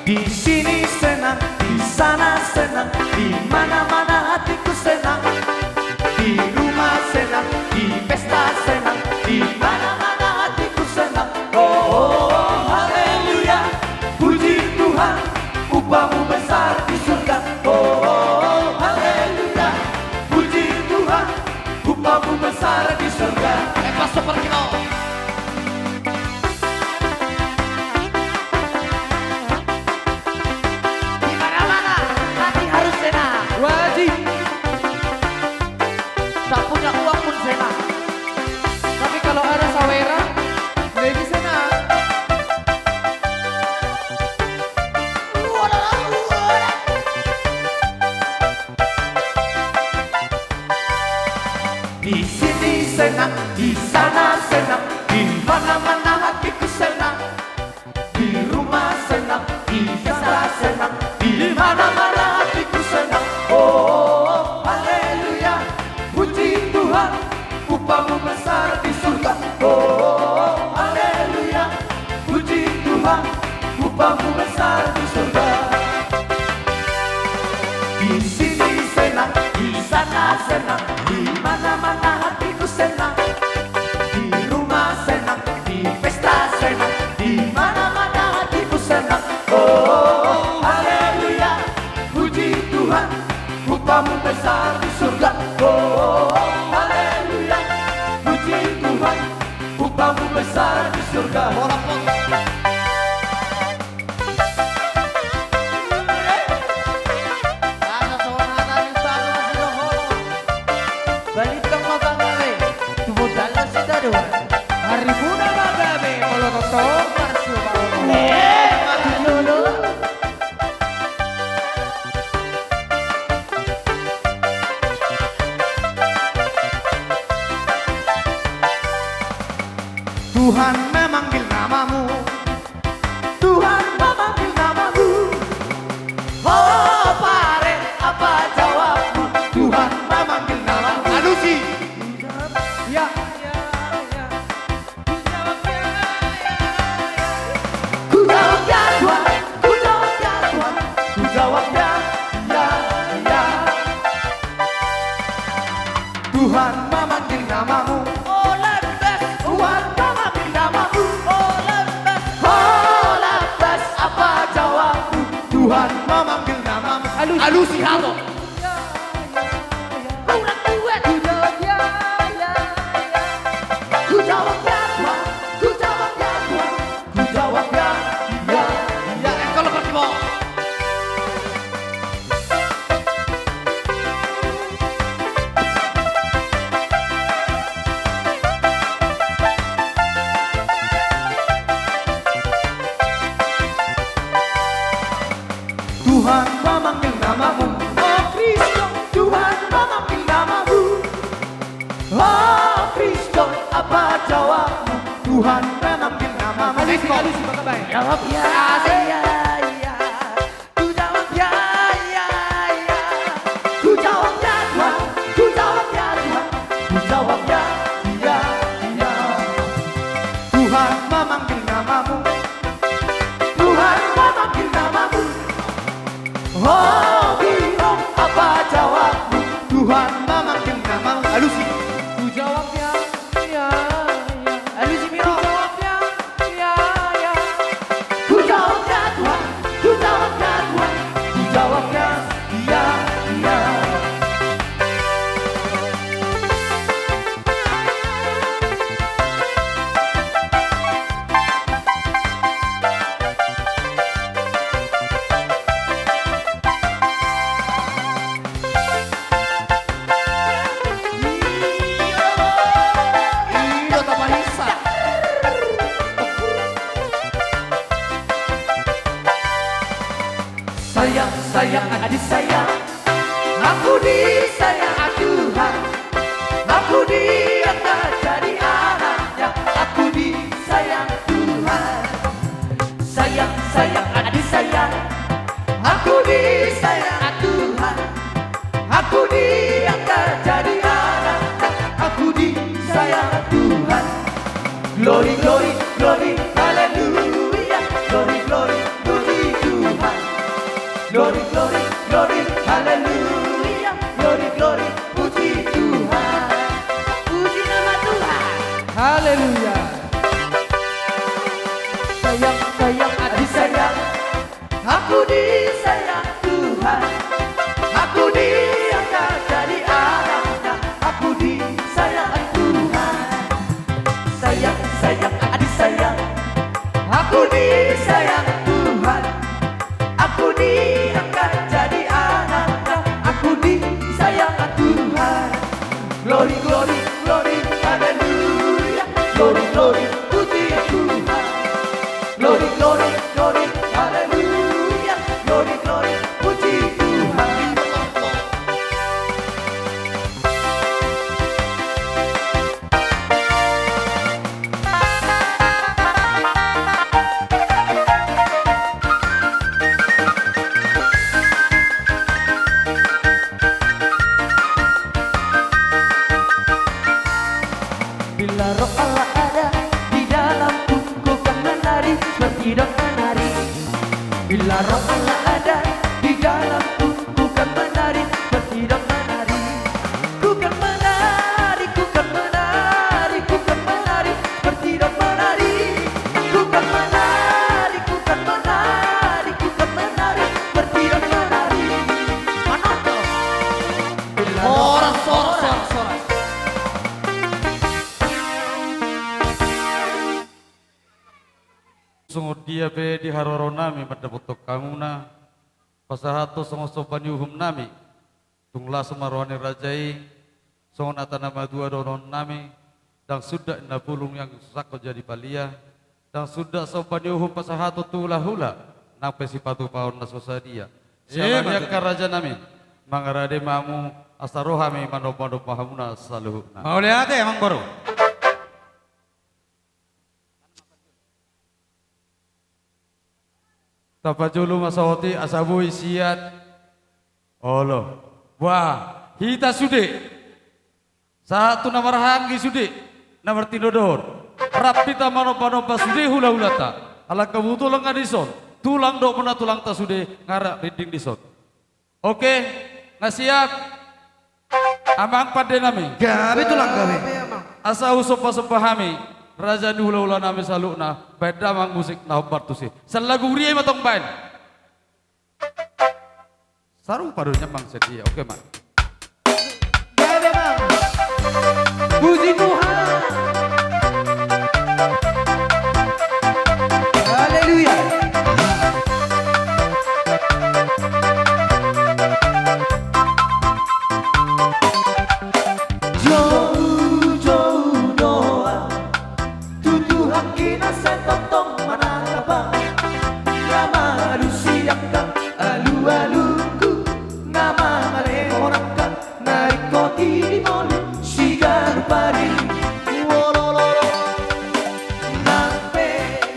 Di sini senang, di sana senang, di mana-mana hatiku senang. Di rumah senang, di pesta senang, di mana-mana hatiku senang. Oh, oh, oh, haleluya, puji Tuhan, upahmu besar di surga. Oh, oh, oh, haleluya, puji Tuhan, upahmu besar di surga. Paso per kilo. Wajib. Tak punya uang pun senang. Tapi kalau ada sawera, lebih senang. Di sini senang, di sana senang, di mana-mana hatiku senang. Di rumah senang, di pesta senang, di mana-mana hatiku senang. Oh, haleluya, puji Tuhan, upahmu besar di surga. Oh, haleluya, puji Tuhan, upahmu besar di surga. Di sini senang, di sana senang, di mana-mana hatiku senang. Di rumah senang, di pesta senang, di mana-mana hatiku senang. Oh, haleluya, puji Tuhan, upahmu besar di surga. Oh, haleluya, puji Tuhan, upahmu besar di surga. Balikan magabe, tumutan na si Daruan. Haribuna magabe, molototong parsyo paolo. Matulolo. Tuhan memanggil namamu, Tuhan memanggil namamu. Oh pare, apa jawabmu? Tuhan memanggil namamu. Adusi. Ya, ya, ya. Ku jawab ya Tuhan, ku jawab ya Tuhan, ku jawab ya, ya, ya. Tuhan memanggil namamu. Oh lantas, Tuhan memanggil namamu. Oh lantas, apa jawabmu? Tuhan memanggil namamu. Alusi halo. Kurang kuat. Ku jawab ya, ya, ya. Ku jawab ya Tuhan, ku jawab ya Tuhan, ku jawab ya, ya, ya. Kalau bertemu. Tuhan memanggil namamu, oh Kristo. Tuhan memanggil namamu, oh Kristo. Apa jawabmu? Tuhan memanggil namamu. Alusi baik. Jawab ya, ya, ya. Ku jawab ya, ya, ya. Ku jawab ya Tuhan, ku jawab ya Tuhan, ku jawab ya, ya, ya. Tuhan memanggil namamu, Tuhan memanggil jawab ya, ya, ya. Lu Jimiro. Ku jawab ya, ya, ya. Ku jawab ya Tuhan, ku jawab ya Tuhan, ku jawab ya, ya, ya. Iyo tambah hisa. Sayang, sayang, adik sayang, aku disayang Tuhan, aku diangkat jadi anaknya, aku disayang Tuhan. Sayang, sayang, adik sayang, aku disayang Tuhan, aku diangkat jadi anaknya, aku disayang Tuhan. Glory, glory, glory, haleluya, glory, glory, glory Tuhan. Glory, glory, glory, haleluya, glory, glory, puji Tuhan, puji nama Tuhan, haleluya. Sayang, sayang, adik sayang, aku disayang Tuhan, aku diangkat jadi anaknya, aku disayang Tuhan. Sayang, sayang, adik sayang, aku disayang Tuhan, aku diangkat jadi anaknya, aku disayang Tuhan. Glory, glory, glory, haleluya, glory, glory, puji Tuhan. Glory, glory, glory, haleluya, glory, glory, puji Tuhan. Bila roh Allah ada di dalamku, ku kan menari seperti dok menari. Bila roh Allah ada di dalamku, ku kan menari seperti dok menari. Ku kan menari, ku kan menari, ku kan menari seperti dok menari. Ku kan menari, ku kan menari, ku kan menari seperti dok menari. Mana tuh? Orang sorak. Sungguh dia be di haroro nami mendapat kamu na pasahato sungguh sopan yuhum nami tunglah semaruani rajai sungguh nata nama dua donon nami dan sudah na pulung yang sako jadi palia dan sudah sopan yuhum pasahato tulah hula nape sipatu paon na sosadia siapa karaja nami mangarade mamu asarohami manop-manop mahamuna saluhna. Mau lihat ya emang baru. Tapajulu masawati asabu isiat. Olo. Wah, hita sude. Satu nama rahangi sude. Nomor tindodor. Rapita manopa-nopa sude hula-hulata. Ala kebutulan ngadison. Tulang dok pernah tulang ta sude ngarak reading dison. Oke, ngasiap. Amang pada nami. Gawe tulang gawe. Asa usopa-sopa hami. Raja ni hula-hula nami salukna, beda mang musik na hobar tu si. Salagu ria matong bain. Sarung padunya mang sedia, oke mang. Gawe mang. Puji Tuhan. Haleluya. Jauh-jauh doa tutu hakina setotong manakabang nama lusiakkan alu-aluku nama malehorakkan narikoti di molu sigaru pari wolololo nampe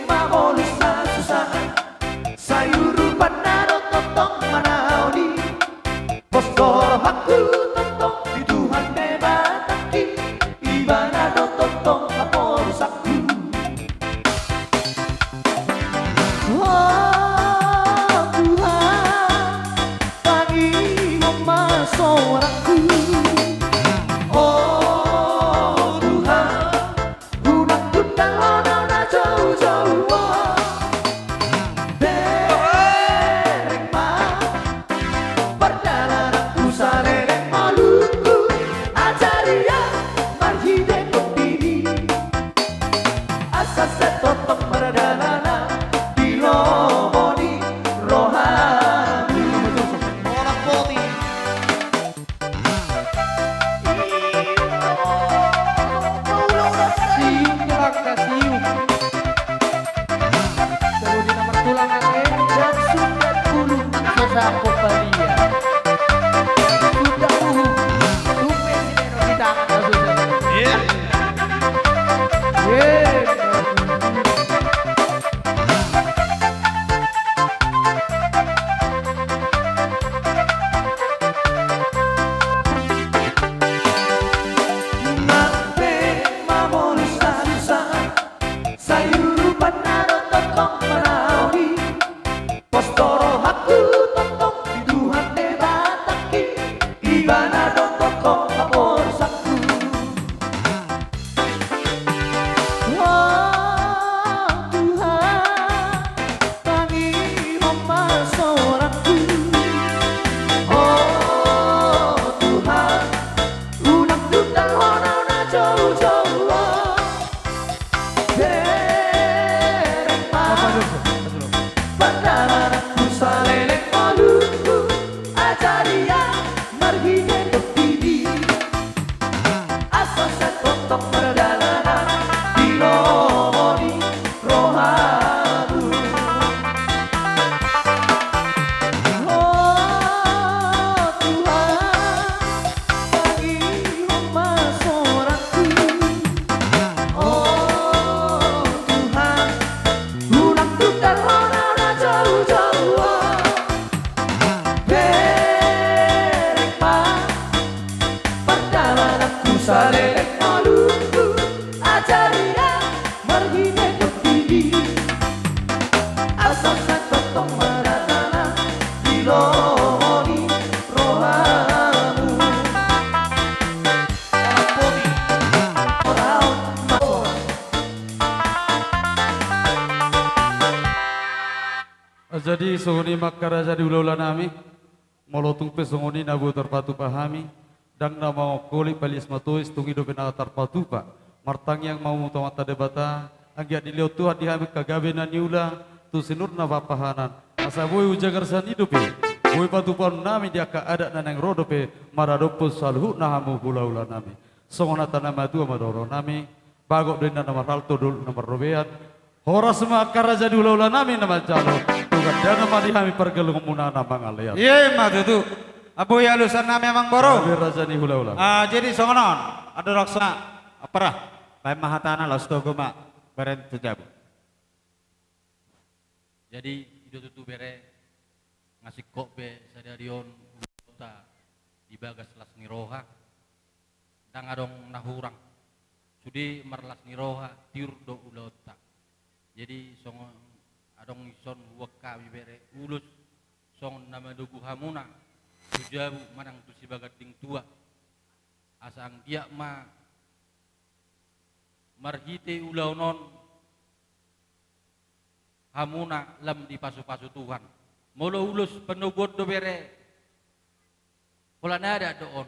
mamolu susah sayuru panaro totong manaoni poskoro haku totong di Tuhan bebataki ibanado totong aporu saku. Oh Tuhan, pagi memasoraku. Oh Jadi songoni makara jadi ulah nami molotung pe songoni nabu terpatu pahami dang nama koli palis matois tungi do bena terpatu pa martang yang mau mata debata anggia diliau Tuhan dihami kagabe na niula tu sinur na bapahanan asa boy ujagar san hidup boy patu pon nami dia ka ada nanang rodo pe maradopo salhu nahamu ulah nami songona tanama tu amadoro nami bagok dena nama ralto dul nama robeat horas makara jadi ulah nami nama jalo dan nama dihami pergelung munana mangalian. Iya mah itu. Abu ya lusan nami amang boro. Rajani hula-hula. Jadi songonon ada raksa apa lain mahatana lastogo mak beren tujabu. Jadi itu tuh bere ngasih kope sadarion kota di bagas las niroha dang adong nahurang sudi marlas niroha tiur do ulota. Jadi songon adong ison waka bibere ulus song nama dugu hamuna tujabu manang tu si bagat ting tua asang dia ma marhite ulau non hamuna lam di pasu-pasu Tuhan molo ulus penugod do bere wala nada doon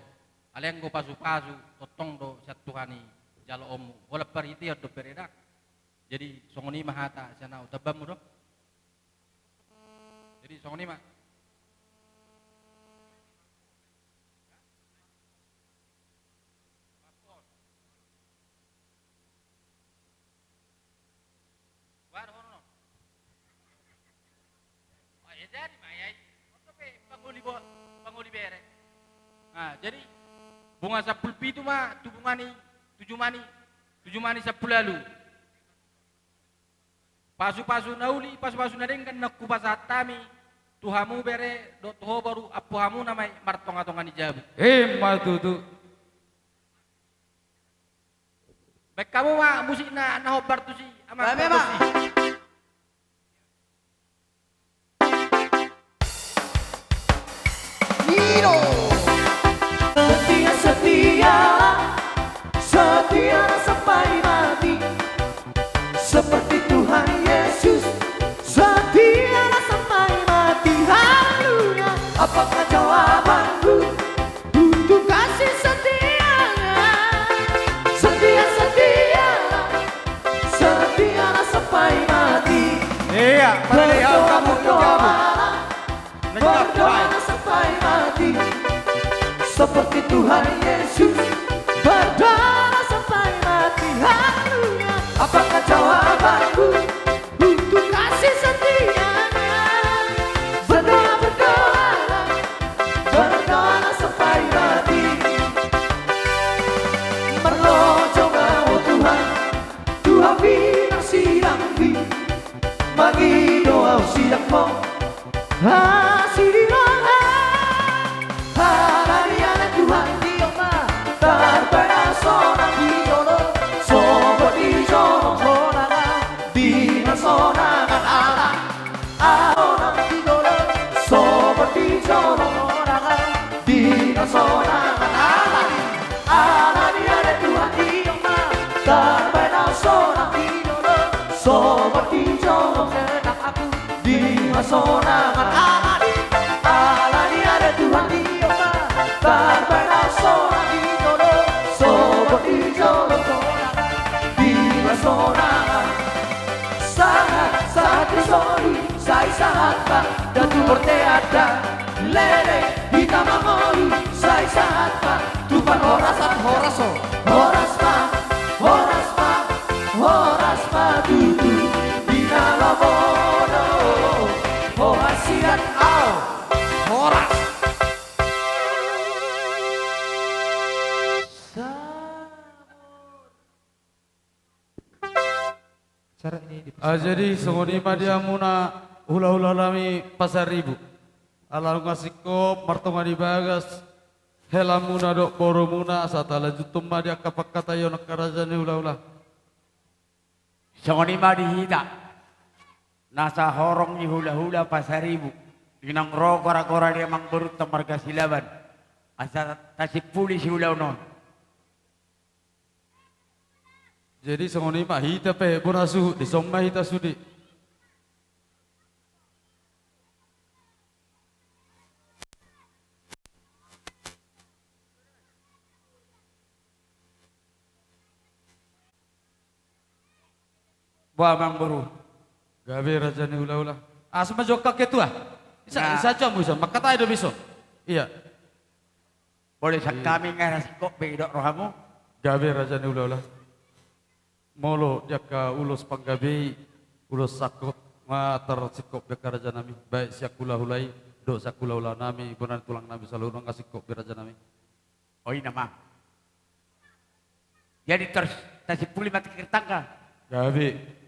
aleng go pasu-pasu totong do sat Tuhani jalo omu wala parhite do bere dak jadi songoni mahata sana utabamu do. Jadi songoni mah. Panguli bere. Nah, jadi bunga sapul pitu mah tujuh mani sapul lalu. Pasu-pasu nauli, pasu-pasu nadeng kan nak kupasatami. Tuhamu bere dot ho baru apuhamu namai martong-atongan ijabu. Matutu. Baik kamu mah musik na hobar tu si amat si. Nino setia sampai mati seperti Tuhan Yesus setia sampai mati. Haleluya. Apakah jawabanku untuk kasih setianya? Setia sampai mati. Iya, beliau kamu berdoa sampai mati seperti Tuhan Yesus berdoa sampai mati. Haleluya. Apakah jawabanku untuk kasih setianya? Berdoa sampai mati. Berdoa bagi doa siap mo Hasilnya Hararia dan Tuhan Dioma Terpena sonang di jolo Sobat di jolo sonangan Dengan sonangan alam Sonang di jolo Sobat di jolo sonangan Dengan sonangan alam Hararia dan Tuhan Dioma Terpena sonang di jolo Sobat di jolo senang aku Dengan sonangan alam Alani ada Tuhan di Oma Terpena sonang di jolo Sobat di jolo sonangan Bila sonangan Sangat risori Sai sangat bang Datu berteada Lele hitam amori Sai sangat bang Tupan horasan horaso Horas ma Horas ma Horas ma Tutu Dina lamono Hoasian au Horas Jadi songoni dia muna hula-hula lami pasar ribu. Alang ngasiko martonga di bagas. Hela muna dok boro muna satala jutum dia kapak kata yo nakarajani hula-hula. Songoni di hita. Nasa horong ni hula-hula pasar ribu. Dinang ro kora-kora dia mang berut marga silaban. Asa tasip puli si hula non. Jadi songoni hita pe bonasu di somma hita sudi. Buah mang baru. Gabe raja ni hula-hula. Asma jokka ketua. Isa saja bisa makata itu bisa. Iya. Boleh kami ngaras kok bedok rohamu. Gabe raja ni hula-hula. Molo jaka ulus panggabi ulus sakot matar sikop beka raja nami baik siakula hulai do sakula hula nami benar tulang nami selalu ngasih kop raja nami. Oh ini nama. Jadi terus tasip puli mati kertangka. Gabe